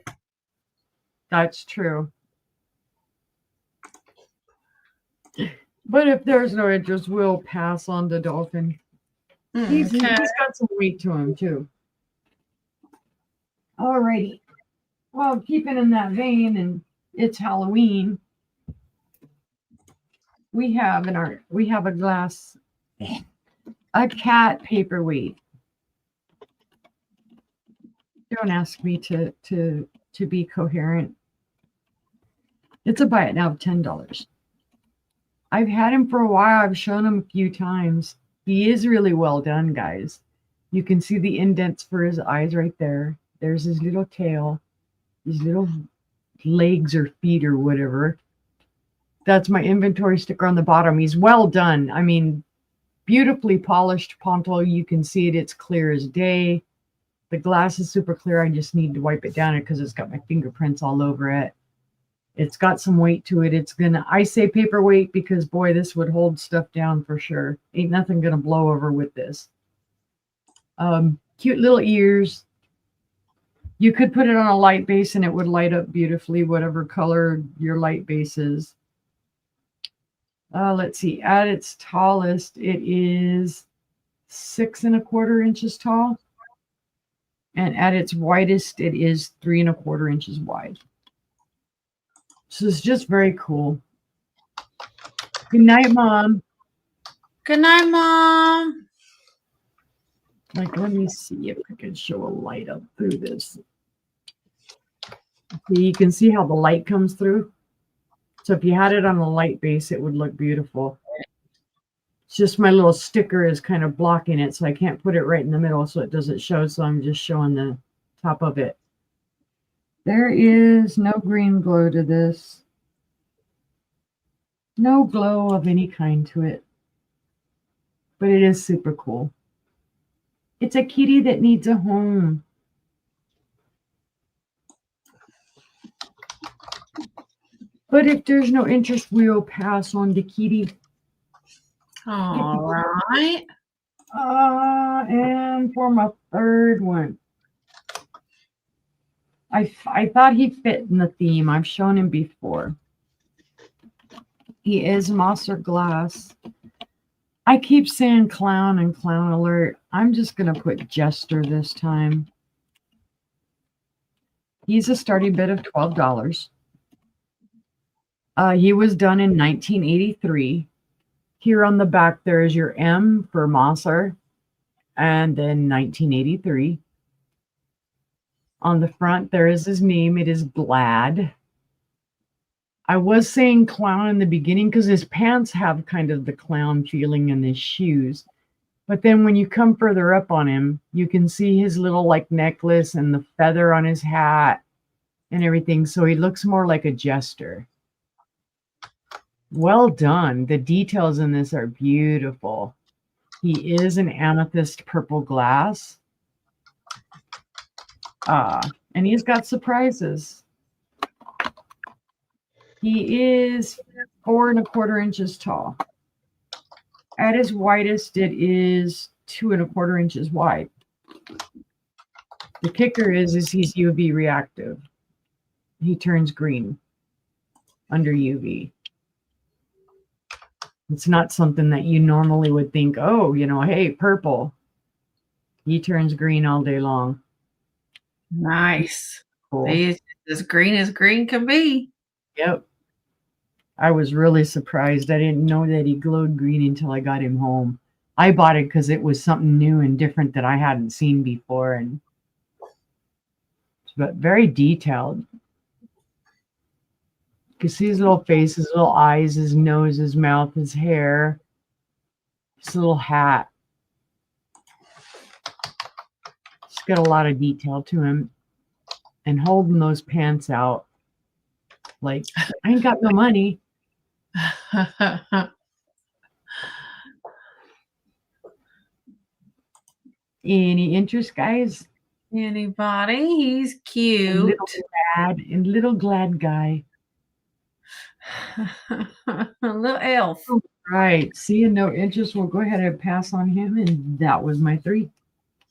That's true. But if there's no interest, we'll pass on the dolphin. He's got some weight to him, too. Alrighty. Well, keeping in that vein, and it's Halloween, we have a glass, a cat paperweight. Don't ask me to be coherent. It's a buy it now of $10. I've had him for a while. I've shown him a few times. He is really well done, guys. You can see the indents for his eyes right there. There's his little tail, his little legs or feet or whatever. That's my inventory sticker on the bottom. He's well done. I mean, beautifully polished ponto. You can see it. It's clear as day. The glass is super clear. I just need to wipe it down because it's got my fingerprints all over it. It's got some weight to it. It's gonna, I say paperweight because boy, this would hold stuff down for sure. Ain't nothing gonna blow over with this. Cute little ears. You could put it on a light base and it would light up beautifully, whatever color your light base is. Let's see. At its tallest, it is 6 1/4 inches tall. And at its widest, it is 3 1/4 inches wide. So it's just very cool. Good night, Mom. Good night, Mom. Like, let me see if I can show a light up through this. See, you can see how the light comes through. So if you had it on a light base, it would look beautiful. It's just my little sticker is kind of blocking it, so I can't put it right in the middle so it doesn't show. So I'm just showing the top of it. There is no green glow to this. No glow of any kind to it. But it is super cool. It's a kitty that needs a home. But if there's no interest, we'll pass on the kitty. All right. And for my third one, I thought he fit in the theme. I've shown him before. He is Moser Glass. I keep saying clown and clown alert. I'm just going to put Jester this time. He's a starting bid of $12. He was done in 1983. Here on the back, there is your M for Moser, and then 1983. On the front, there is his name. It is Glad. I was saying clown in the beginning because his pants have kind of the clown feeling in his shoes. But then when you come further up on him, you can see his little like necklace and the feather on his hat and everything. So he looks more like a jester. Well done. The details in this are beautiful. He is an amethyst purple glass. And he's got surprises. He is 4 1/4 inches tall. At his widest, it is 2 1/4 inches wide. The kicker is he's UV reactive. He turns green under UV. It's not something that you normally would think, oh, you know, hey, purple. He turns green all day long. Nice. Cool. He's as green can be. Yep. I was really surprised. I didn't know that he glowed green until I got him home. I bought it because it was something new and different that I hadn't seen before, and but very detailed. You can see his little face, his little eyes, his nose, his mouth, his hair, his little hat. It's got a lot of detail to him. And holding those pants out, like, I ain't got no money. Any interest, guys? Anybody? He's cute. Little glad guy. A little elf. Right. Seeing no interest, we'll go ahead and pass on him. And that was my 3.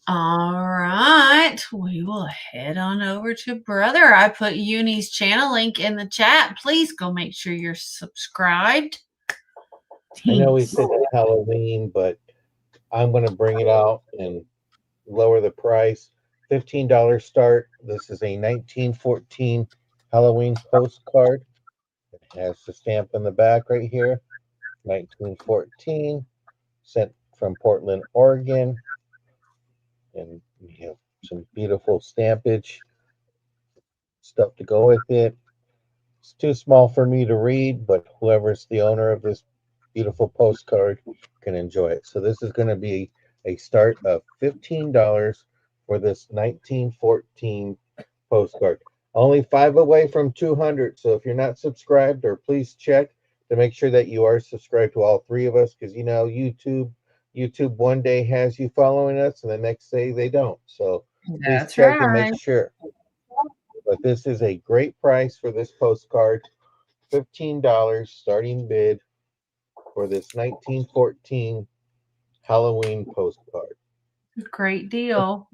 All right. We will head on over to Brother. I put Uni's channel link in the chat. Please go make sure you're subscribed. I know we said it's Halloween, but I'm going to bring it out and lower the price. $15 start. This is a 1914 Halloween postcard. It has the stamp in the back right here. 1914, sent from Portland, Oregon. And we have some beautiful stampage stuff to go with it. It's too small for me to read, but whoever's the owner of this beautiful postcard can enjoy it. So this is going to be a start of $15 for this 1914 postcard. Only 5 away from 200. So if you're not subscribed, or please check to make sure that you are subscribed to all 3 of us, because you know YouTube one day has you following us and the next day they don't. So please check and make sure. But this is a great price for this postcard. $15 starting bid for this 1914 Halloween postcard. Great deal.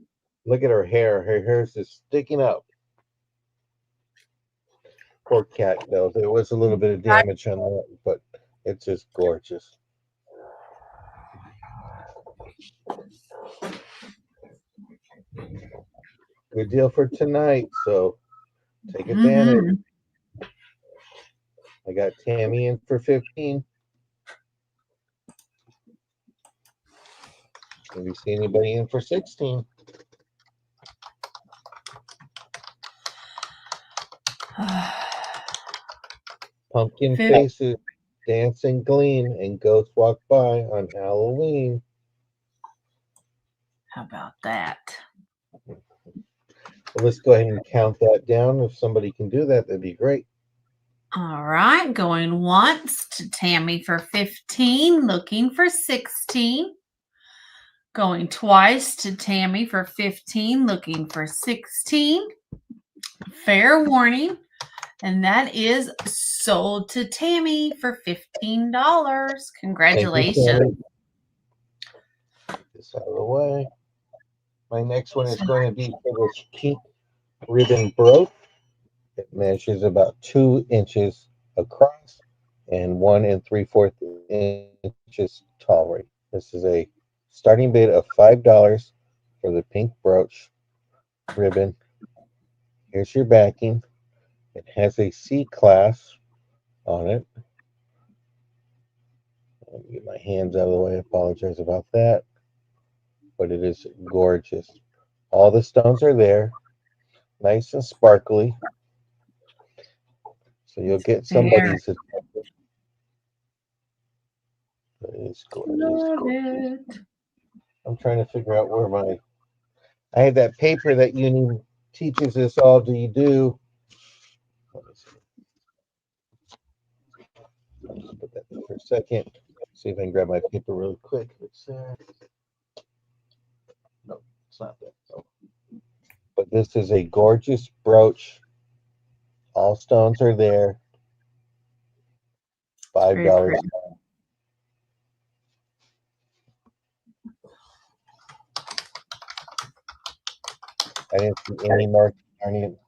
Look at her hair. Her hair's just sticking up. Poor cat, though. There was a little bit of damage on that, but it's just gorgeous. Good deal for tonight, so take advantage. Mhm. I got Tammy in for 15. Maybe see anybody in for 16. Pumpkin Fif- faces, dancing gleam, and ghosts walk by on Halloween. How about that? Well, let's go ahead and count that down. If somebody can do that, that'd be great. All right, going once to Tammy for 15, looking for 16. Going twice to Tammy for 15, looking for 16. Fair warning. And that is sold to Tammy for $15. Congratulations. Tammy. This out of the way. My next one is going to be for this pink ribbon brooch. It measures about 2 inches across and 1 3/4 inches tall. Right. This is a starting bid of $5 for the pink brooch ribbon. Here's your backing. It has a C class on it. Let me get my hands out of the way. I apologize about that. But it is gorgeous. All the stones are there, nice and sparkly. So you'll get somebody's attention. It's gorgeous. Love it. I'm trying to figure out where I had that paper that Uni teaches us all to do. Let me see. I'll just put that there for a second. See if I can grab my paper really quick. It's there. No, it's not there. No. But this is a gorgeous brooch. All stones are there. $5. I didn't see any mark on it.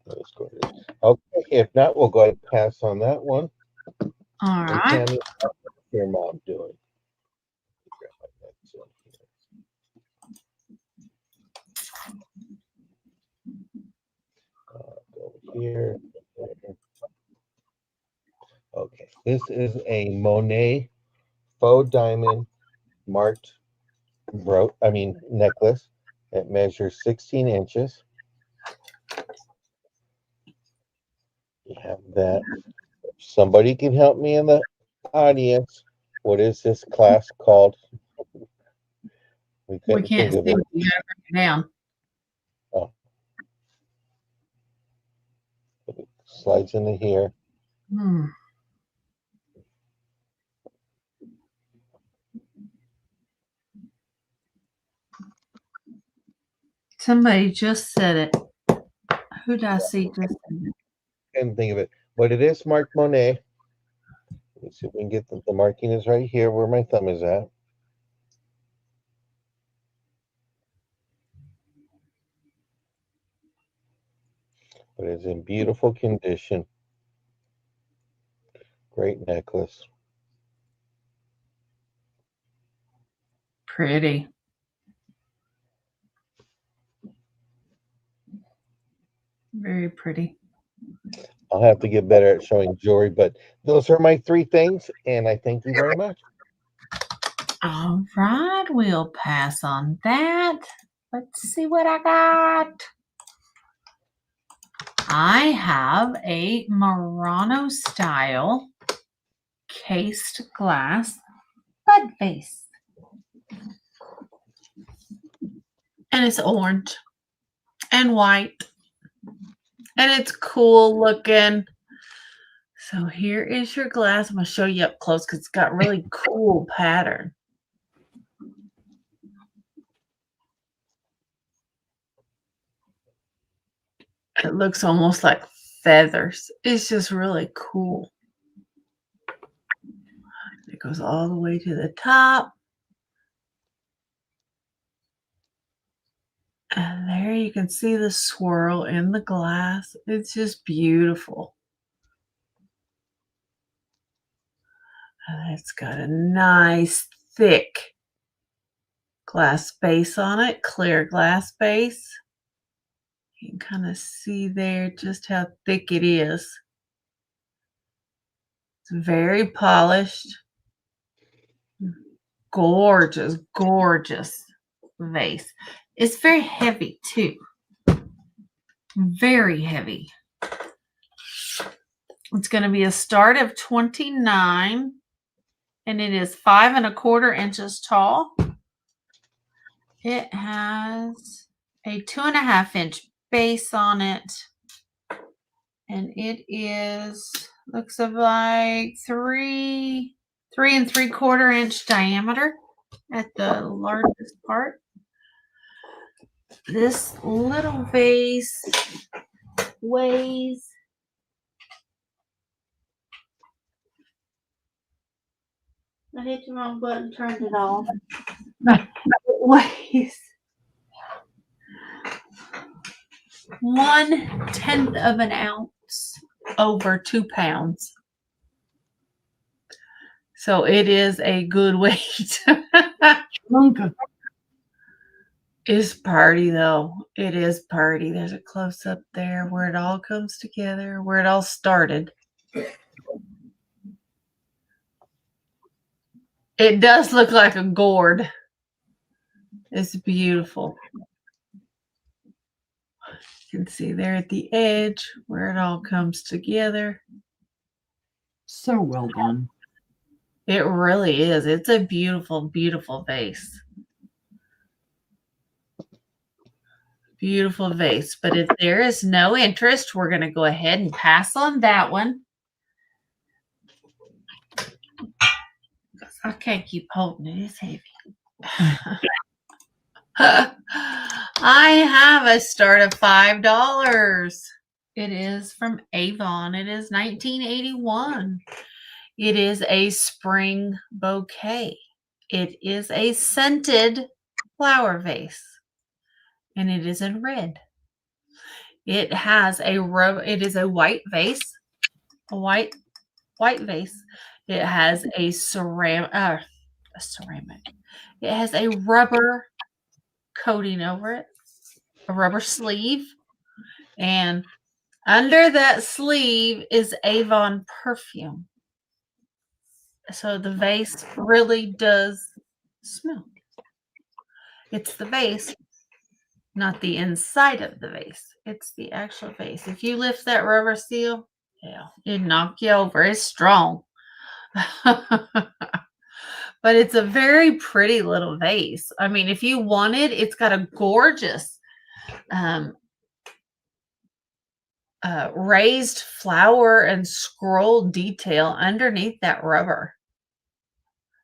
That's gorgeous. Okay, if not, we'll go ahead and pass on that one. All And right. Tammy, how's your mom doing? Grab my next one here. Go over here. Okay, this is a Monet faux diamond marked necklace. It measures 16 inches. You have that. If somebody can help me in the audience. What is this class called? We couldn't can't think of see. it. You gotta break it down. Oh. It slides into here. Somebody just said it. Who did I see just said it? Couldn't think of it. But it is marked Monet. Let's see if we can get the marking is right here where my thumb is at. But it's in beautiful condition. Great necklace. Pretty. Very pretty. I'll have to get better at showing jewelry, but those are my 3 things, and I thank you very much. All right, we'll pass on that. Let's see what I got. I have a Murano style cased glass bud vase. And it's orange and white. And it's cool looking. So here is your glass. I'm going to show you up close because it's got really cool pattern. It looks almost like feathers. It's just really cool. It goes all the way to the top. And there you can see the swirl in the glass. It's just beautiful. And it's got a nice thick glass base on it, clear glass base. You can kind of see there just how thick it is. It's very polished. Gorgeous, gorgeous vase. It's very heavy too. Very heavy. It's going to be a start of 29, and it is 5 1/4 inches tall. It has a 2.5 inch base on it, and it is looks like 3 3 3/4 inch diameter at the largest part. This little vase weighs I hit the wrong button, turned it off. It weighs 1/10 of an ounce over 2 pounds. So it is a good weight. Lunka. It's party though. It is party. There's a close up there where it all comes together, where it all started. It does look like a gourd. It's beautiful. You can see there at the edge where it all comes together. So well done. It really is. It's a beautiful, beautiful vase. Beautiful vase. But if there is no interest, we're going to go ahead and pass on that one. I can't keep holding it. It's heavy. I have a start of $5. It is from Avon. It is 1981. It is a spring bouquet. It is a scented flower vase, and it is in red. It has it is a white vase, a white vase. It has a ceramic. It has a rubber coating over it, a rubber sleeve, and under that sleeve is Avon perfume. So the vase really does smell. It's the vase, not the inside of the vase. It's the actual vase. If you lift that rubber seal, yeah, it'd knock you over. It's strong. But it's a very pretty little vase. I mean, if you want it, it's got a gorgeous raised flower and scroll detail underneath that rubber.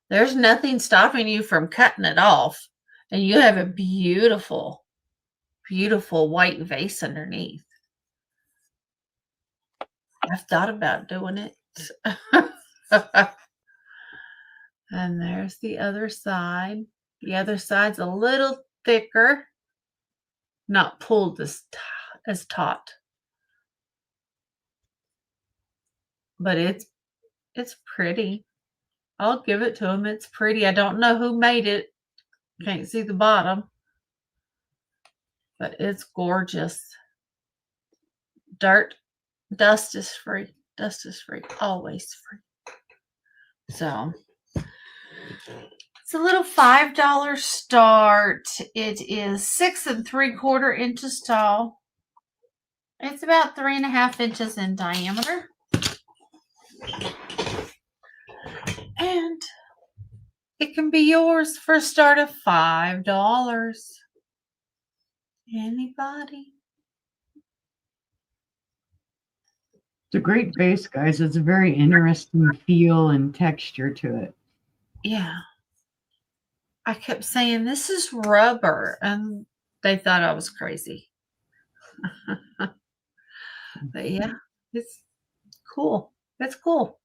There's nothing stopping you from cutting it off, and you have a beautiful, beautiful white vase underneath. I've thought about doing it. And there's the other side. The other side's a little thicker, not pulled as taut. But it's pretty. I'll give it to him. It's pretty. I don't know who made it. Can't see the bottom. But it's gorgeous. Dust is free. Dust is free. Always free. So it's a little $5 start. It is 6 3/4 inches tall. It's about 3.5 inches in diameter. And it can be yours for a start of $5. Anybody? It's a great vase, guys. It's a very interesting feel and texture to it. Yeah. I kept saying, this is rubber. And they thought I was crazy. But yeah, it's cool. It's cool.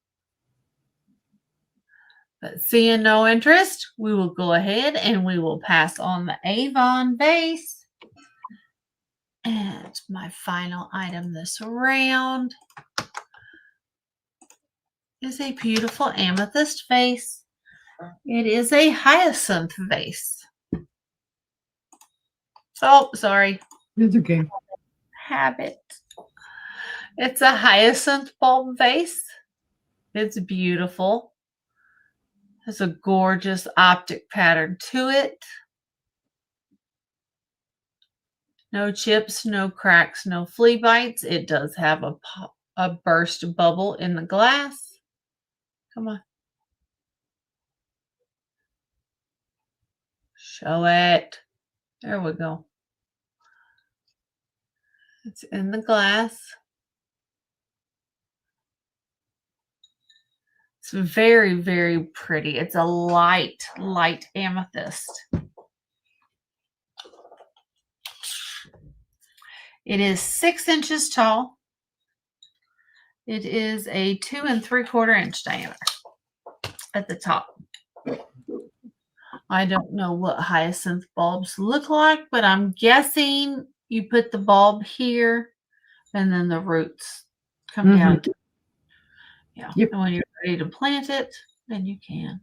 But seeing no interest, we will go ahead and we will pass on the Avon vase. And my final item this round is a beautiful amethyst vase. It is a hyacinth vase. Oh, sorry. It's okay. Habit. It's a hyacinth bulb vase. It's beautiful. Has a gorgeous optic pattern to it. No chips, no cracks, no flea bites. It does have a burst bubble in the glass. Come on. Show it. There we go. It's in the glass. It's very, very pretty. It's a light amethyst. It is 6 inches tall. It is a 2 3/4 inch diameter at the top. I don't know what hyacinth bulbs look like, but I'm guessing you put the bulb here and then the roots come down. Yeah. Yep. And when you're ready to plant it, then you can.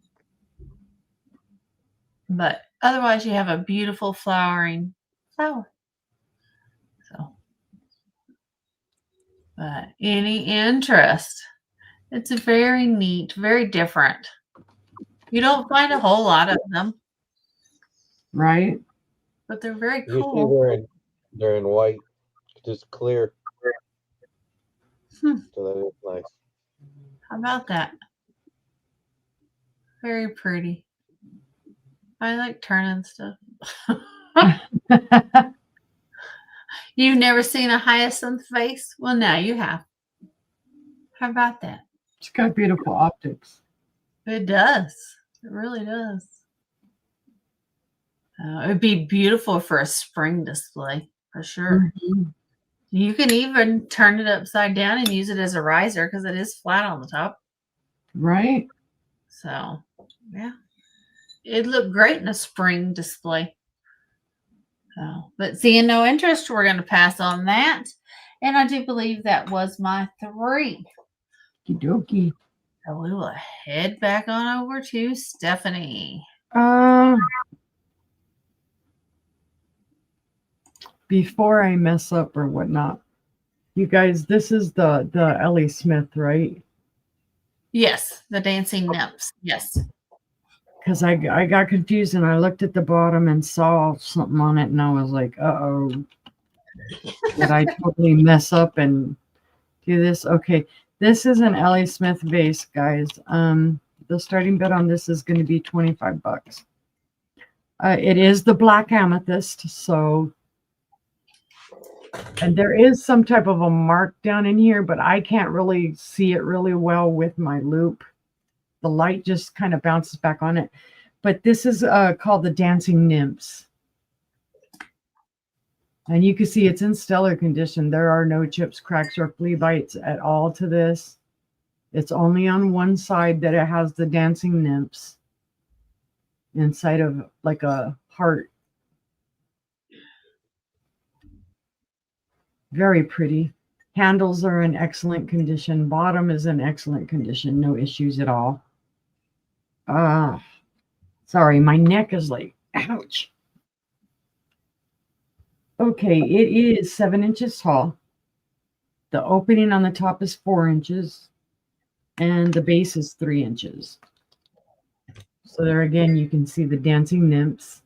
But otherwise, you have a beautiful flowering flower. So, but any interest? It's very neat, very different. You don't find a whole lot of them, Right? but they're very Usually cool. they're in white, just clear. Hmm. So that is nice. How about that? Very pretty. I like turning stuff. You've never seen a hyacinth vase? Well, now you have. How about that? It's got beautiful optics. It does. It really does. It would be beautiful for a spring display, for sure. Mhm. You can even turn it upside down and use it as a riser because it is flat on the top. Right? So, yeah. It'd look great in a spring display. So, but seeing no interest, we're going to pass on that. And I do believe that was my 3. Okie dokie. So we will head back on over to Stephanie. Before I mess up or whatnot, you guys, this is the Ellie Smith, right? Yes, the dancing nymphs. Yes. Because I got confused and I looked at the bottom and saw something on it and I was like, uh-oh. Did I totally mess up and do this? Okay. This is an Ellie Smith vase, guys. The starting bid on this is going to be $25. It is the black amethyst, so, and there is some type of a mark down in here, but I can't really see it really well with my loop. The light just kind of bounces back on it. But this is called the Dancing Nymphs. And you can see it's in stellar condition. There are no chips, cracks, or flea bites at all to this. It's only on one side that it has the dancing nymphs inside of like a heart. Very pretty. Handles are in excellent condition. Bottom is in excellent condition. No issues at all. Sorry, my neck is like, ouch. Okay, it is 7 inches tall. The opening on the top is 4 inches. And the base is 3 inches. So there again, you can see the dancing nymphs.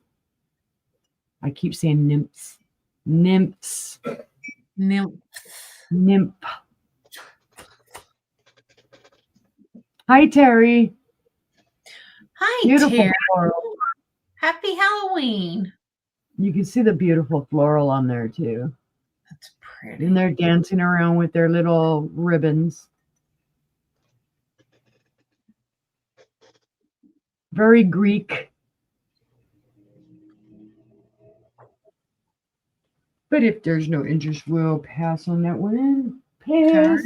I keep saying nymphs. Nymphs. Nymph. Nymph. Hi, Terry. Hi, Beautiful Terry. floral. Happy Halloween. You can see the beautiful floral on there too. That's pretty. And they're dancing around with their little ribbons. Very Greek. But if there's no interest, we'll pass on that one. Pass.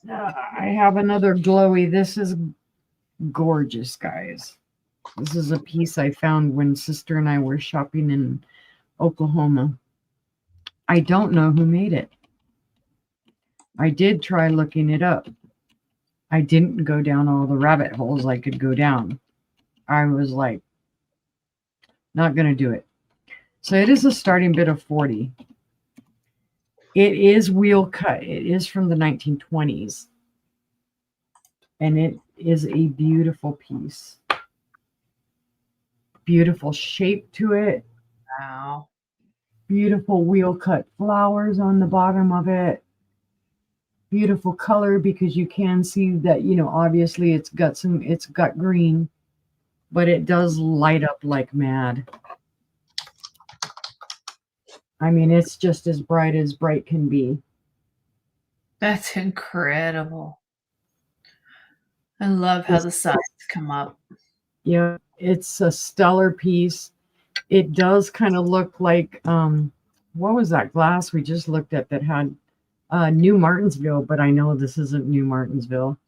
I have another glowy. This is gorgeous, guys. This is a piece I found when Sister and I were shopping in Oklahoma. I don't know who made it. I did try looking it up. I didn't go down all the rabbit holes I could go down. I was like, not going to do it. So it is a starting bid of 40. It is wheel cut. It is from the 1920s. And it is a beautiful piece. Beautiful shape to it. Wow. Beautiful wheel cut flowers on the bottom of it. Beautiful color, because you can see that, you know, obviously it's got green, but it does light up like mad. I mean, it's just as bright can be. That's incredible. I love how the sides come up. Yeah, it's a stellar piece. It does kind of look like, what was that glass we just looked at that had New Martinsville, but I know this isn't New Martinsville.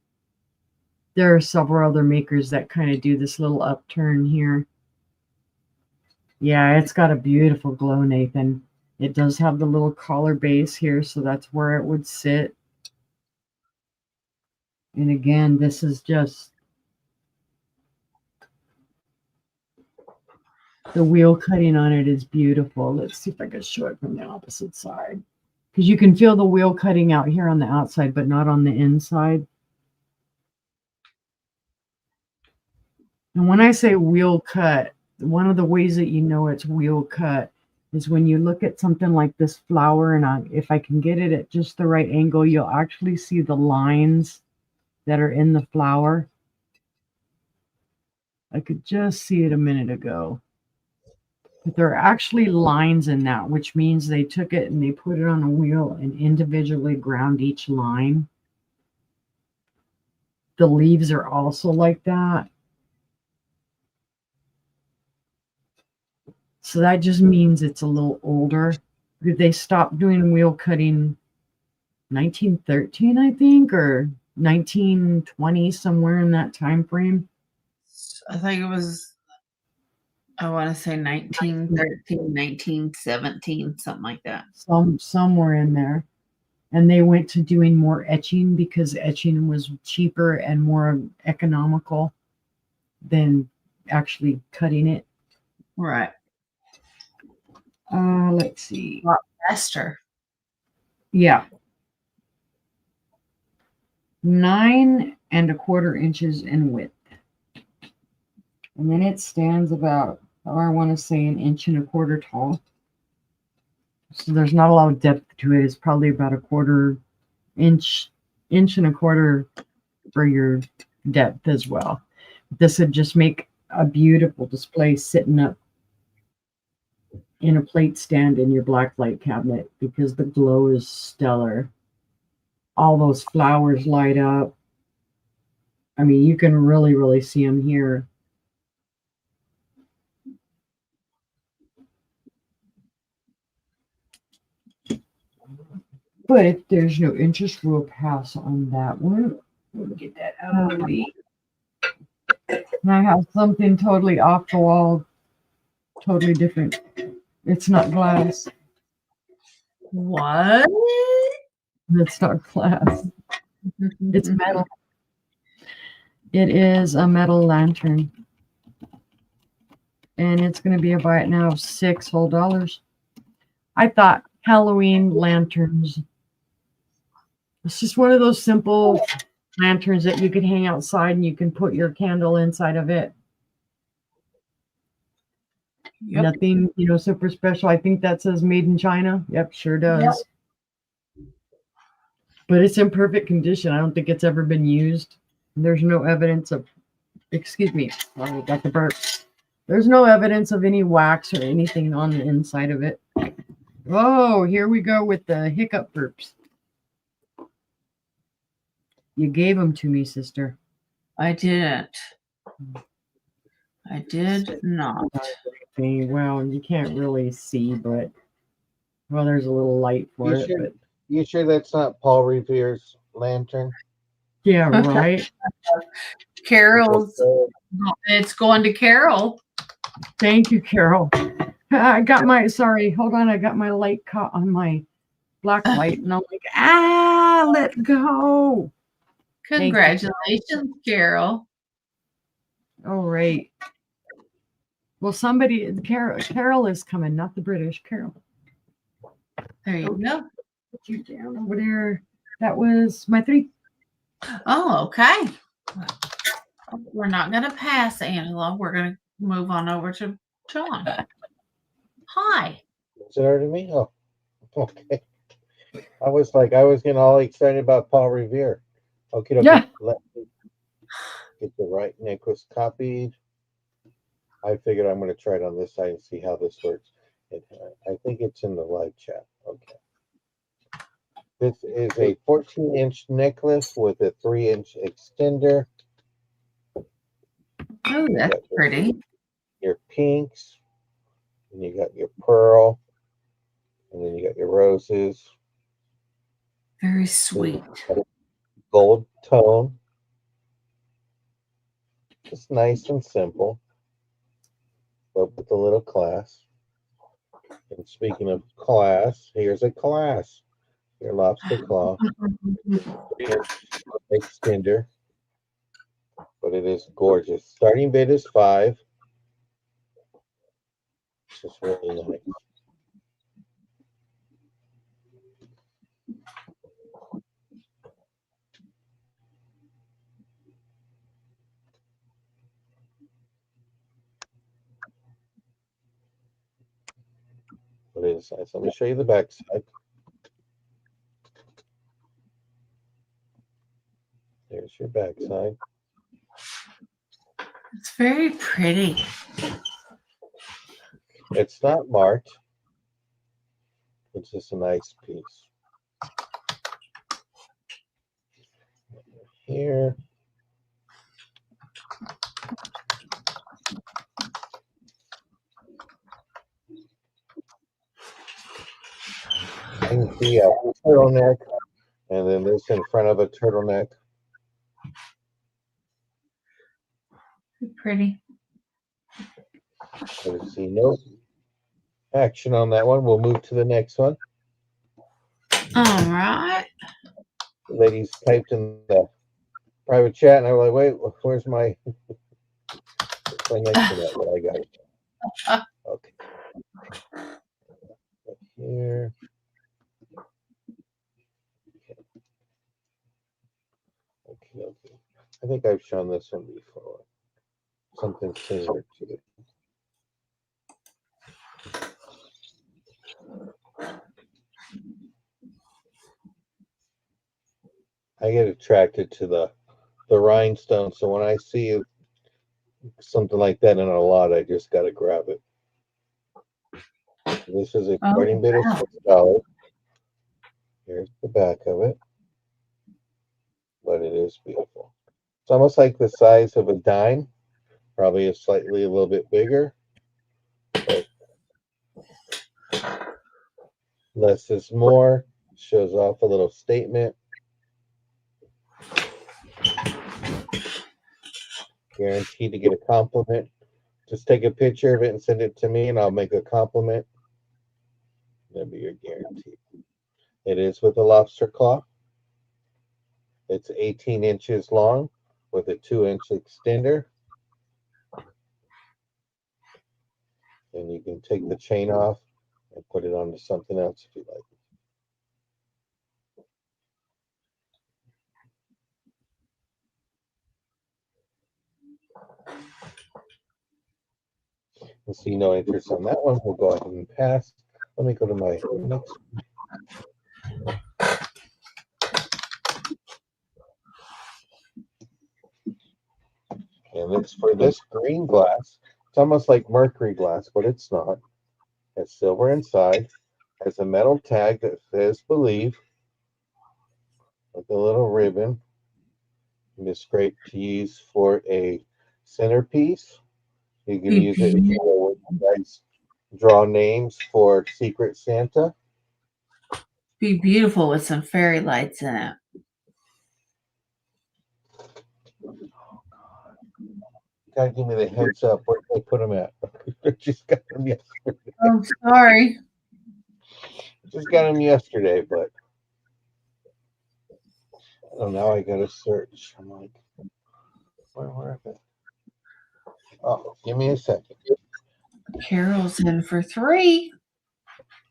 There are several other makers that kind of do this little upturn here. Yeah, it's got a beautiful glow, Nathan. It does have the little collar base here, so that's where it would sit. And again, this is just the wheel cutting on it is beautiful. Let's see if I can show it from the opposite side. Because you can feel the wheel cutting out here on the outside, but not on the inside. And when I say wheel cut, one of the ways that you know it's wheel cut is when you look at something like this flower, and if I can get it at just the right angle, you'll actually see the lines that are in the flower. I could just see it a minute ago. But there are actually lines in that, which means they took it and they put it on a wheel and individually ground each line. The leaves are also like that. So that just means it's a little older. They stopped doing wheel cutting 1913, I think, or 1920, somewhere in that time frame. I think it was, I want to say 1913, 1917, something like that. Somewhere in there. And they went to doing more etching because etching was cheaper and more economical than actually cutting it. Right. Let's see. A lot faster. Yeah. 9 1/4 inches in width. And then it stands about, I want to say, 1 1/4 inches tall. So there's not a lot of depth to it. It's probably about 1/4 inch, 1.25 inches for your depth as well. This would just make a beautiful display sitting up in a plate stand in your black light cabinet because the glow is stellar. All those flowers light up. I mean, you can really, really see them here. But if there's no interest, we'll pass on that one. We'll get that out of the way. And I have something totally off the wall, totally different. It's not glass. What? It's not glass. It's metal. It is a metal lantern. And it's going to be a buy it now of $6 whole. I thought Halloween lanterns. It's just one of those simple lanterns that you can hang outside and you can put your candle inside of it. Yep. Nothing, super special. I think that says made in China. Yep, sure does. Yep. But it's in perfect condition. I don't think it's ever been used. There's no evidence of, excuse me, I got the burp. There's no evidence of any wax or anything on the inside of it. Oh, here we go with the hiccup burps. You gave them to me, sister. I didn't. I did not. Well, you can't really see, but well, there's a little light for it. But You sure that's not Paul Revere's lantern? yeah, right. Carol's. It's going to Carol. Thank you, Carol. I got my, sorry, hold on. I got my light caught on my black light and I'm like, let go. Thank you. Congratulations, Carol. All right. Well, somebody, Carol is coming, not the British. Carol. There you go. Put you down over there. That was my 3. Oh, okay. We're not going to pass Angela. We're going to move on over to John. Hi. Is it already me? Oh, okay. I was getting all excited about Paul Revere. Okay, Yeah. let me get the right necklace copied. I figured I'm going to try it on this side and see how this works. I think it's in the live chat. Okay. This is a 14-inch necklace with a 3-inch extender. Oh, that's pretty. Your pinks, and you got your pearl, and then you got your roses. Very sweet. Gold tone. Just nice and simple, but with a little class. And speaking of class, here's a class. Your lobster claw extender, but it is gorgeous. Starting bid is $5. It's just really nice. But it is nice. Let me show you the back side. There's your back side. It's very pretty. It's not marked. It's just a nice piece. Here. You can see a turtleneck, and then this in front of a turtleneck. Pretty. Let's see, no action on that one. We'll move to the next one. All right. The ladies typed in the private chat, and I was like, wait, where's my next to that? Well, I got it. Okay. Here. Okay. I think I've shown this one before. Something similar to it. I get attracted to the rhinestone, so when I see something like that in a lot, I just got to grab it. This is a starting bid of $6. Here's the back of it, but it is beautiful. It's almost like the size of a dime, probably a little bit bigger, but less is more. Shows off a little statement. Guaranteed to get a compliment. Just take a picture of it and send it to me, and I'll make a compliment. That'll be your guarantee. It is with a lobster claw. It's 18 inches long with a 2-inch extender. And you can take the chain off and put it onto something else if you like. And see no interest on that one. We'll go ahead and pass. Let me go to my next one. And it's for this green glass. It's almost like mercury glass, but it's not. It's silver inside. Has a metal tag that says believe with a little ribbon. And it's great to use for a centerpiece. You can use it if you guys draw names for Secret Santa. Be beautiful with some fairy lights in it. Gotta give me the heads up. Where did I put them at? I just got them yesterday. Oh, sorry. Just got them yesterday, but oh, now I gotta search. I'm like, where are they? Oh, give me a second. Carol's in for 3.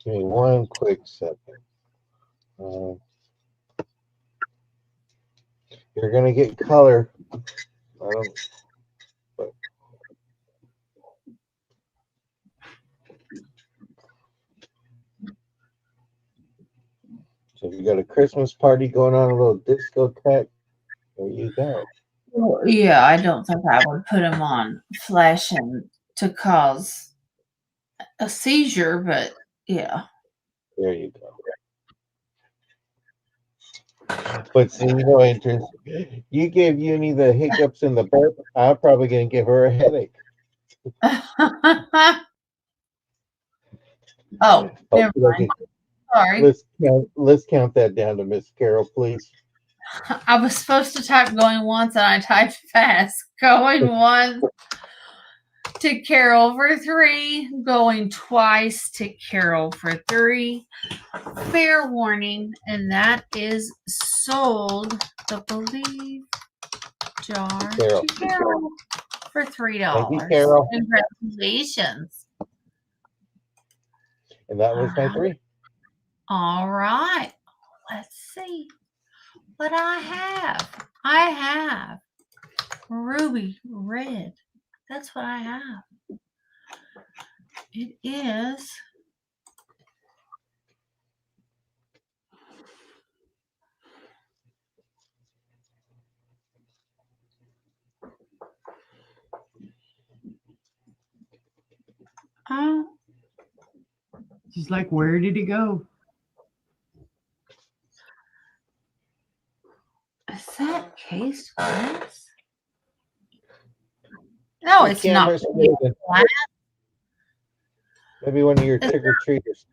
Give me one quick second. You're gonna get color. I don't. But so if you got a Christmas party going on, a little discotheque, there you go. Well, yeah, I don't think I would put him on flashing to cause a seizure, but yeah. There you go. But see, you know, interest. You gave Uni the hiccups in the butt. I'm probably gonna give her a headache. Oh, never Okay, mind. Sorry. let's count that down to Miss Carol, please. I was supposed to type going once and I typed fast. Going once to Carol for 3. Going twice to Carol for 3. Fair warning, and that is sold, I believe, jar Carol. to Carol for $3. Thank you, Carol. Congratulations. And that was my 3. All right. Let's see what I have. I have ruby red. That's what I have. It is She's like, where did he go? is that cased glass? No, The it's not. camera's moving. Glass. Maybe one of your trick or treaters.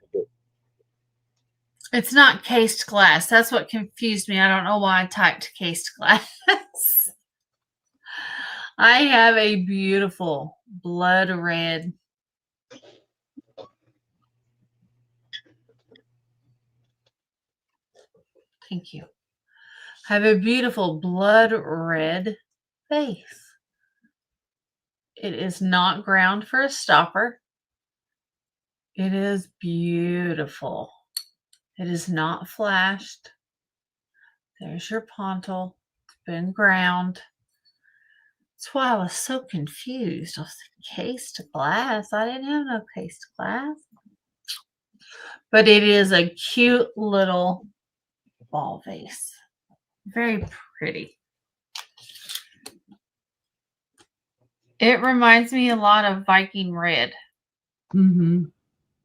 It's not cased glass. That's what confused me. I don't know why I typed cased glass. I have a beautiful blood red. Thank you. I have a beautiful blood red vase. It is not ground for a stopper. It is beautiful. It is not flashed. There's your pontal. It's been ground. That's why I was so confused. I was like, cased glass. I didn't have no cased glass. But it is a cute little ball vase. Very pretty. It reminds me a lot of Viking red. Mm-hmm.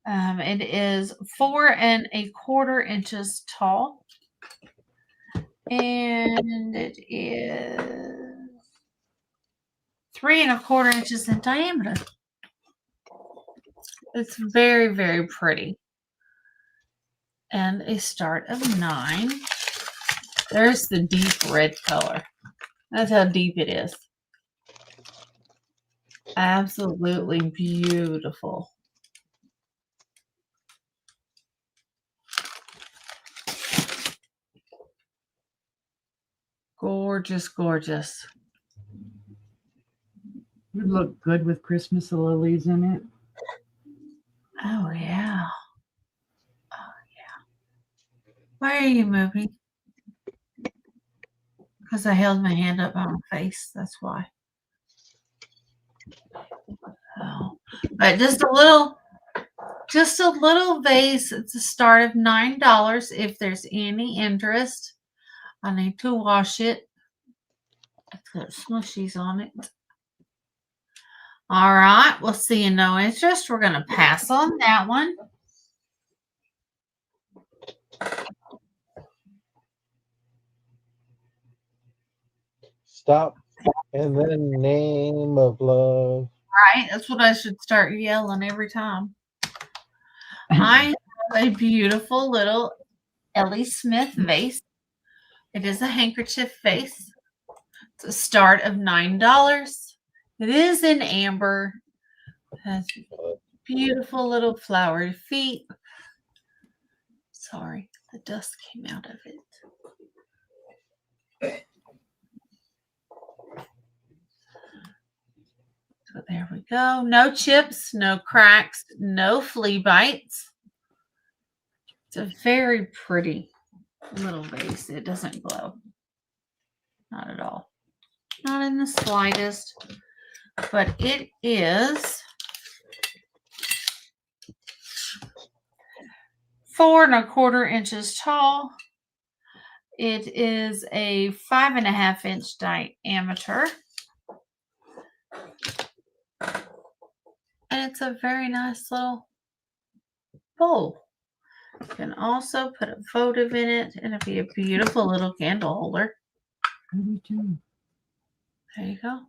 It is 4 1/4 inches tall. And it is 3 1/4 inches in diameter. It's very, very pretty. And a start of 9. There's the deep red color. That's how deep it is. Absolutely beautiful. Gorgeous, gorgeous. Would look good with Christmas lilies in it. Oh, yeah. Oh, yeah. Why are you moving? Because I held my hand up on my face. That's why. Oh. But just a little vase. It's a start of $9 if there's any interest. I need to wash it. It's got smushies on it. All right. We'll see you no interest. We're going to pass on that one. Stop. And then name of love. Right. That's what I should start yelling every time. I have a beautiful little Ellie Smith vase. It is a handkerchief vase. It's a start of $9. It is in amber. It has Beautiful little flowered feet. Sorry, the dust came out of it. So there we go. No chips, no cracks, no flea bites. It's a very pretty little vase. It doesn't glow. Not at all. Not in the slightest. But it is 4 1/4 inches tall. It is a 5.5 inch diameter. And it's a very nice little bowl. You can also put a votive in it, and it'll be a beautiful little candle holder. Me too. There you go.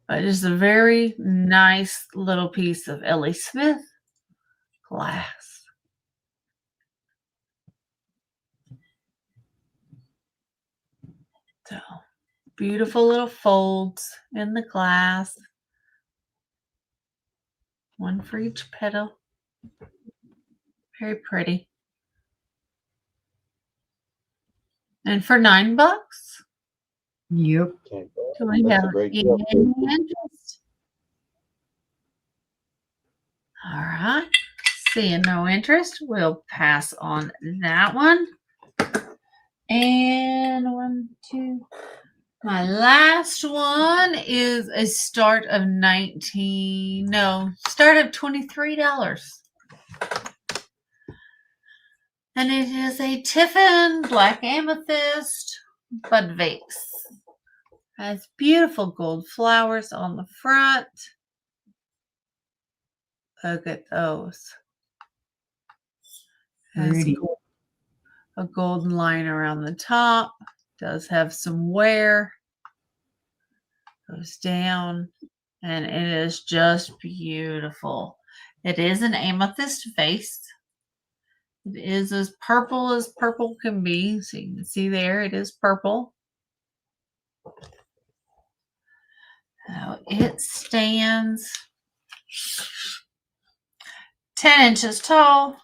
It is a very nice little piece of Ellie Smith glass. So beautiful little folds in the glass. One for each petal. Very pretty. And for $9, Yep. Okay. do we That's have a great any deal. interest? All right. Seeing no interest, we'll pass on that one. And 1, 2. My last one is a start of $23. And it is a Tiffin black amethyst bud vase. Has beautiful gold flowers on the front. Look at those. Has Pretty. a golden line around the top. Does have some wear. Goes down. And it is just beautiful. It is an amethyst vase. It is as purple can be. So you can see there, it is purple. So it stands 10 inches tall.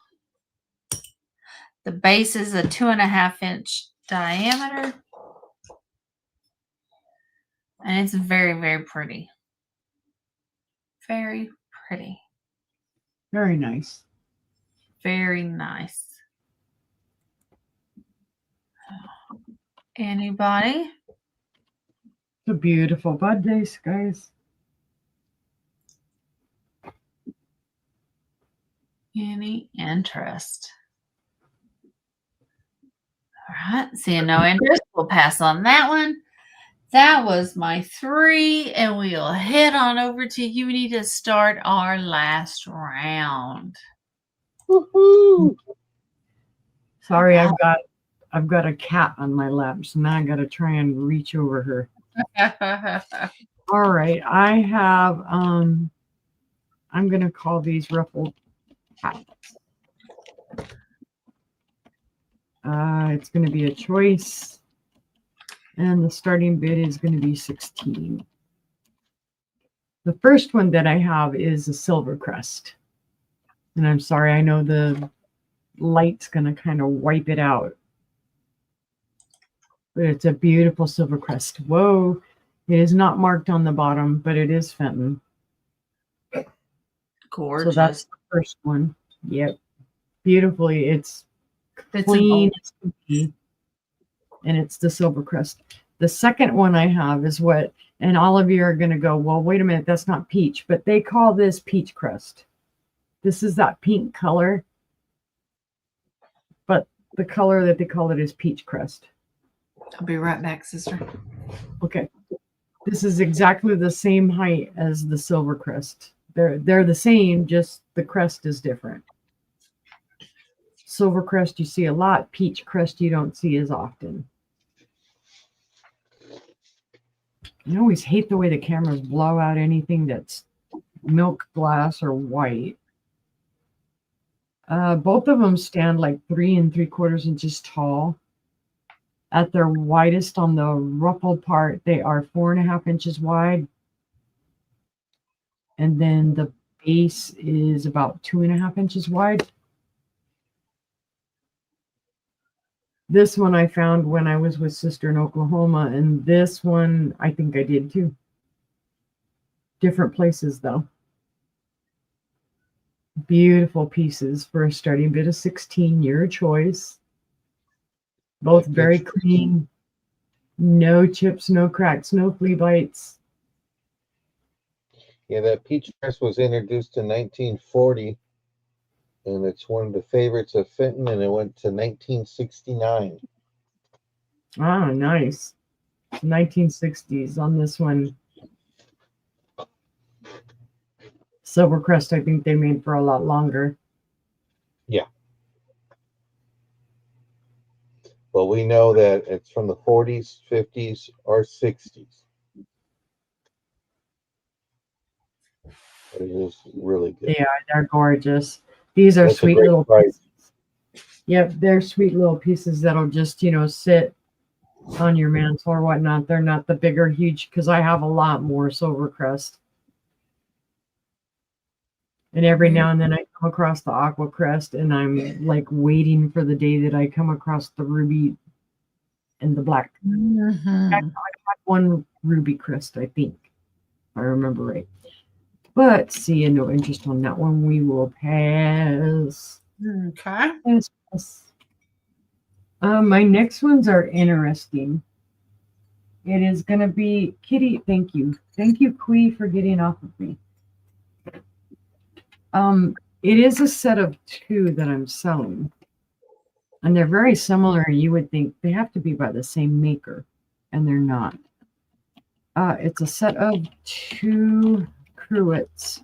The base is a 2.5 inch diameter. And it's very, very pretty. Very pretty. Very nice. Very nice. Anybody? It's a beautiful bud vase, guys. Any interest? All right. Seeing no interest, we'll pass on that one. That was my 3, and we'll head on over to Uni to start our last round. Woohoo! Sorry, I've got a cat on my lap, so now I got to try and reach over her. All right, I have I'm gonna call these ruffled hats. It's gonna be a choice, and the starting bid is gonna be 16. The first one that I have is a silver crest, and I'm sorry, I know the light's gonna kind of wipe it out, but it's a beautiful silver crest. Whoa, it is not marked on the bottom, but it is Fenton. Gorgeous. So that's the first one. Yep. Beautifully. It's It's a clean, gold. it's clean, and it's the silver crest. The second one I have is what, and all of you are going to go, well, wait a minute, that's not peach, but they call this peach crest. This is that pink color, but the color that they call it is peach crest. I'll be right back, sister. Okay. This is exactly the same height as the silver crest. They're the same, just the crest is different. Silver crest you see a lot, peach crest you don't see as often. I always hate the way the cameras blow out anything that's milk glass or white. Both of them stand like 3 3/4 inches tall. At their widest on the ruffled part, they are 4.5 inches wide. And then the base is about 2.5 inches wide. This one I found when I was with Sister in Oklahoma, and this one I think I did too. Different places though. Beautiful pieces for a starting bid of 16, your choice. Both That very picture- clean. No chips, no cracks, no flea bites. Yeah, that peach dress was introduced in 1940, and it's one of the favorites of Fenton, and it went to 1969. Ah, nice. 1960s on this one. Silvercrest, I think they made for a lot longer. But we know that it's from the 40s, 50s, or 60s. It is really good. Yeah, they're gorgeous. These are That's a sweet great little price. pieces. Yep, they're sweet little pieces that'll just, sit on your mantle or whatnot. They're not the bigger, huge, because I have a lot more Silvercrest. And every now and then I come across the Aqua Crest, and I'm like waiting for the day that I come across the ruby and the black. Mhm. I had one ruby crest, I think, if I remember right. But seeing no interest on that one, we will pass. Okay. Pass. My next ones are interesting. It is going to be Kitty. Thank you, Kui, for getting off of me. It is a set of 2 that I'm selling, and they're very similar. You would think they have to be by the same maker, and they're not. It's a set of 2 cruets.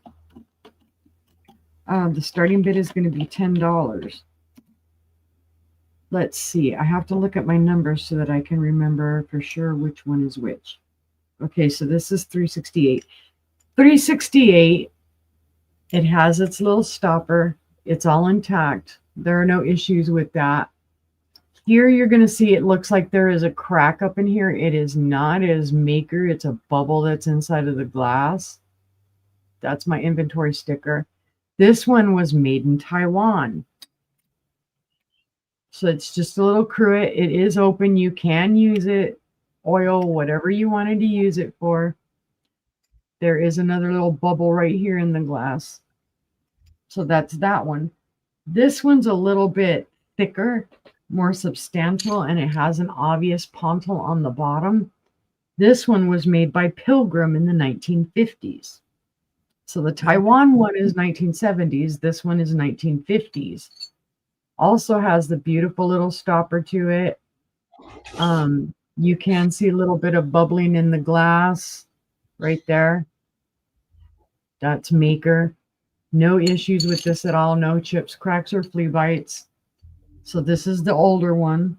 The starting bid is going to be $10. Let's see. I have to look at my numbers so that I can remember for sure which one is which. Okay, so this is 368. 368. It has its little stopper. It's all intact. There are no issues with that. Here you're going to see it looks like there is a crack up in here. It is not. It is maker. It's a bubble that's inside of the glass. That's my inventory sticker. This one was made in Taiwan. So it's just a little cruet. It is open. You can use it, oil, whatever you wanted to use it for. There is another little bubble right here in the glass. So that's that one. This one's a little bit thicker, more substantial, and it has an obvious pontil on the bottom. This one was made by Pilgrim in the 1950s. So the Taiwan one is 1970s. This one is 1950s. Also has the beautiful little stopper to it. You can see a little bit of bubbling in the glass right there. That's maker. No issues with this at all. No chips, cracks, or flea bites. So this is the older one.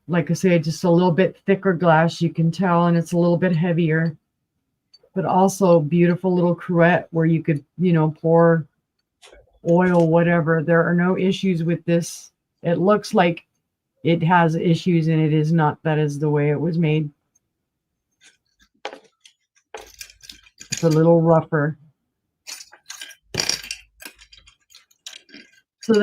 Like I say, just a little bit thicker glass, you can tell, and it's a little bit heavier. But also beautiful little cruet where you could, pour oil, whatever. There are no issues with this. It looks like it has issues, and it is not. That is the way it was made. It's a little rougher. So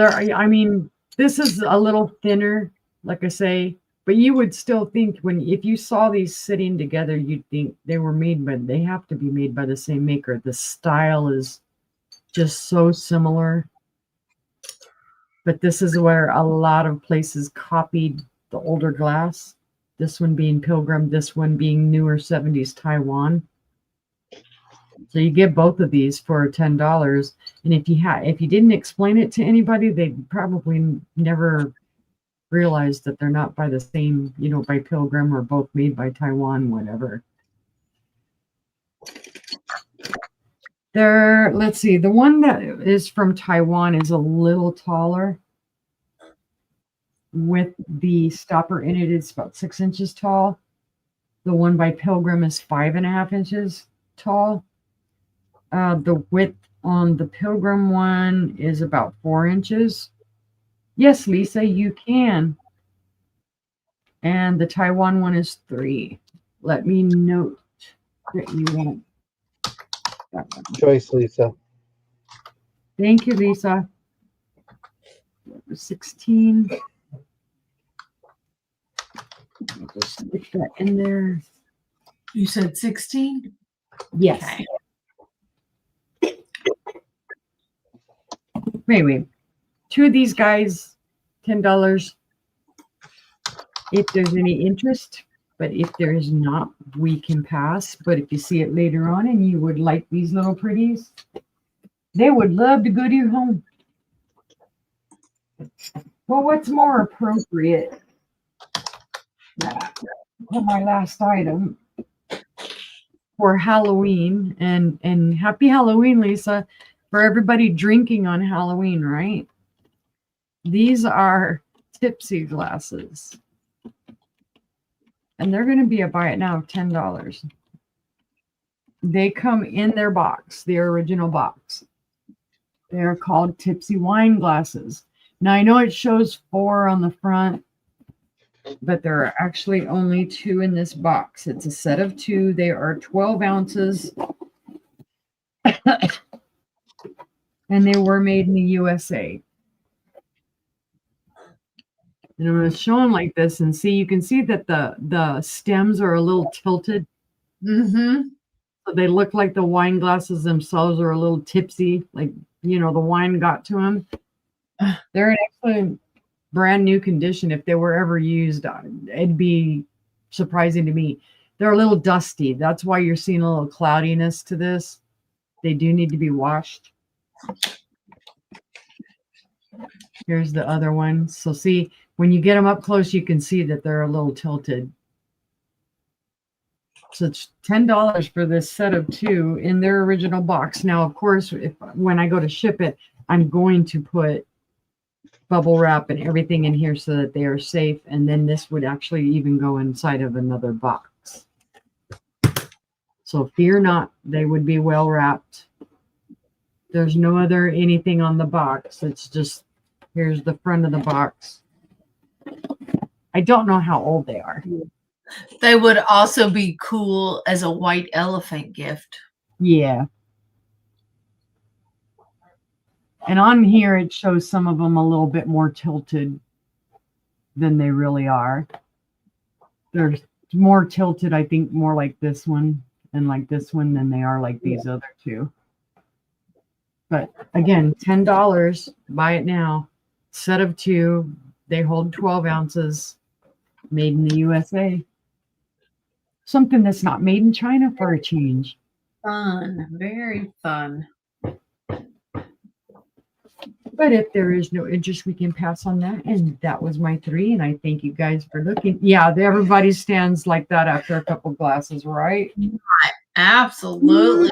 this is a little thinner, like I say, but you would still think if you saw these sitting together, you'd think they were made, but they have to be made by the same maker. The style is just so similar. But this is where a lot of places copied the older glass. This one being Pilgrim, this one being newer 70s Taiwan. So you get both of these for $10. And if you didn't explain it to anybody, they'd probably never realize that they're not by the same, by Pilgrim, or both made by Taiwan, whatever. Let's see, the one that is from Taiwan is a little taller. With the stopper in it, it's about 6 inches tall. The one by Pilgrim is 5.5 inches tall. The width on the Pilgrim one is about 4 inches. Yes, Lisa, you can. And the Taiwan one is 3. Let me note that you want that one. Choice, Lisa. Thank you, Lisa. 16. I'll just stick that in there. You said 16? Yes. Okay. Anyway, 2 of these guys, $10. If there's any interest, but if there is not, we can pass. But if you see it later on and you would like these little pretties, they would love to go to your home. Well, what's more appropriate for my last item for Halloween, and happy Halloween, Lisa, for everybody drinking on Halloween, right? These are tipsy glasses. And they're going to be a buy it now of $10. They come in their box, their original box. They're called tipsy wine glasses. Now, I know it shows 4 on the front, but there are actually only 2 in this box. It's a set of 2. They are 12 ounces. And they were made in the USA. And I'm going to show them like this and see, you can see that the stems are a little tilted. Mm-hmm. So they look like the wine glasses themselves are a little tipsy, like, you know, the wine got to them. They're in excellent brand new condition. If they were ever used, it'd be surprising to me. They're a little dusty. That's why you're seeing a little cloudiness to this. They do need to be washed. Here's the other one. So see, when you get them up close, you can see that they're a little tilted. So it's $10 for this set of 2 in their original box. Now, of course, when I go to ship it, I'm going to put bubble wrap and everything in here so that they are safe. And then this would actually even go inside of another box. So fear not, they would be well wrapped. There's no other anything on the box. It's just, here's the front of the box. I don't know how old they are. They would also be cool as a white elephant gift. Yeah. And on here, it shows some of them a little bit more tilted than they really are. They're more tilted, I think, more like this one and like this one than they are like these other 2. But again, $10, buy it now. Set of 2. They hold 12 ounces. Made in the USA. Something that's not made in China for a change. Fun. Very fun. But if there is no interest, we can pass on that. And that was my 3. And I thank you guys for looking. Yeah, everybody stands like that after a couple glasses, right? Absolutely.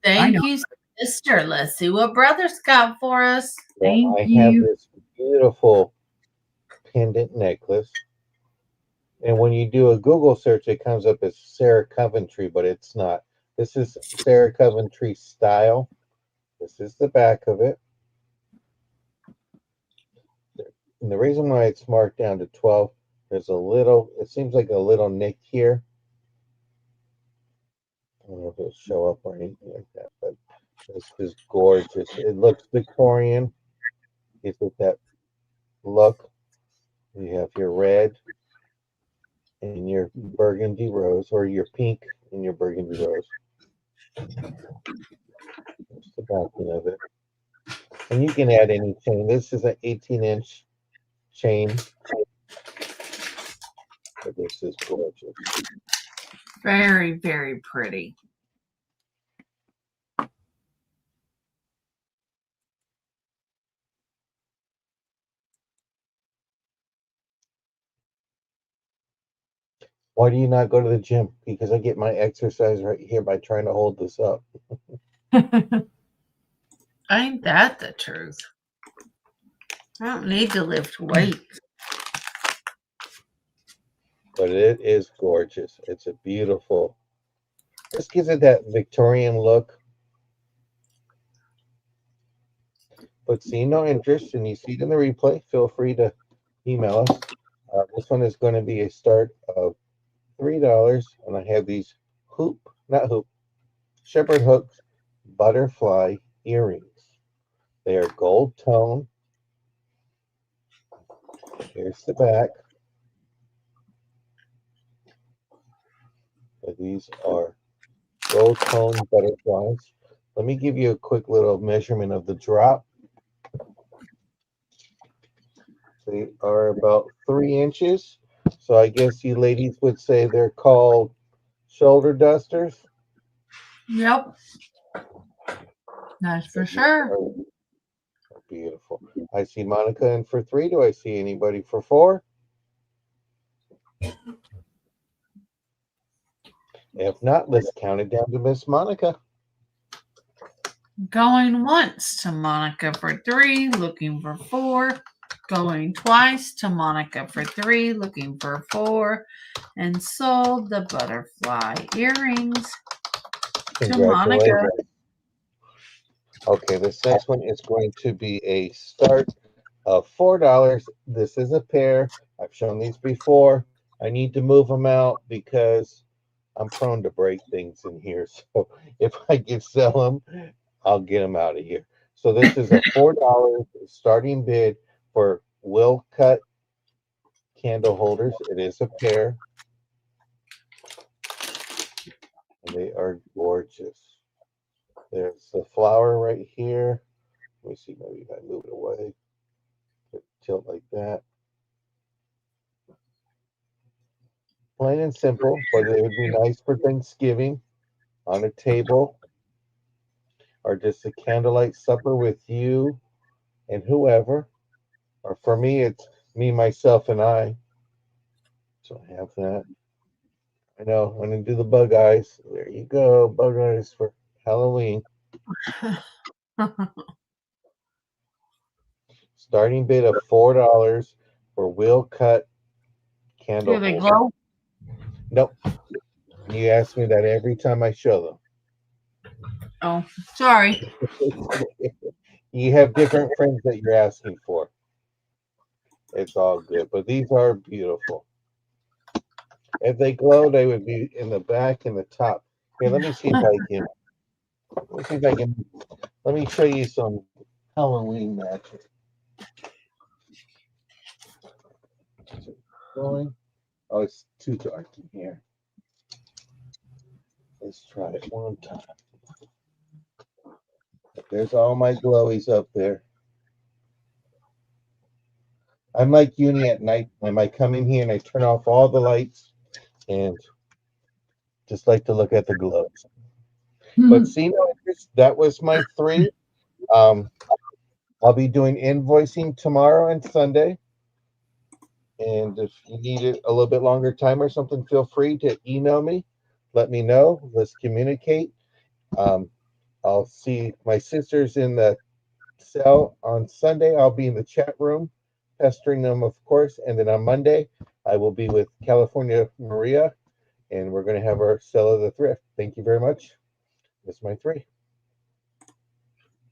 Thank know. you, sister. Let's see what brother's got for us. Thank I have you. this beautiful pendant necklace. And when you do a Google search, it comes up as Sarah Coventry, but it's not. This is Sarah Coventry style. This is the back of it. And the reason why it's marked down to 12, there's a little, it seems like a little nick here. I don't know if it'll show up or anything like that, but this is gorgeous. It looks Victorian. Gives it that look. You have your red and your burgundy rose, or your pink and your burgundy rose. That's the backing of it. And you can add any chain. This is an 18-inch chain. But this is gorgeous. Very, very pretty. Why do you not go to the gym? Because I get my exercise right here by trying to hold this up. Ain't that the truth? I don't need to lift weights. But it is gorgeous. It's a beautiful. This gives it that Victorian look. But see no interest and you see it in the replay, feel free to email us. This one is going to be a start of $3, and I have these shepherd hooks butterfly earrings. They are gold tone. Here's the back. So these are gold tone butterflies. Let me give you a quick little measurement of the drop. They are about 3 inches. So I guess you ladies would say they're called shoulder dusters. Yep. That's for sure. Are beautiful. I see Monica in for 3. Do I see anybody for 4? If not, let's count it down to Miss Monica. Going once to Monica for 3, looking for 4. Going twice to Monica for 3, looking for 4. And sold the butterfly earrings to Monica. Congratulations. Okay, this next one is going to be a start of $4. This is a pair. I've shown these before. I need to move them out because I'm prone to break things in here. So if I can sell them, I'll get them out of here. So this is a $4 starting bid for will cut candle holders. It is a pair. And they are gorgeous. There's the flower right here. Let me see, maybe if I move it away. Tilt like that. Plain and simple, but it would be nice for Thanksgiving on a table or just a candlelight supper with you and whoever. Or for me, it's me, myself, and I. So I have that. I know, I'm going to do the bug eyes. There you go, bug eyes for Halloween. Starting bid of $4 for wheel cut candle Do they holder. glow? Nope. You ask me that every time I show Oh, sorry. them. You have different friends that you're asking for. It's all good, but these are beautiful. If they glow, they would be in the back and the top. Here, let me see if I can. Let me show you some Halloween magic. Is it glowing? Oh, it's too dark in here. Let's try it one time. There's all my glowies up there. I'm like Uni at night. I come in here and I turn off all the lights and just like to look at the glows. But see, that was my 3. I'll be doing invoicing tomorrow and Sunday. And if you need it a little bit longer time or something, feel free to email me. Let me know. Let's communicate. I'll see my sisters in the cell on Sunday. I'll be in the chat room, pestering them, of course. And then on Monday, I will be with California Maria, and we're going to have our sell of the thrift. Thank you very much. That's my 3.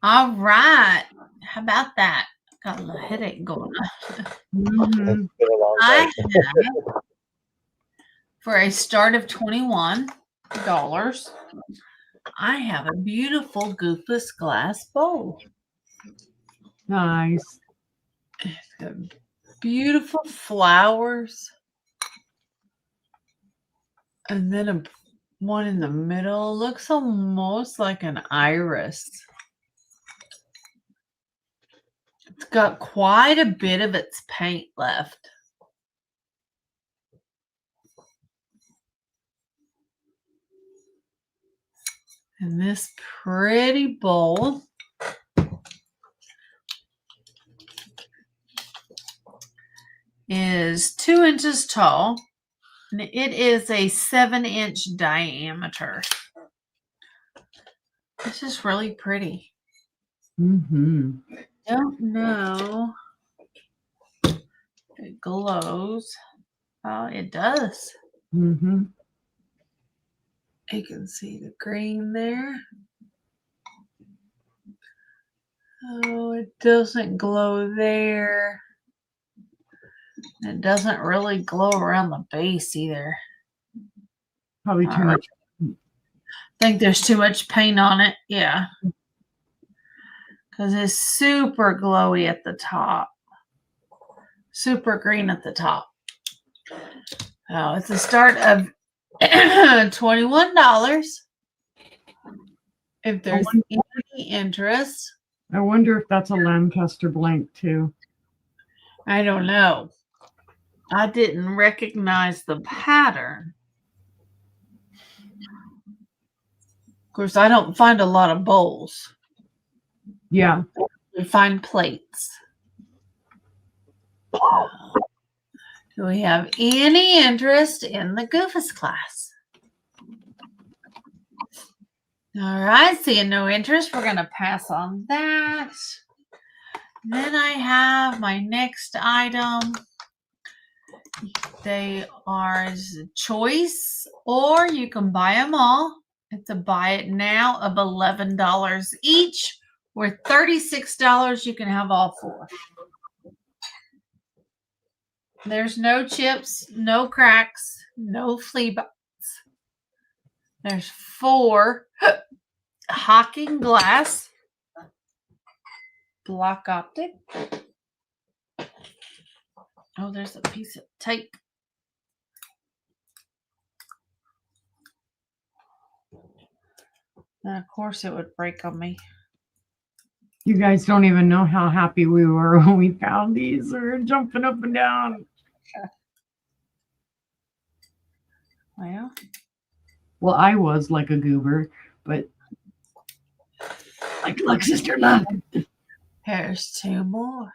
All right. How about that? Got a little headache going on. Mhm. It's been a long I time. have, for a start of $21, I have a beautiful Goofus glass bowl. Nice. It's got beautiful flowers. And then one in the middle looks almost like an iris. It's got quite a bit of its paint left. And this pretty bowl is 2 inches tall, and it is a 7-inch diameter. This is really pretty. Mhm. Don't know if it glows. Oh, it does. Mhm. You can see the green there. Oh, it doesn't glow there. It doesn't really glow around the base either. Probably too much. I think there's too much paint on it. Yeah. Because it's super glowy at the top. Super green at the top. Oh, it's the start of $21. If there's any interest. I wonder if that's a Lancaster blank too. I don't know. I didn't recognize the pattern. Of course, I don't find a lot of bowls. Yeah. We find plates. Do we have any interest in the Goofus class? All right, seeing no interest, we're going to pass on that. Then I have my next item. They are choice, or you can buy them all. It's a buy it now of $11 each, or $36. You can have all 4. There's no chips, no cracks, no flea bites. There's 4 Hawking glass, block optic. Oh, there's a piece of tape. And of course it would break on me. You guys don't even know how happy we were when we found these. We were jumping up and down. Well, I was like a goober, but like, look, sister, look. Here's 2 more.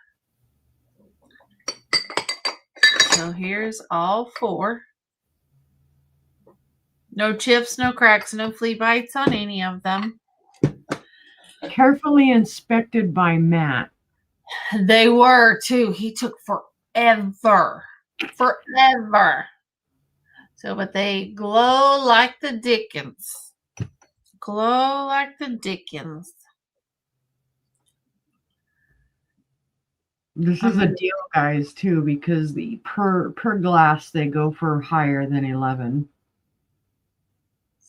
So here's all 4. No chips, no cracks, no flea bites on any of them. Carefully inspected by Matt. They were too. He took forever. Forever. So, but they glow like the Dickens. Glow like the Dickens. This is a deal, guys, too, because the per glass they go for higher than 11.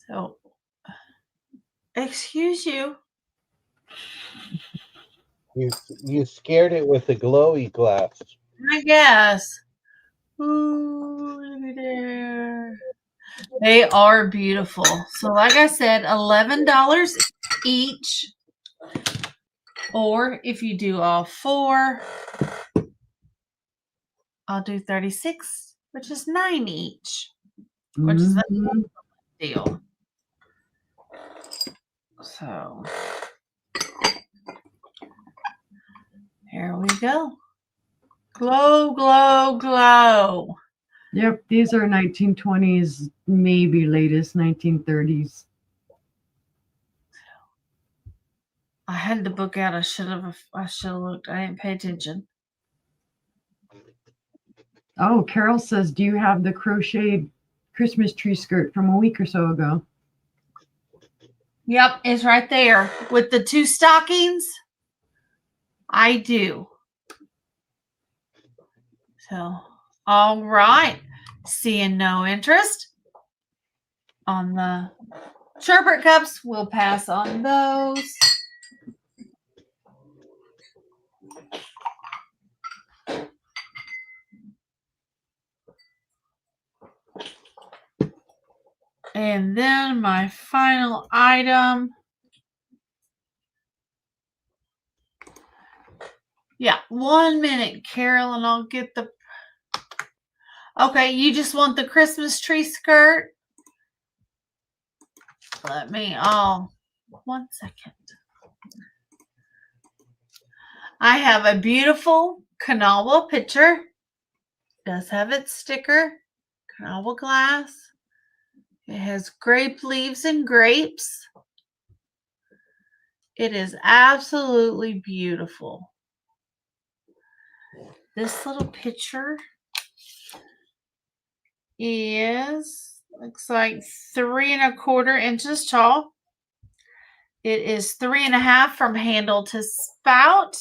So, excuse you. You scared it with the glowy glass. I guess. Ooh, look at there. They are beautiful. So, like I said, $11 each. Or if you do all 4, I'll do 36, which is 9 each, which is a deal. So here we go. Glow, glow, glow. Yep, these are 1920s, maybe latest 1930s. I had the book out. I should have looked. I didn't pay attention. Oh, Carol says, do you have the crocheted Christmas tree skirt from a week or so ago? Yep, it's right there with the 2 stockings. I do. So, all right. Seeing no interest on the sherbet cups, we'll pass on those. And then my final item. Yeah, 1 minute, Carol, and I'll get the... Okay, you just want the Christmas tree skirt? Let me... 1 second. I have a beautiful Kanawha picture. It does have its sticker. Kanawha glass. It has grape leaves and grapes. It is absolutely beautiful. This little picture looks like 3 1/4 inches tall. It is 3 1/2 from handle to spout.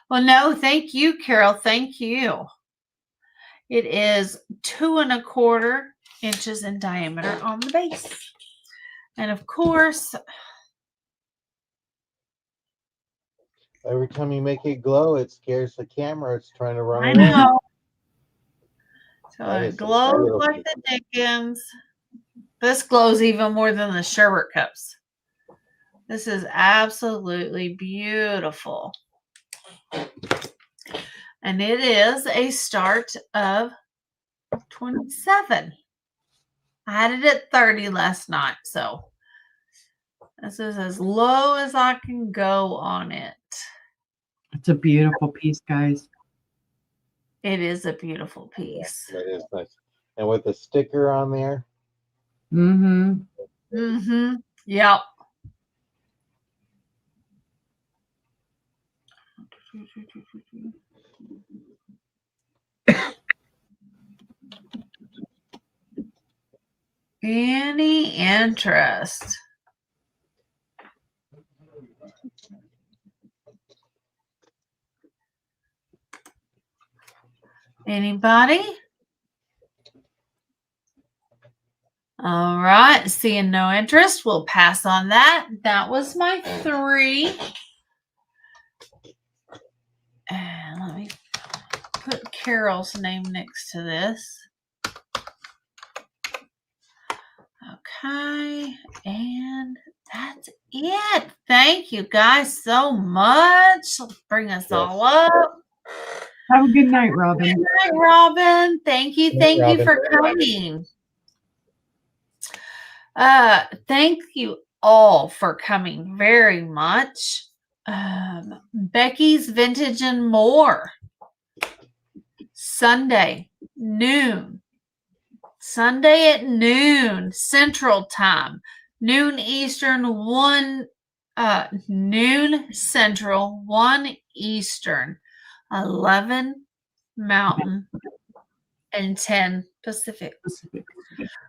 Well, no, thank you, Carol. Thank you. It is 2¼ inches in diameter on the base. And of course, Every time you make it glow, it scares the camera. It's trying to run I away. know. So That it is some glows beautiful- like the Dickens. This glows even more than the sherbet cups. This is absolutely beautiful. And it is a start of 27. I had it at 30 last night, so this is as low as I can go on it. It's a beautiful piece, guys. It is a beautiful piece. That is nice. And with the sticker on there, Mm-hmm. Mm-hmm. Yep. Any interest? Anybody? All right. Seeing no interest, we'll pass on that. That was my 3. And let me put Carol's name next to this. Okay. And that's it. Thank you guys so much. Bring us all up. Have a good night, Robin. Good night, Robin. Thank you. Good night, Thank you Robin. for coming. Thank you all for coming very much. Becky's Vintage and More. Sunday at noon Central Time, noon Eastern, noon Central, 1 Eastern, 11 Mountain, and 10 Pacific.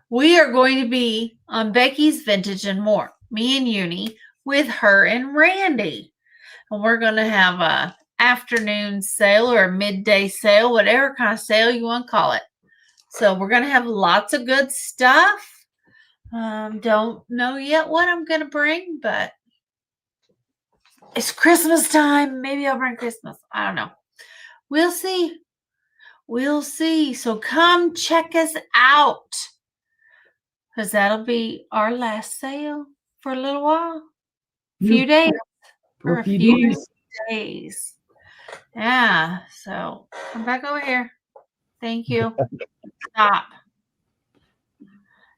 We are going to be on Becky's Vintage and More, me and Uni, with her and Randy. And we're going to have a afternoon sale or a midday sale, whatever kind of sale you want to call it. So we're going to have lots of good stuff. Don't know yet what I'm going to bring, but it's Christmas time. Maybe I'll bring Christmas. I don't know. We'll see. We'll see. So come check us out, because that'll be our last sale for a little while. A few days. For a few days. Yeah. So come back over here. Thank you. Stop.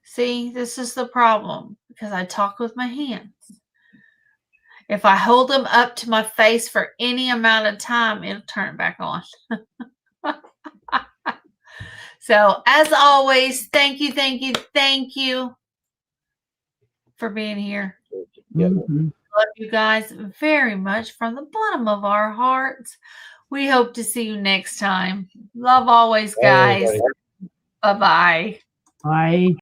See, this is the problem, because I talk with my hands. If I hold them up to my face for any amount of time, it'll turn it back on. So, as always, thank you for being here. yeah. Mhm. Love you guys very much from the bottom of our hearts. We hope to see you next time. Love always, Bye, guys. everybody. Bye-bye. Bye.